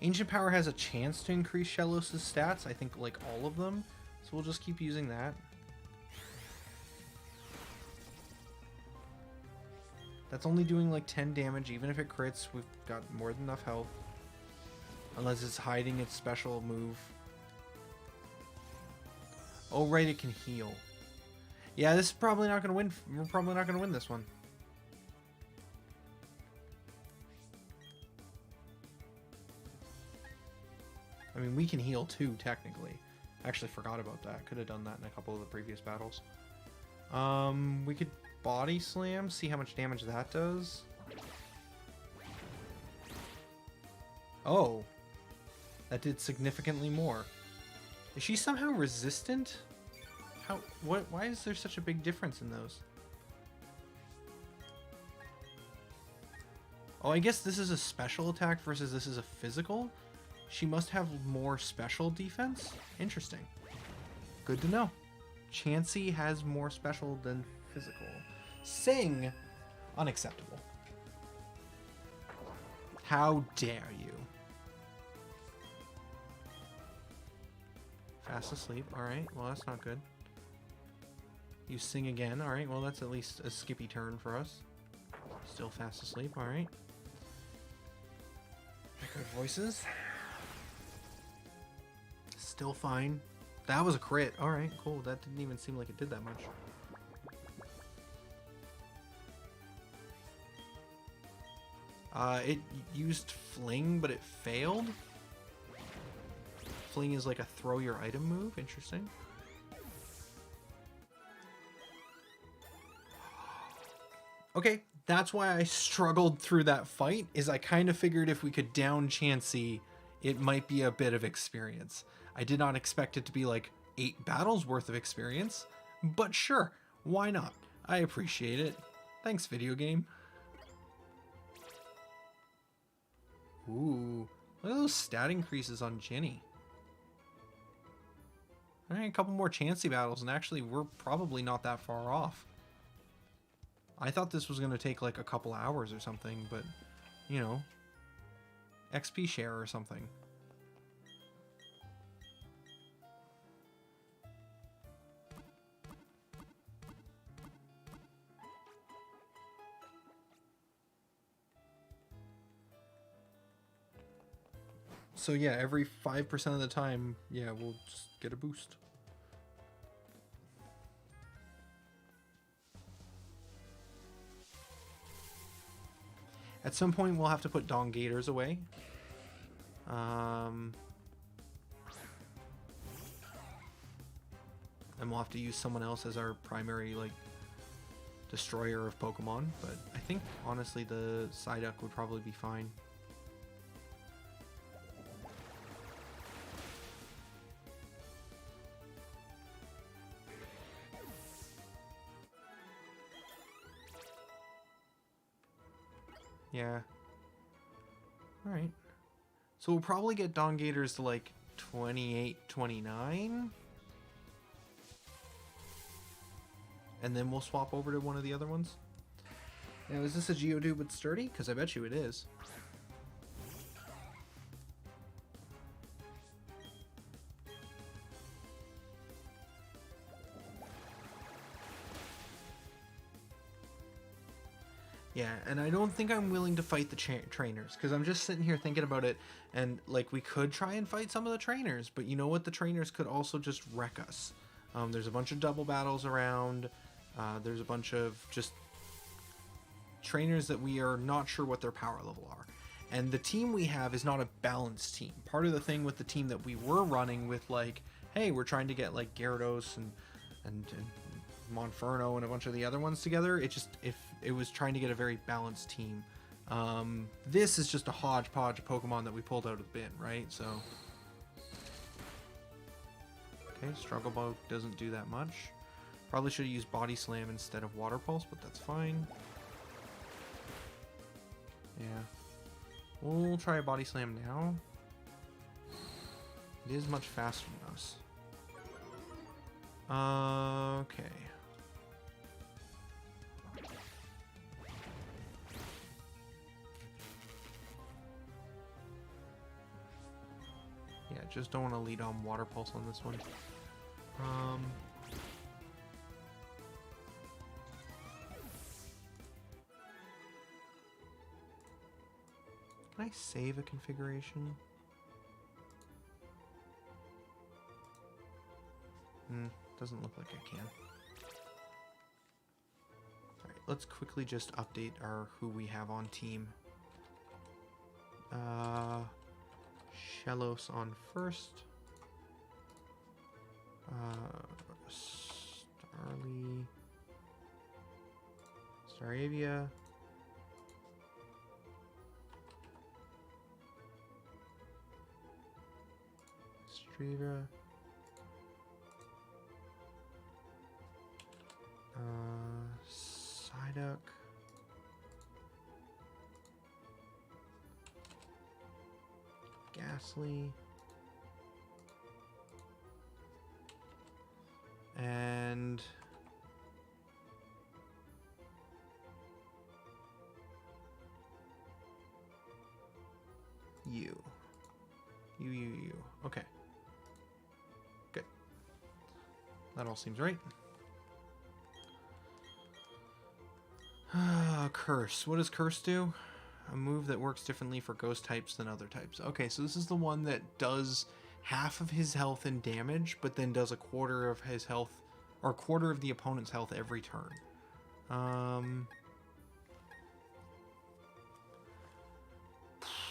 Ancient Power has a chance to increase Shellos' stats, I think like all of them, so we'll just keep using that. That's only doing like 10 damage, even if it crits, we've got more than enough health. Unless it's hiding its special move. Oh right, it can heal. Yeah, this is probably not going to win, we're probably not going to win this one. I mean, we can heal too, technically. I actually forgot about that. Could have done that in a couple of the previous battles. We could Body Slam, see how much damage that does. Oh. That did significantly more. Is she somehow resistant? Why is there such a big difference in those? Oh, I guess this is a special attack versus this is a physical? She must have more special defense? Interesting. Good to know. Chansey has more special than physical. Sing, unacceptable. How dare you? Fast asleep. Alright, well that's not good. You sing again. Alright, well that's at least a skippy turn for us. Still fast asleep. Alright. Good voices. Still fine. That was a crit. Alright, cool. That didn't even seem like it did that much. It used Fling, but it failed. Fling is like a throw your item move. Interesting. Okay, that's why I struggled through that fight, is I kind of figured if we could down Chansey, it might be a bit of experience. I did not expect it to be like 8 battles worth of experience, but sure, why not? I appreciate it. Thanks, video game. Ooh, look at those stat increases on Ginny. Alright, a couple more Chansey battles, and actually we're probably not that far off. I thought this was going to take like a couple hours or something, but, you know, XP share or something. So yeah, every 5% of the time, yeah, we'll just get a boost. At some point, we'll have to put Dong Gators away. And we'll have to use someone else as our primary, like, destroyer of Pokemon. But I think, honestly, the Psyduck would probably be fine. Yeah. Alright. So we'll probably get Dong Gators to like 28, 29. And then we'll swap over to one of the other ones. Now, is this a Geodude with Sturdy? Because I bet you it is. Yeah, and I don't think I'm willing to fight the trainers, because I'm just sitting here thinking about it, and like we could try and fight some of the trainers, but you know what? The trainers could also just wreck us. There's a bunch of double battles around. There's a bunch of just trainers that we are not sure what their power level are. And the team we have is not a balanced team. Part of the thing with the team that we were running with, like, hey, we're trying to get like Gyarados and Monferno and a bunch of the other ones together, it was trying to get a very balanced team. This is just a hodgepodge of Pokemon that we pulled out of the bin, right? So, okay, Struggle Bug doesn't do that much. Probably should have used Body Slam instead of Water Pulse, but that's fine. Yeah, we'll try a Body Slam now. It is much faster than us. Okay. Yeah, just don't want to lead on Water Pulse on this one. Can I save a configuration? Doesn't look like I can. Alright, let's quickly just update who we have on team. Shellos on first. Staravia. Striva. Psyduck. Ghastly. And you. You. Okay. Good. That all seems right. Curse. What does Curse do? A move that works differently for ghost types than other types. Okay, so this is the one that does half of his health in damage, but then does a quarter of his health, or a quarter of the opponent's health every turn.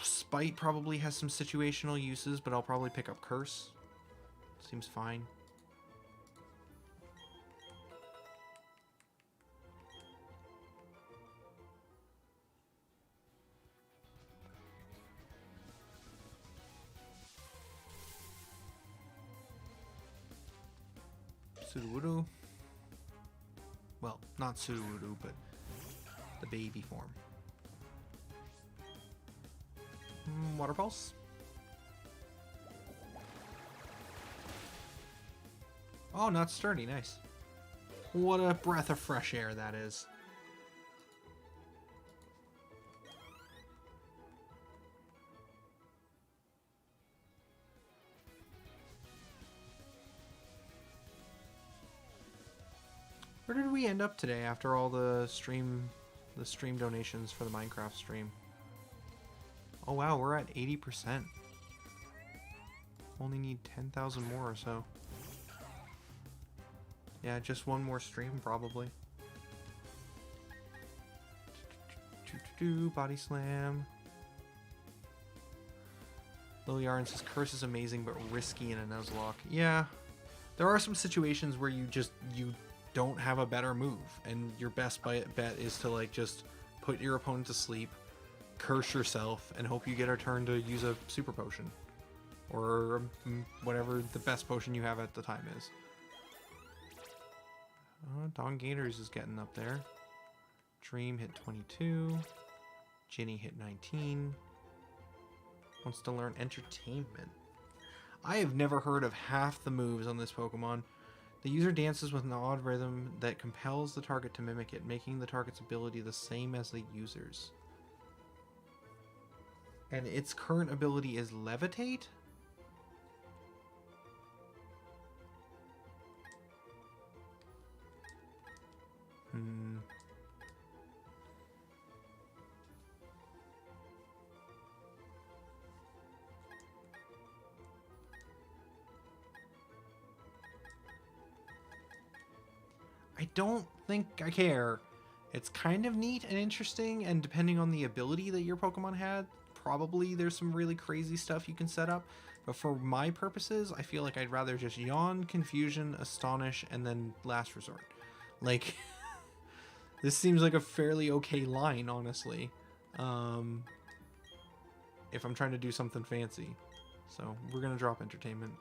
Spite probably has some situational uses, but I'll probably pick up Curse. Seems fine. Sudowoodo. Well, not Sudowoodo, but the baby form. Water Pulse. Oh, not sturdy. Nice. What a breath of fresh air that is. Where did we end up today after all the stream donations for the Minecraft stream? Oh wow, we're at 80%. Only need 10,000 more or so. Yeah, just one more stream probably. Body slam. Liliarn says Curse is amazing but risky in a Nuzlocke. Yeah, there are some situations where you don't have a better move, and your best bet is to like just put your opponent to sleep, curse yourself, and hope you get a turn to use a super potion, or whatever the best potion you have at the time is. Don Gators is getting up there. Dream hit 22. Ginny hit 19. Wants to learn Entertainment. I have never heard of half the moves on this Pokemon. The user dances with an odd rhythm that compels the target to mimic it, making the target's ability the same as the user's. And its current ability is Levitate? I don't think I care. It's kind of neat and interesting, and depending on the ability that your Pokemon had, probably there's some really crazy stuff you can set up. But for my purposes, I feel like I'd rather just Yawn, Confusion, Astonish, and then Last Resort. Like, this seems like a fairly okay line, honestly. If I'm trying to do something fancy. So, we're going to drop Entertainment.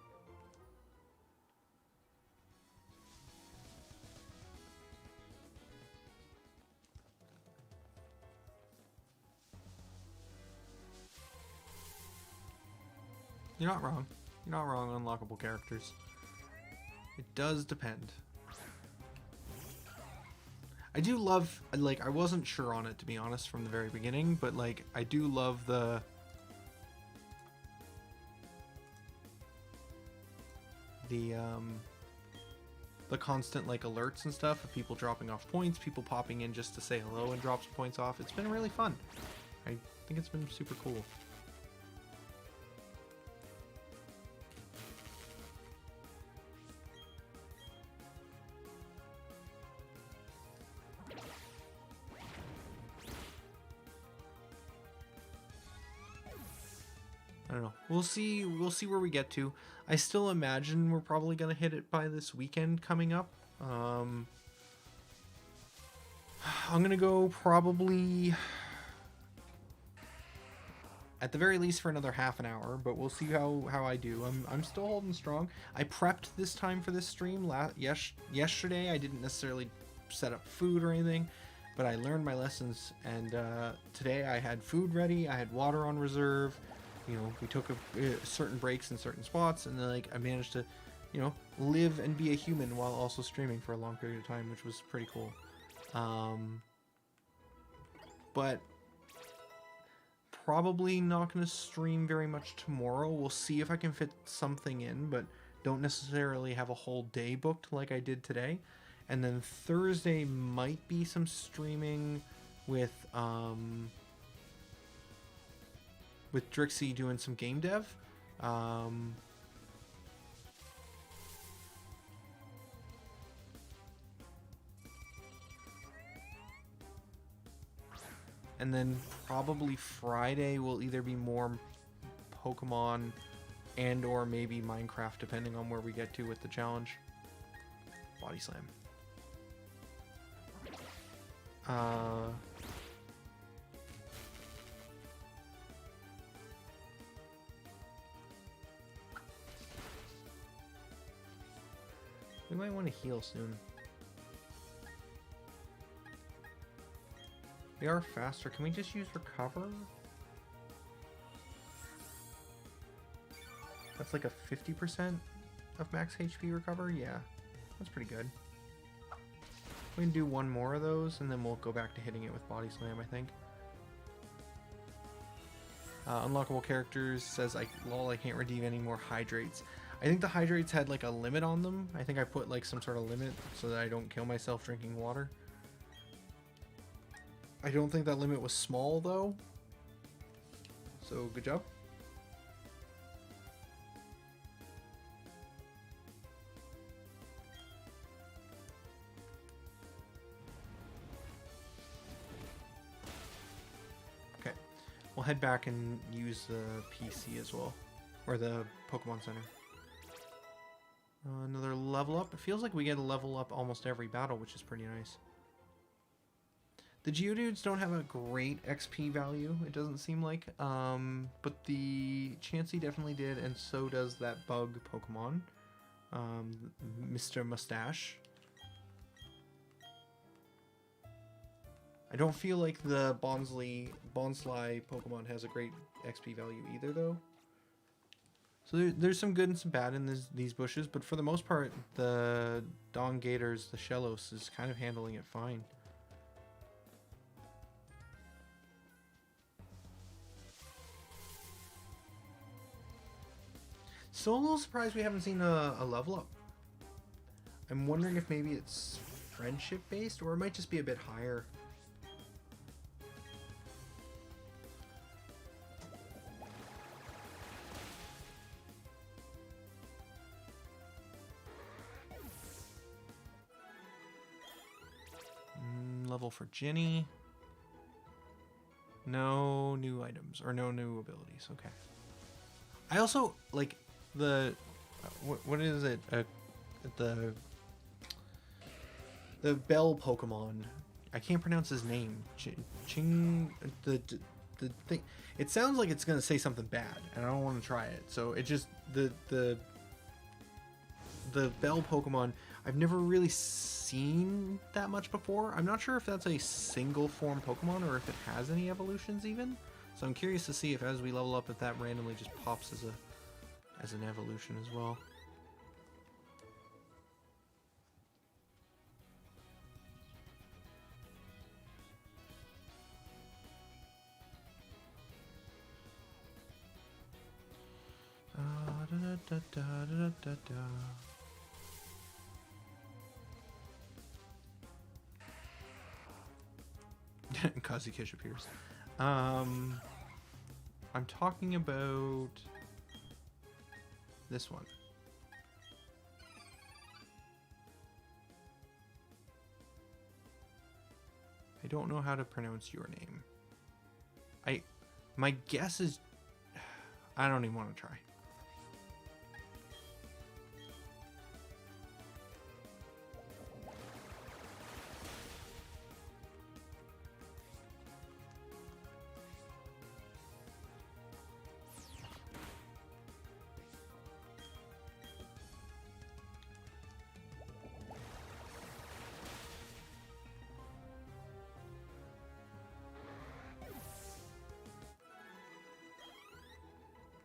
You're not wrong. You're not wrong on unlockable characters. It does depend. I do love, like, I wasn't sure on it, to be honest, from the very beginning, but, like, I do love the constant, like, alerts and stuff of people dropping off points, people popping in just to say hello and drop some points off. It's been really fun. I think it's been super cool. I don't know. We'll see where we get to. I still imagine we're probably going to hit it by this weekend coming up. I'm going to go probably at the very least for another half an hour, but we'll see how I do. I'm still holding strong. I prepped this time for this stream. Yesterday I didn't necessarily set up food or anything, but I learned my lessons, and today I had food ready. I had water on reserve. You know, we took certain breaks in certain spots, and then, like, I managed to, you know, live and be a human while also streaming for a long period of time, which was pretty cool. But probably not going to stream very much tomorrow. We'll see if I can fit something in, but don't necessarily have a whole day booked like I did today. And then Thursday might be some streaming with Drixie doing some game dev. And then probably Friday will either be more Pokemon and or maybe Minecraft, depending on where we get to with the challenge. Body Slam. We might want to heal soon. We are faster. Can we just use Recover? That's like a 50% of max HP recover? Yeah, that's pretty good. We can do one more of those, and then we'll go back to hitting it with Body Slam, I think. Unlockable Characters says, lol, I can't redeem any more Hydrates. I think the Hydrates had like a limit on them. I think I put like some sort of limit so that I don't kill myself drinking water. I don't think that limit was small, though. So, good job. Okay. We'll head back and use the PC as well. Or the Pokemon Center. Another level up. It feels like we get a level up almost every battle, which is pretty nice. The Geodudes don't have a great XP value, it doesn't seem like, but the Chansey definitely did, and so does that bug Pokemon, Mr. Mustache. I don't feel like the Bonsly Pokemon has a great XP value either, though. So there's some good and some bad in these bushes, but for the most part, the Dongators, the Shellos, is kind of handling it fine. Still a little surprised we haven't seen a level up. I'm wondering if maybe it's friendship based, or it might just be a bit higher. Level for Ginny. No new items, or no new abilities. Okay. I also like the what is it? The bell Pokemon. I can't pronounce his name. The thing. It sounds like it's gonna say something bad, and I don't want to try it. So it just the bell Pokemon. I've never really seen that much before. I'm not sure if that's a single form Pokemon or if it has any evolutions even. So I'm curious to see if as we level up, if that randomly just pops as an evolution as well. Kazukish appears. I'm talking about this one. I don't know how to pronounce your name. My guess is I don't even want to try.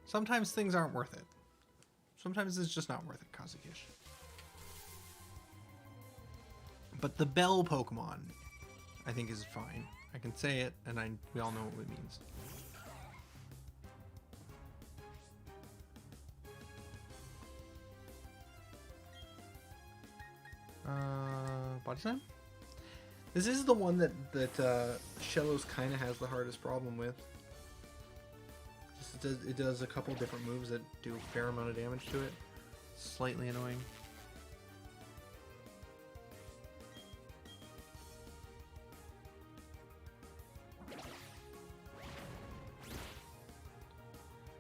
Sometimes things aren't worth it. Sometimes it's just not worth it, Kazukish. But the bell Pokemon, I think, is fine. I can say it, and we all know what it means. Body Slam? This is the one that Shellos kind of has the hardest problem with. Just it does a couple different moves that do a fair amount of damage to it. Slightly annoying.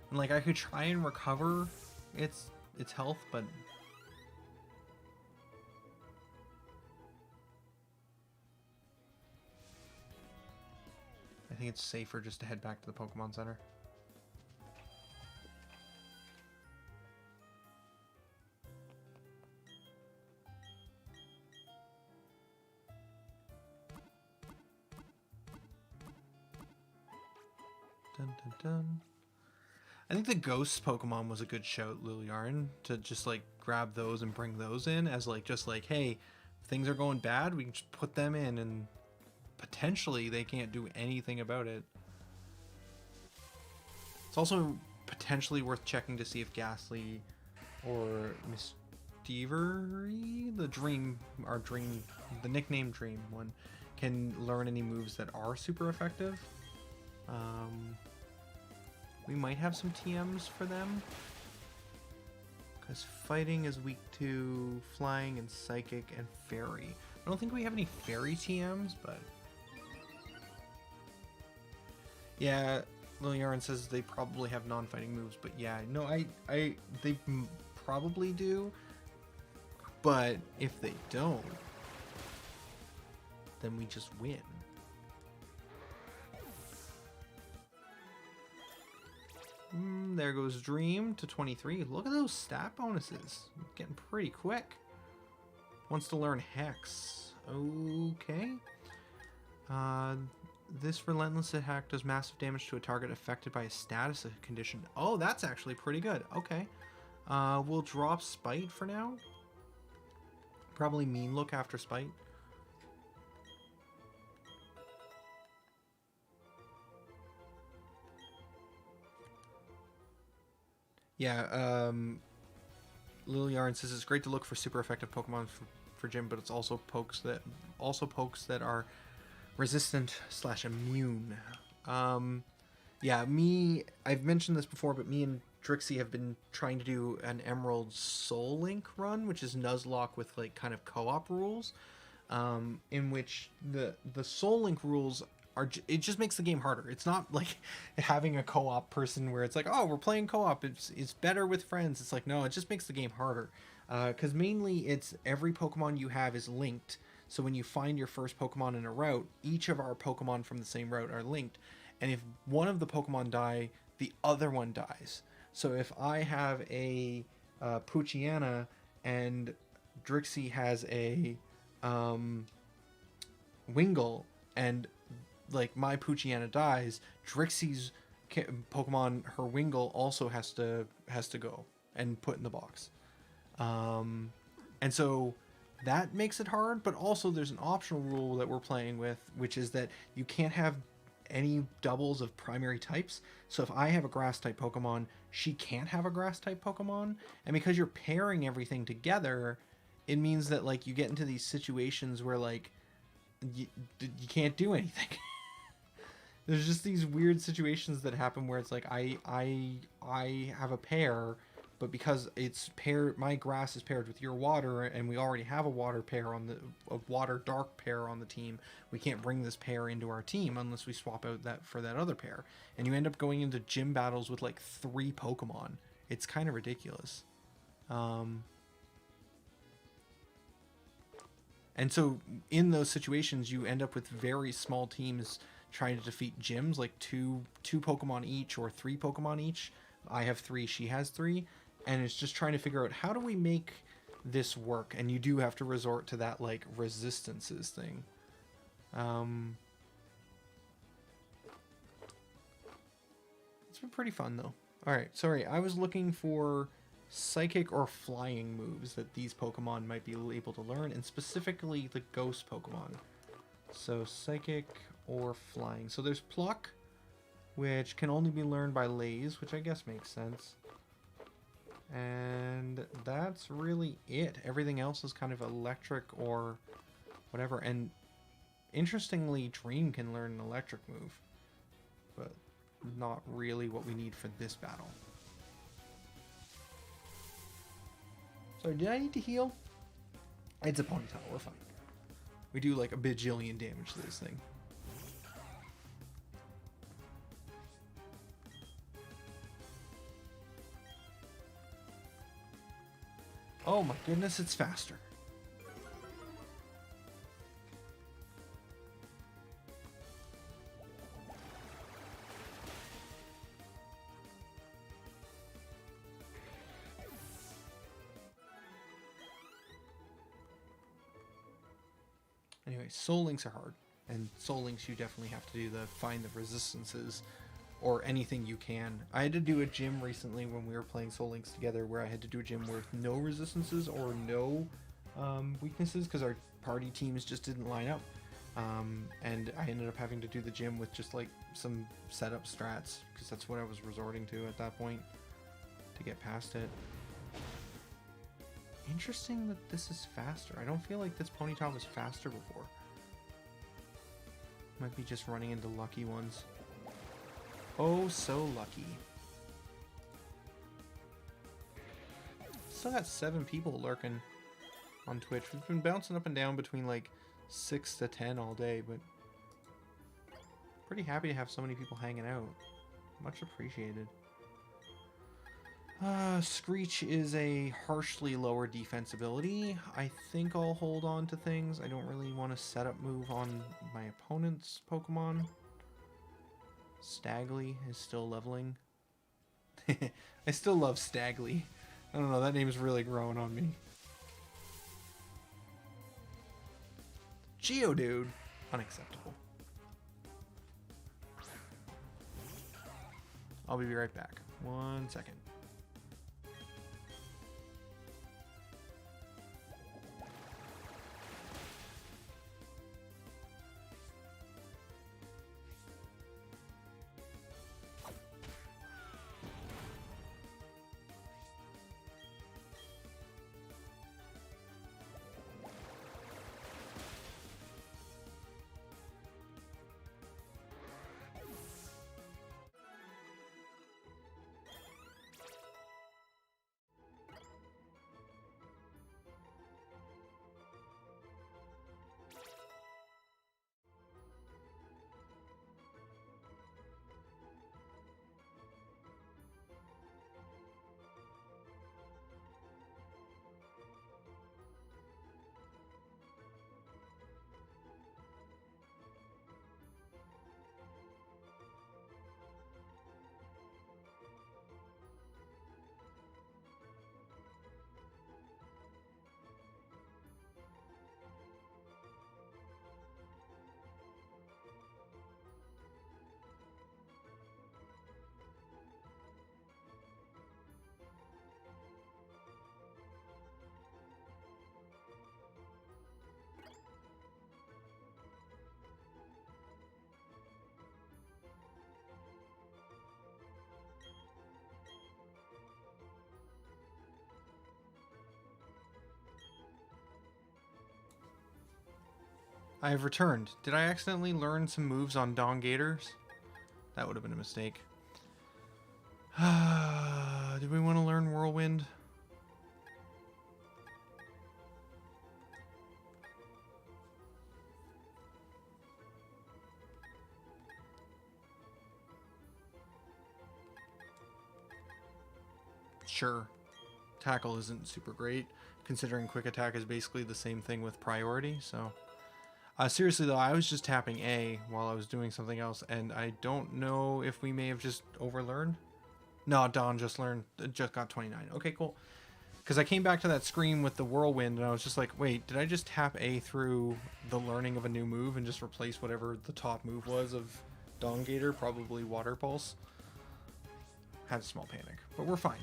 And like I could try and recover its health, but I think it's safer just to head back to the Pokemon Center. Dun, dun, dun. I think the Ghost Pokemon was a good shout, Liliarn, to just like grab those and bring those in as like just like, hey, if things are going bad, we can just put them in and potentially they can't do anything about it. It's also potentially worth checking to see if Ghastly or Mystevery, the nickname Dream one, can learn any moves that are super effective. We might have some TMs for them, because fighting is weak to flying and psychic and fairy. I don't think we have any fairy TMs, but yeah, Liliarn says they probably have non-fighting moves, but yeah, no, they probably do, but if they don't, then we just win. There goes Dream to 23. Look at those stat bonuses. Getting pretty quick. Wants to learn Hex. Okay. This relentless attack does massive damage to a target affected by a status condition. Oh, that's actually pretty good. Okay. We'll drop Spite for now. Probably Mean Look after Spite. Yeah, Liliarn says it's great to look for super effective Pokemon for gym, but it's also pokes that are resistant / immune. Yeah, I've mentioned this before, but me and Drixie have been trying to do an Emerald Soul Link run, which is Nuzlocke with like kind of co-op rules, in which the Soul Link rules it just makes the game harder. It's not like having a co-op person where it's like, oh, we're playing co-op, it's better with friends. It's like, no, it just makes the game harder, because mainly it's every Pokemon you have is linked. So when you find your first Pokemon in a route, each of our Pokemon from the same route are linked, and if one of the Pokemon die, the other one dies. So if I have a Poochyena and Drixie has a Wingull, and like my Poochyena dies, Drixie's Pokemon, her Wingull, also has to go and put in the box. And so that makes it hard, but also there's an optional rule that we're playing with, which is that you can't have any doubles of primary types. So if I have a grass type Pokemon, she can't have a grass type Pokemon. And because you're pairing everything together, it means that like you get into these situations where like you can't do anything. There's just these weird situations that happen where it's like I have a pair, but because it's paired, my grass is paired with your water, and we already have a water pair a water dark pair on the team. We can't bring this pair into our team unless we swap out that for that other pair, and you end up going into gym battles with like 3 Pokemon. It's kind of ridiculous. And so in those situations, you end up with very small teams trying to defeat gyms, like two Pokemon each or 3 Pokemon each. I have 3, she has 3, and it's just trying to figure out how do we make this work. And you do have to resort to that like resistances thing. It's been pretty fun though. All right, sorry, I was looking for psychic or flying moves that these Pokemon might be able to learn, and specifically the ghost Pokemon. So psychic or flying. So there's Pluck, which can only be learned by Lays, which I guess makes sense. And that's really it. Everything else is kind of electric or whatever. And interestingly, Dream can learn an electric move, but not really what we need for this battle. Sorry, did I need to heal? It's a Ponytail, we're fine. We do like a bajillion damage to this thing. Oh my goodness, it's faster. Anyway, Soul Links are hard, and Soul Links you definitely have to do the find the resistances or anything you can. I had to do a gym recently when we were playing Soul Links together where I had to do a gym with no resistances or no weaknesses because our party teams just didn't line up. And I ended up having to do the gym with just like some setup strats because that's what I was resorting to at that point to get past it. Interesting that this is faster. I don't feel like this Ponytail was faster before. Might be just running into lucky ones. Oh, so lucky. Still got 7 people lurking on Twitch. We've been bouncing up and down between like 6 to 10 all day, but pretty happy to have so many people hanging out. Much appreciated. Screech is a harshly lower defense ability. I think I'll hold on to things. I don't really want to set up move on my opponent's Pokemon. Stagley is still leveling. I still love Stagley. I don't know, that name's really growing on me. Geodude. Unacceptable. I'll be right back. 1 second. I have returned. Did I accidentally learn some moves on Dongators? That would have been a mistake. Did we want to learn Whirlwind? Sure. Tackle isn't super great, considering Quick Attack is basically the same thing with priority, so... seriously though, I was just tapping A while I was doing something else, and I don't know if we may have just overlearned. No, Don just got 29. Okay, cool. Because I came back to that screen with the Whirlwind, and I was just like, wait, did I just tap A through the learning of a new move and just replace whatever the top move was of Dongator? Probably Water Pulse. Had a small panic, but we're fine.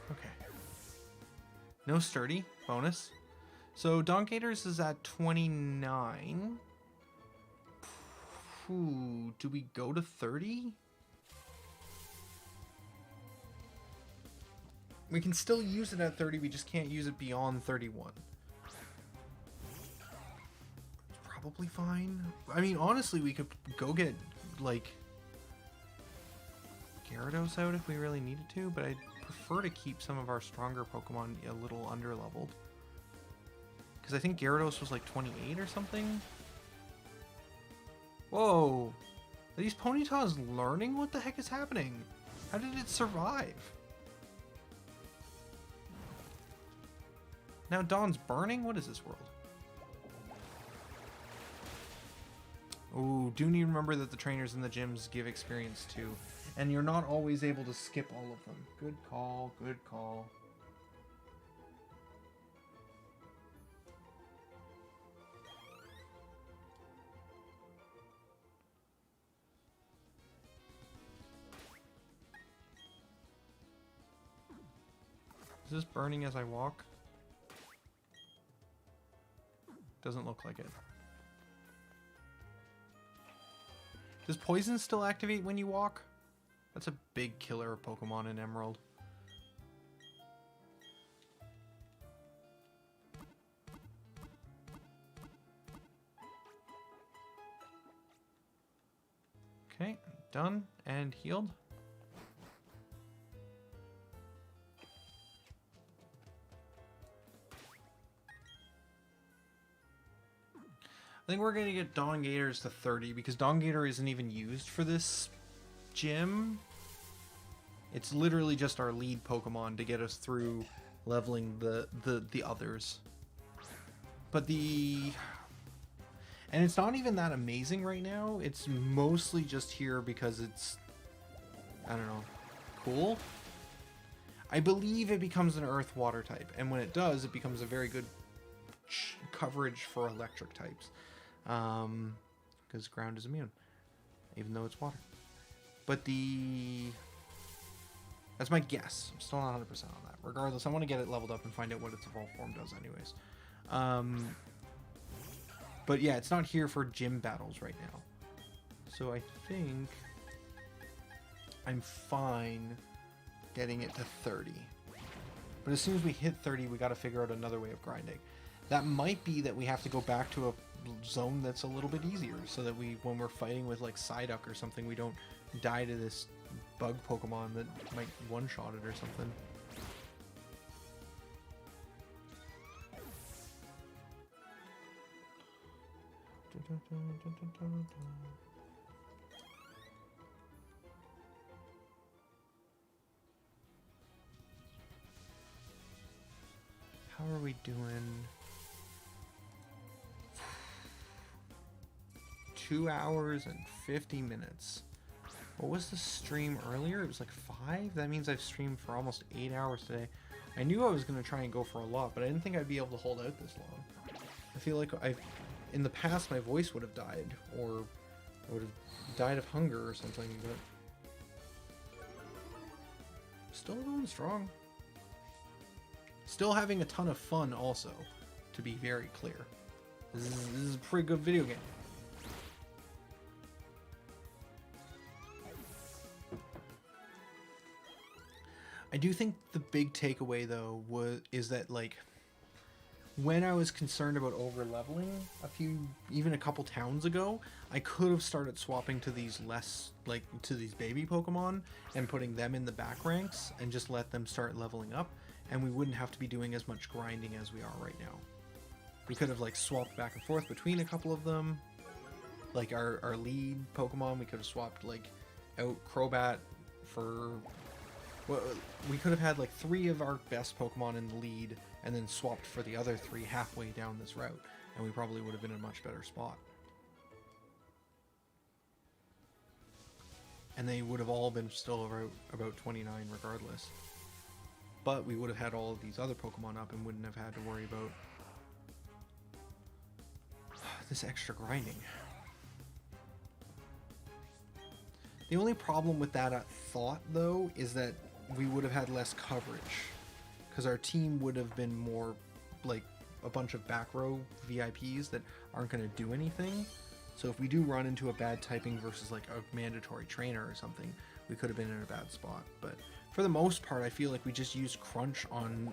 Okay. No sturdy. Bonus. So Dongators is at 29. Ooh, do we go to 30? We can still use it at 30, we just can't use it beyond 31. It's probably fine. I mean, honestly, we could go get, like, Gyarados out if we really needed to, but I'd prefer to keep some of our stronger Pokemon a little under-leveled. Because I think Gyarados was like 28 or something. Whoa! Are these Ponytas learning? What the heck is happening? How did it survive? Now Dawn's burning? What is this world? Ooh, do need to remember that the trainers in the gyms give experience too. And you're not always able to skip all of them. Good call, good call. Is this burning as I walk? Doesn't look like it. Does poison still activate when you walk? That's a big killer of Pokemon in Emerald. Okay, done and healed. I think we're going to get Dongators to 30 because Dongator isn't even used for this gym. It's literally just our lead Pokemon to get us through leveling the others. But and it's not even that amazing right now. It's mostly just here because it's, I don't know, cool. I believe it becomes an Earth Water type, and when it does, it becomes a very good coverage for electric types. Because ground is immune, even though it's water. But that's my guess. I'm still not 100% on that. Regardless, I want to get it leveled up and find out what its evolved form does anyways. But yeah, it's not here for gym battles right now. So I think I'm fine getting it to 30. But as soon as we hit 30, we got to figure out another way of grinding. That might be that we have to go back to a zone that's a little bit easier, so that when we're fighting with like Psyduck or something, we don't die to this bug Pokemon that might one-shot it or something. How are we doing? 2 hours and 50 minutes. What was the stream earlier? It was like 5? That means I've streamed for almost 8 hours today. I knew I was going to try and go for a lot, but I didn't think I'd be able to hold out this long. I feel like in the past my voice would have died, or I would have died of hunger or something, but still going strong. Still having a ton of fun also, to be very clear. This is a pretty good video game. I do think the big takeaway though is that, like, when I was concerned about over leveling even a couple towns ago, I could have started swapping to these to these baby Pokemon and putting them in the back ranks and just let them start leveling up, and we wouldn't have to be doing as much grinding as we are right now. We could have like swapped back and forth between a couple of them. Like our lead Pokemon, we could have swapped like out Crobat for... Well, we could have had like 3 of our best Pokemon in the lead and then swapped for the other 3 halfway down this route, and we probably would have been in a much better spot. And they would have all been still about 29 regardless. But we would have had all of these other Pokemon up and wouldn't have had to worry about this extra grinding. The only problem with that thought, though, is that we would have had less coverage, because our team would have been more like a bunch of back row VIPs that aren't going to do anything. So if we do run into a bad typing versus like a mandatory trainer or something, we could have been in a bad spot. But for the most part, I feel like we just use Crunch on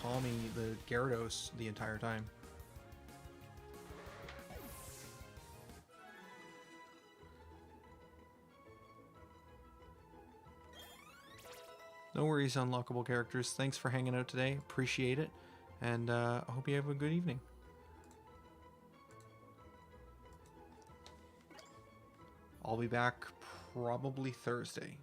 Kami, the Gyarados, the entire time. No worries, Unlockable Characters. Thanks for hanging out today. Appreciate it. And I hope you have a good evening. I'll be back probably Thursday.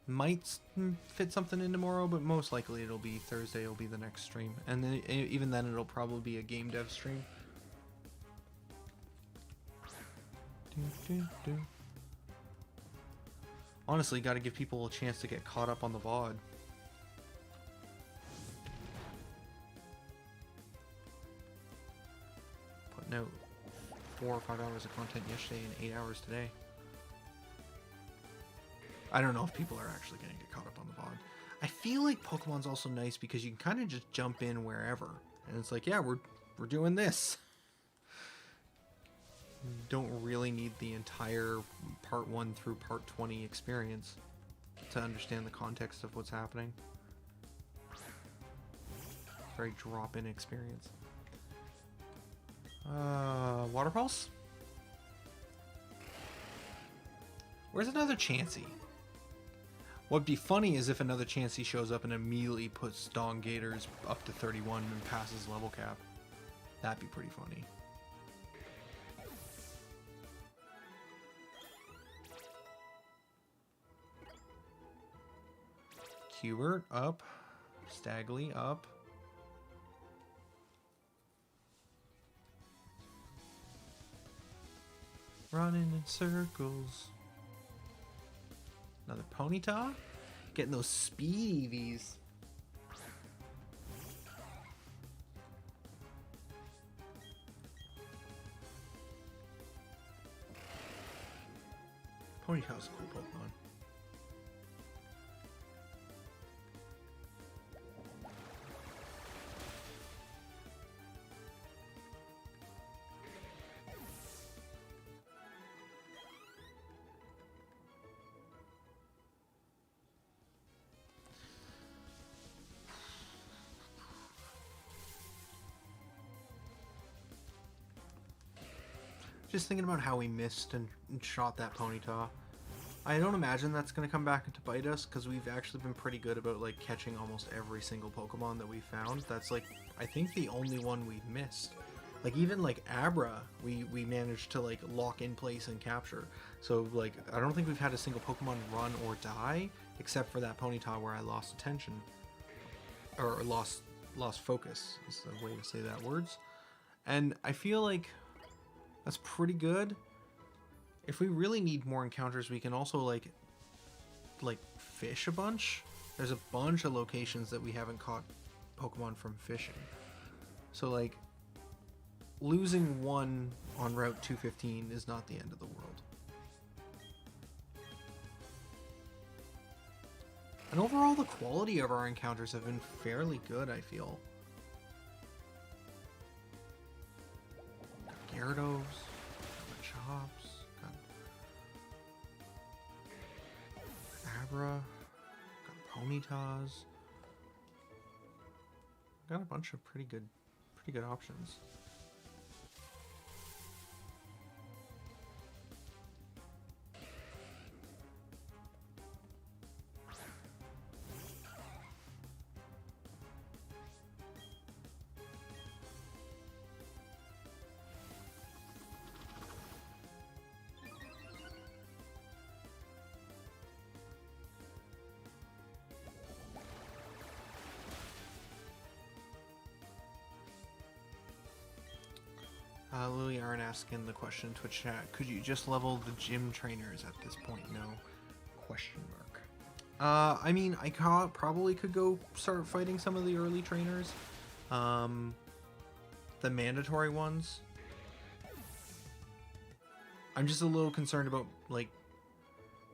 Might fit something in tomorrow, but most likely it'll be Thursday. It'll be the next stream. And then, even then, it'll probably be a game dev stream. Honestly, got to give people a chance to get caught up on the VOD. Putting out 4 or 5 hours of content yesterday and 8 hours today. I don't know if people are actually going to get caught up on the VOD. I feel like Pokemon's also nice because you can kind of just jump in wherever. And it's like, yeah, we're doing this. Don't really need the entire part 1 through part 20 experience to understand the context of what's happening. Very drop-in experience. Water Pulse? Where's another Chansey? What'd be funny is if another Chansey shows up and immediately puts Dong Gators up to 31 and passes level cap. That'd be pretty funny. Hubert up. Stagley up. Running in circles. Another Ponyta. Getting those speedy EVs. Ponyta's a cool Pokemon. Just thinking about how we missed and shot that Ponyta. I don't imagine that's going to come back to bite us, because we've actually been pretty good about like catching almost every single Pokemon that we found. That's like, I think, the only one we've missed. Like even like Abra, we managed to like lock in place and capture. So like, I don't think we've had a single Pokemon run or die, except for that Ponyta where I lost attention. Or lost focus, is the way to say that words. And I feel like that's pretty good. If we really need more encounters, we can also like fish a bunch. There's a bunch of locations that we haven't caught Pokemon from fishing. So like losing one on Route 215 is not the end of the world. And overall, the quality of our encounters have been fairly good, I feel. Gyarados, got Chops, got Abra, got Ponytas. Got a bunch of pretty good options. Lily Arn asking the question in Twitch chat, could you just level the gym trainers at this point? No. Question mark. I mean, I probably could go start fighting some of the early trainers. The mandatory ones. I'm just a little concerned about, like,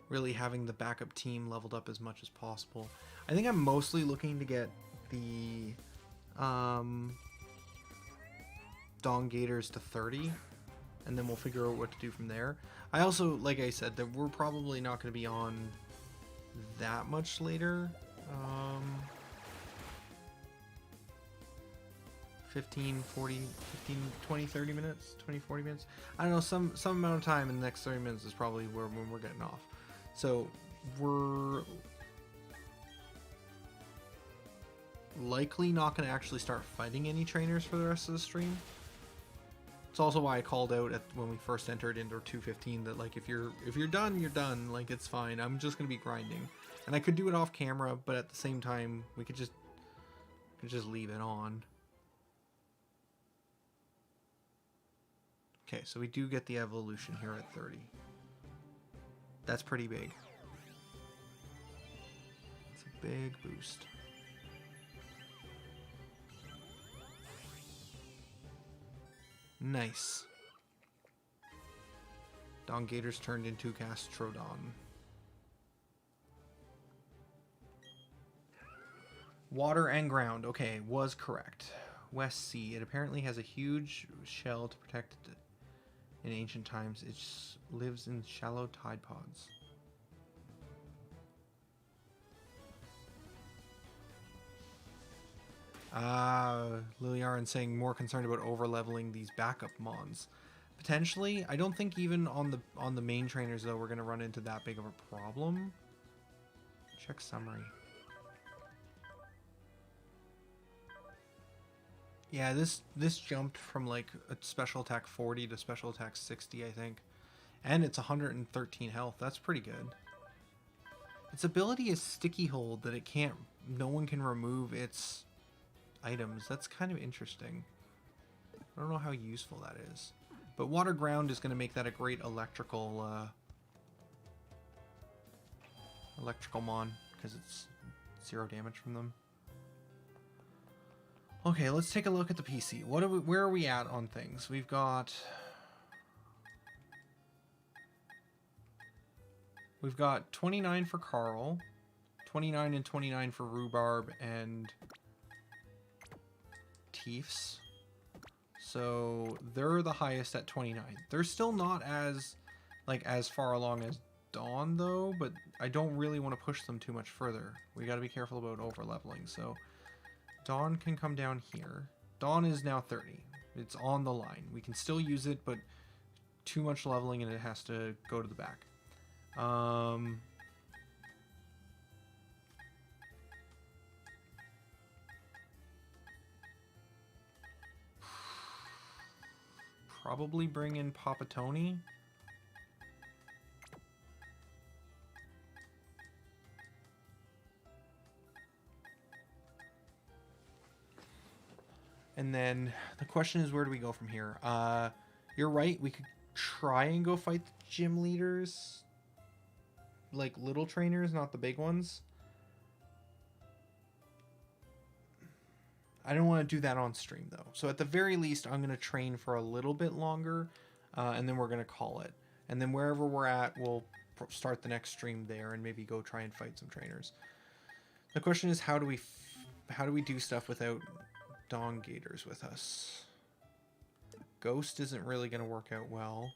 really having the backup team leveled up as much as possible. I think I'm mostly looking to get the, Dong Gators to 30, and then we'll figure out what to do from there. I also, like I said, that we're probably not going to be on that much later. 15, 40, 15, 20, 30 minutes, 20, 40 minutes. I don't know, some amount of time in the next 30 minutes is probably when we're getting off. So we're likely not going to actually start fighting any trainers for the rest of the stream. It's also why I called out when we first entered into 215 that like if you're done, you're done. Like it's fine. I'm just going to be grinding. And I could do it off camera, but at the same time we could just leave it on. Okay, so we do get the evolution here at 30. That's pretty big. It's a big boost. Nice. Dawn Gators turned into Castrodon. Water and ground. Okay, was correct. West Sea. It apparently has a huge shell to protect it. In ancient times, it lives in shallow tide pods. Liliaran saying more concerned about over-leveling these backup mons. Potentially. I don't think even on the main trainers, though, we're going to run into that big of a problem. Check summary. Yeah, this jumped from like a special attack 40 to special attack 60, I think. And it's 113 health. That's pretty good. Its ability is Sticky Hold, that no one can remove its items. That's kind of interesting. I don't know how useful that is. But Water Ground is going to make that a great electrical mon, because it's 0 damage from them. Okay, let's take a look at the PC. Where are we at on things? We've got 29 for Carl, 29 and 29 for Rhubarb and Tiefs. So they're the highest at 29. They're still not as far along as Dawn though, but I don't really want to push them too much further. We got to be careful about over leveling. So Dawn can come down here. Dawn is now 30. It's on the line. We can still use it, but too much leveling and it has to go to the back. Probably bring in Papa Tony. And then the question is, where do we go from here? You're right, we could try and go fight the gym leaders. Like little trainers, not the big ones. I don't want to do that on stream though. So at the very least, I'm going to train for a little bit longer, and then we're going to call it. And then wherever we're at, we'll start the next stream there and maybe go try and fight some trainers. The question is, how do we do stuff without Dawn Gators with us? Ghost isn't really going to work out well.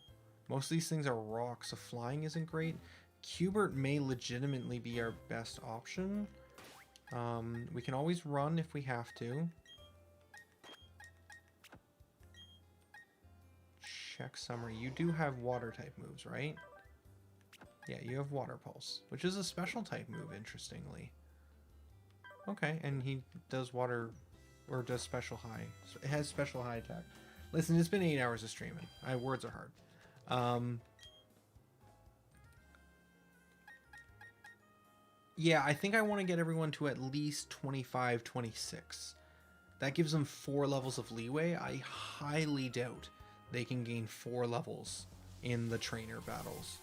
Most of these things are rocks, so flying isn't great. Cubert may legitimately be our best option. We can always run if we have to. Check summary. You do have water type moves, right? Yeah, you have water pulse, which is a special type move, interestingly. Okay, and he does water, or does special high. It has special high attack. Listen, it's been 8 hours of streaming. Words are hard. Yeah, I think I want to get everyone to at least 25, 26. That gives them 4 levels of leeway. I highly doubt they can gain 4 levels in the trainer battles.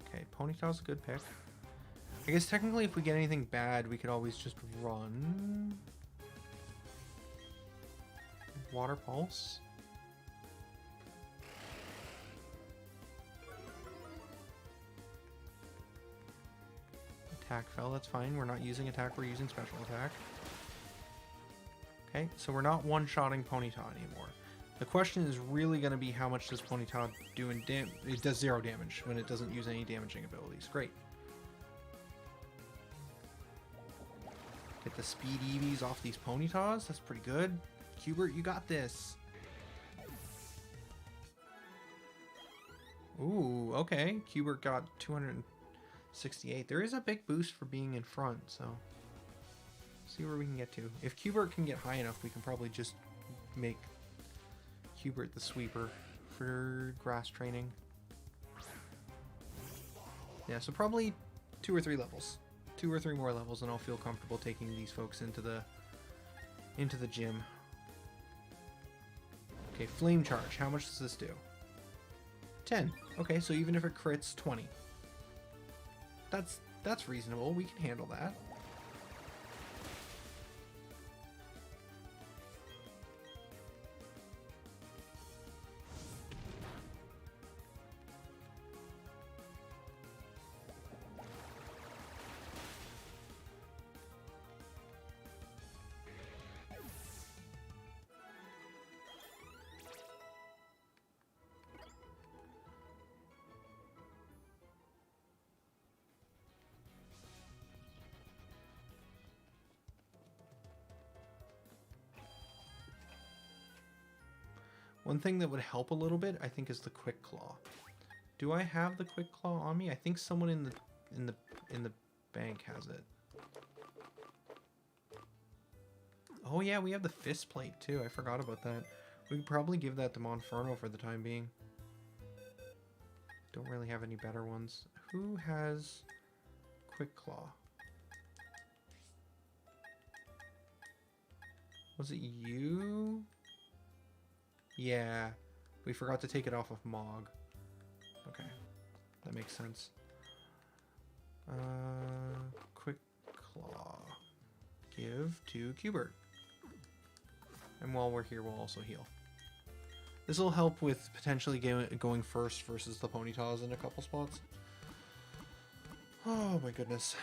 Okay, Ponytail's a good pick. I guess technically if we get anything bad, we could always just run. Water Pulse. Attack fell, that's fine. We're not using attack, we're using special attack. Okay, so we're not one-shotting Ponyta anymore. The question is really going to be how much does Ponyta do in damage? It does 0 damage when it doesn't use any damaging abilities. Great. Get the speed EVs off these Ponytas. That's pretty good. Cubert, you got this. Ooh, okay. Cubert got 268. There is a big boost for being in front, so see where we can get to. If Cubert can get high enough, we can probably just make Cubert the sweeper for grass training. Yeah, so probably 2 or 3 levels. 2 or 3 more levels, and I'll feel comfortable taking these folks into the gym. Okay, flame charge. How much does this do? 10. Okay, so even if it crits, 20. That's reasonable. We can handle that. One thing that would help a little bit, I think, is the Quick Claw. Do I have the Quick Claw on me? I think someone in the bank has it. Oh yeah, we have the Fist Plate too. I forgot about that. We could probably give that to Monferno for the time being. Don't really have any better ones. Who has Quick Claw? Was it you? Yeah, we forgot to take it off of Mog. Okay, that makes sense. Quick Claw. Give to Cubert. And while we're here, we'll also heal. This will help with potentially going first versus the Ponytas in a couple spots. Oh my goodness.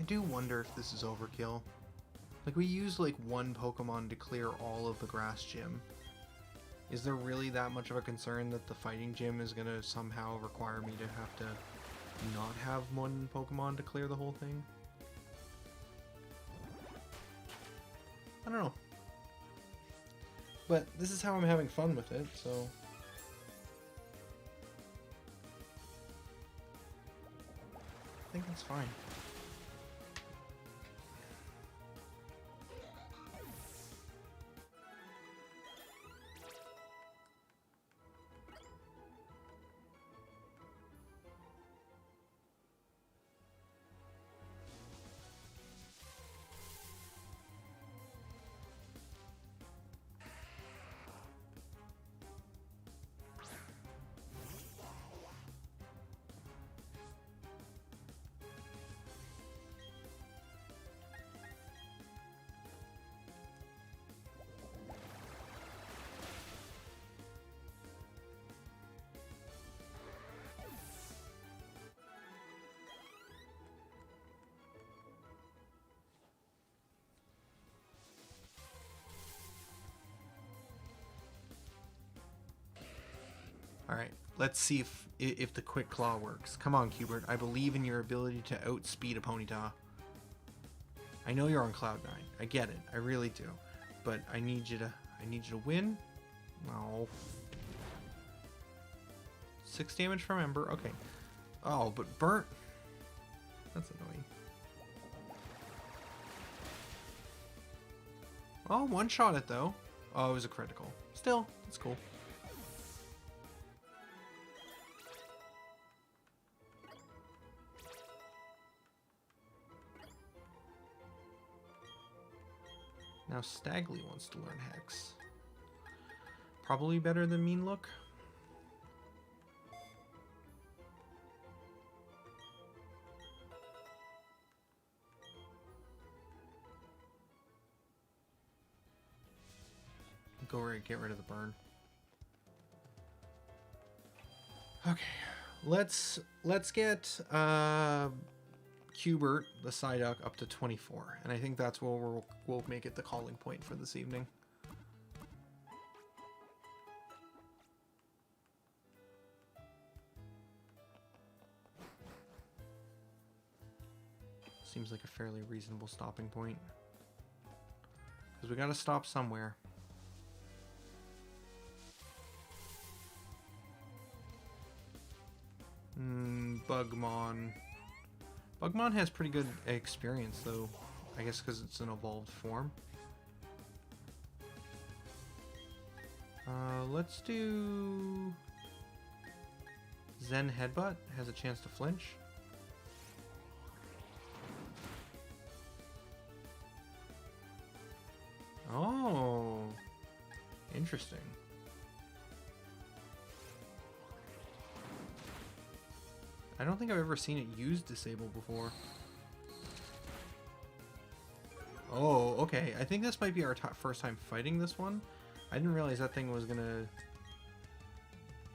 I do wonder if this is overkill. Like, we use like 1 Pokemon to clear all of the grass gym. Is there really that much of a concern that the fighting gym is gonna somehow require me to have to not have 1 Pokemon to clear the whole thing? I don't know. But this is how I'm having fun with it, so... I think that's fine. Alright, let's see if the Quick Claw works. Come on, Cubert. I believe in your ability to outspeed a Ponyta. I know you're on Cloud 9. I get it. I really do. But I need you to win. No. 6 damage from Ember. Okay. Oh, but burnt. That's annoying. Oh, one shot it though. Oh, it was a critical. Still, it's cool. Now Stagley wants to learn Hex. Probably better than Mean Look. get rid of the burn. Okay, let's get Hubert, the Psyduck, up to 24, and I think that's where we'll make it the calling point for this evening. Seems like a fairly reasonable stopping point, because we got to stop somewhere. Bugmon. Bugmon has pretty good experience, though. I guess because it's an evolved form. Let's do... Zen Headbutt has a chance to flinch. Oh, interesting. I don't think I've ever seen it use Disable before. Oh, okay. I think this might be our first time fighting this one. I didn't realize that thing was gonna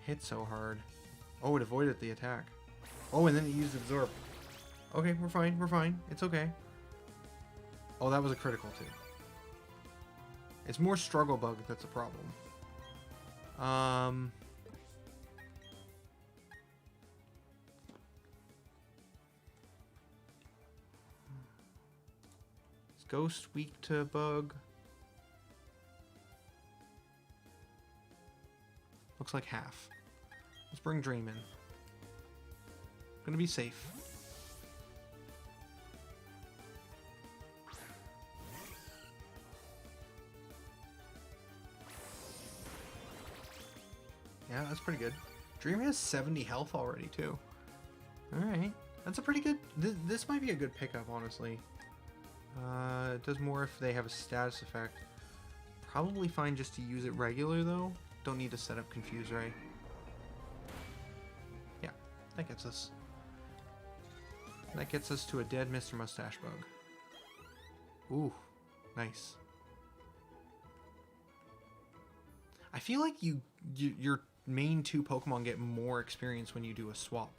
hit so hard. Oh, it avoided the attack. Oh, and then it used Absorb. Okay, we're fine. We're fine. It's okay. Oh, that was a critical too. It's more Struggle Bug that's a problem. Is Ghost weak to Bug? Looks like half. Let's bring Dream in. Gonna be safe. Yeah, that's pretty good. Dream has 70 health already, too. Alright. That's a pretty good... This might be a good pickup, honestly. It does more if they have a status effect. Probably fine just to use it regular, though. Don't need to set up Confuse Ray. Yeah, that gets us. That gets us to a dead Mr. Mustache Bug. Ooh, nice. I feel like your main two Pokemon get more experience when you do a swap.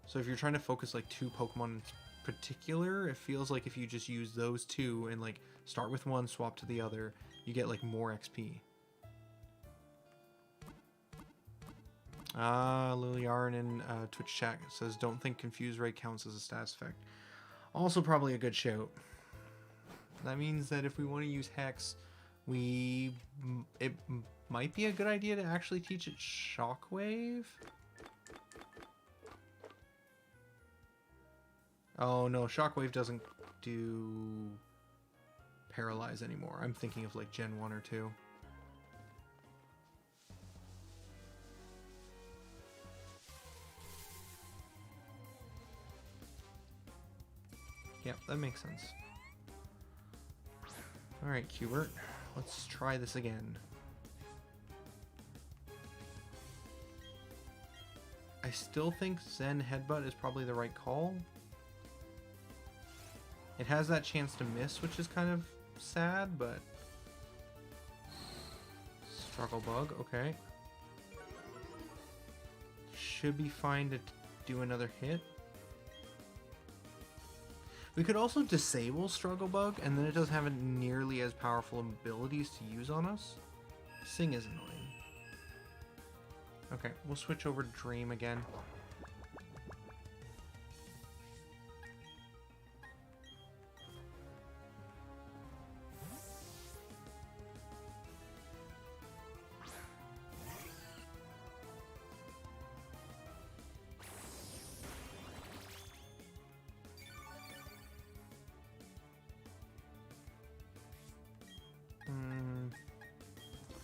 So if you're trying to focus like two Pokemon in particular, it feels like if you just use those two and like start with one, swap to the other, you get like more XP. Liliarn in Twitch chat says, don't think Confuse Ray counts as a status effect. Also probably a good shout. That means that if we want to use Hex, it might be a good idea to actually teach it Shockwave. Oh no, Shockwave doesn't do Paralyze anymore. I'm thinking of like Gen 1 or 2. Yep, that makes sense. Alright, Hubert. Let's try this again. I still think Zen Headbutt is probably the right call. It has that chance to miss, which is kind of sad, but... Struggle Bug, okay. Should be fine to do another hit. We could also disable Struggle Bug, and then it doesn't have nearly as powerful abilities to use on us. Sing is annoying. Okay, we'll switch over to Dream again.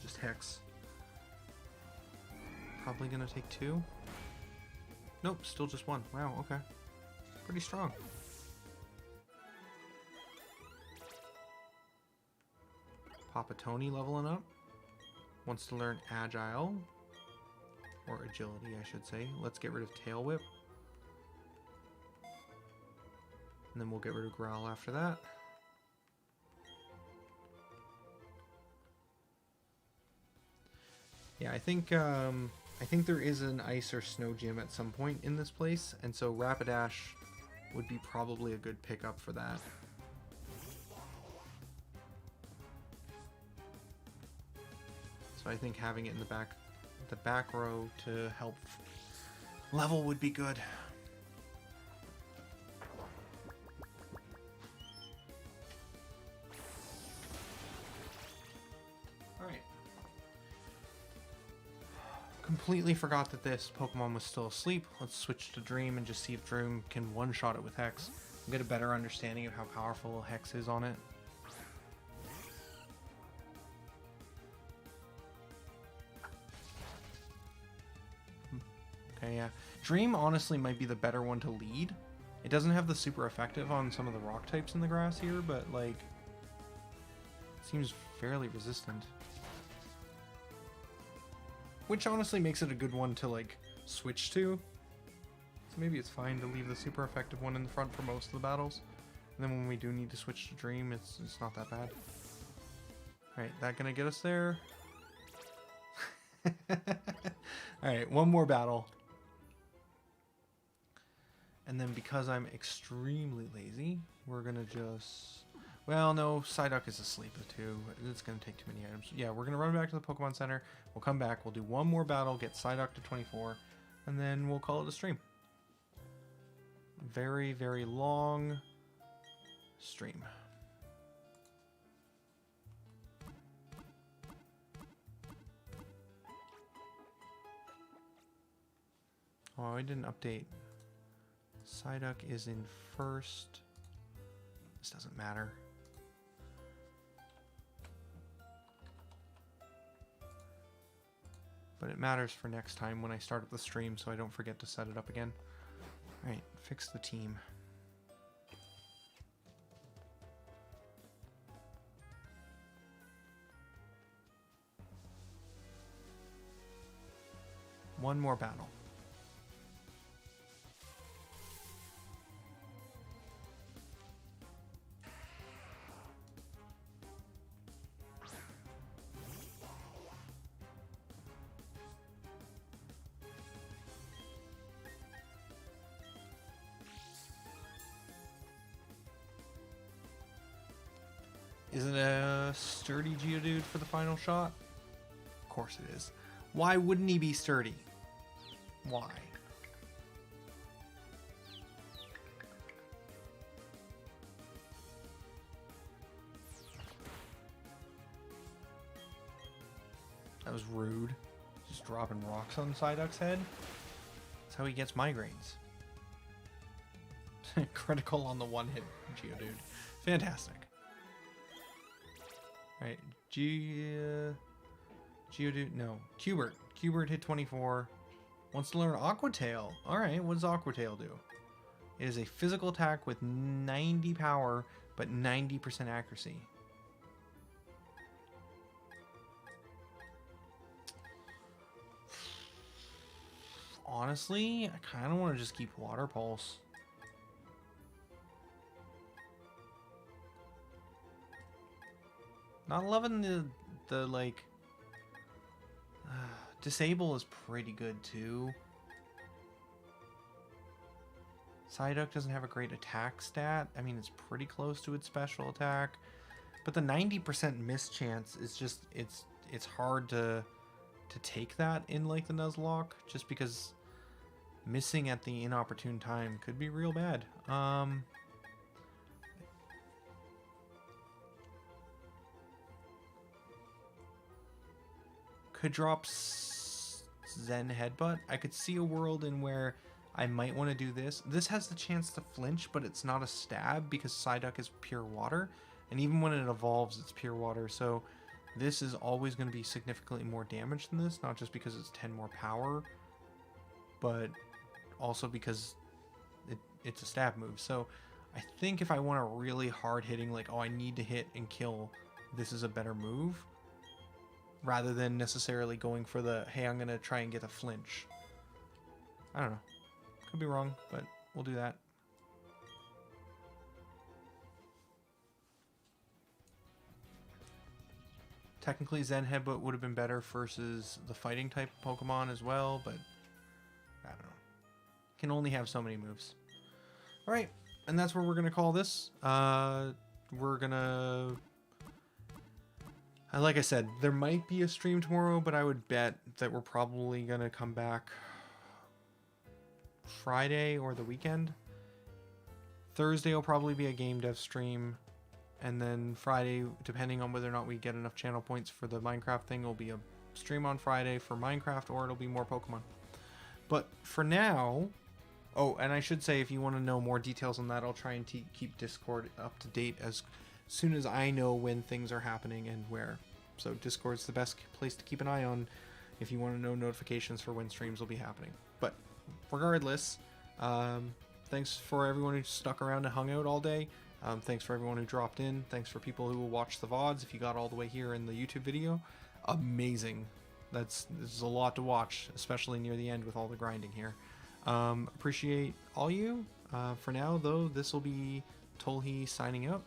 Just Hex. Probably gonna take 2. Nope, still just 1. Wow, okay. Pretty strong. Papa Tony leveling up. Wants to learn Agile. Or Agility, I should say. Let's get rid of Tail Whip. And then we'll get rid of Growl after that. Yeah, I think there is an ice or snow gym at some point in this place, and so Rapidash would be probably a good pickup for that. So I think having it in the back row to help level would be good. Alright. Completely forgot that this Pokemon was still asleep. Let's switch to Dream and just see if Dream can one-shot it with Hex. Get a better understanding of how powerful Hex is on it. Okay, yeah. Dream honestly might be the better one to lead. It doesn't have the super effective on some of the rock types in the grass here, but like, it seems fairly resistant. Which honestly makes it a good one to like switch to. So maybe it's fine to leave the super effective one in the front for most of the battles. And then when we do need to switch to Dream, it's not that bad. Alright, that gonna get us there? Alright, one more battle. And then because I'm extremely lazy, we're gonna just... Well, no, Psyduck is asleep too. It's gonna take too many items. Yeah, we're gonna run back to the Pokemon Center. We'll come back, we'll do one more battle, get Psyduck to 24, and then we'll call it a stream. Very, very long stream. Oh, I didn't update. Psyduck is in first. This doesn't matter. But it matters for next time when I start up the stream so I don't forget to set it up again. Alright, fix the team. One more battle. Is it a sturdy Geodude for the final shot? Of course it is. Why wouldn't he be sturdy? Why? That was rude. Just dropping rocks on Psyduck's head. That's how he gets migraines. Critical on the one-hit Geodude. Fantastic. Alright, Geodude, no. Cubert. Cubert hit 24. Wants to learn Aqua Tail. Alright, what does Aqua Tail do? It is a physical attack with 90 power, but 90% accuracy. Honestly, I kind of want to just keep Water Pulse. Not loving the like Disable is pretty good too. Psyduck doesn't have a great attack stat. I mean, it's pretty close to its special attack, but the 90% miss chance is just it's hard to take that in like the Nuzlocke, just because missing at the inopportune time could be real bad. Could drop Zen Headbutt. I could see a world in where I might want to do this. This has the chance to flinch, but it's not a stab because Psyduck is pure water. And even when it evolves, it's pure water. So this is always going to be significantly more damage than this. Not just because it's 10 more power, but also because it's a stab move. So I think if I want a really hard hitting, like, oh, I need to hit and kill, this is a better move. Rather than necessarily going for the, hey, I'm going to try and get a flinch. I don't know. Could be wrong, but we'll do that. Technically, Zen Headbutt would have been better versus the fighting type Pokemon as well, but I don't know. Can only have so many moves. All right, and that's where we're gonna call this. We're gonna, like I said, there might be a stream tomorrow, but I would bet that we're probably gonna come back Friday or the weekend. Thursday will probably be a game dev stream, and then Friday, depending on whether or not we get enough channel points for the Minecraft thing, will be a stream on Friday for Minecraft, or it'll be more Pokemon. But for now, oh, and I should say, if you want to know more details on that, I'll try and keep Discord up to date as soon as I know when things are happening and where. So Discord's the best place to keep an eye on if you want to know notifications for when streams will be happening. But regardless, thanks for everyone who stuck around and hung out all day. Thanks for everyone who dropped in. Thanks for people who will watch the VODs if you got all the way here in the YouTube video. Amazing. This is a lot to watch, especially near the end with all the grinding here. Appreciate all you. For now, though, this will be Tolhi signing out.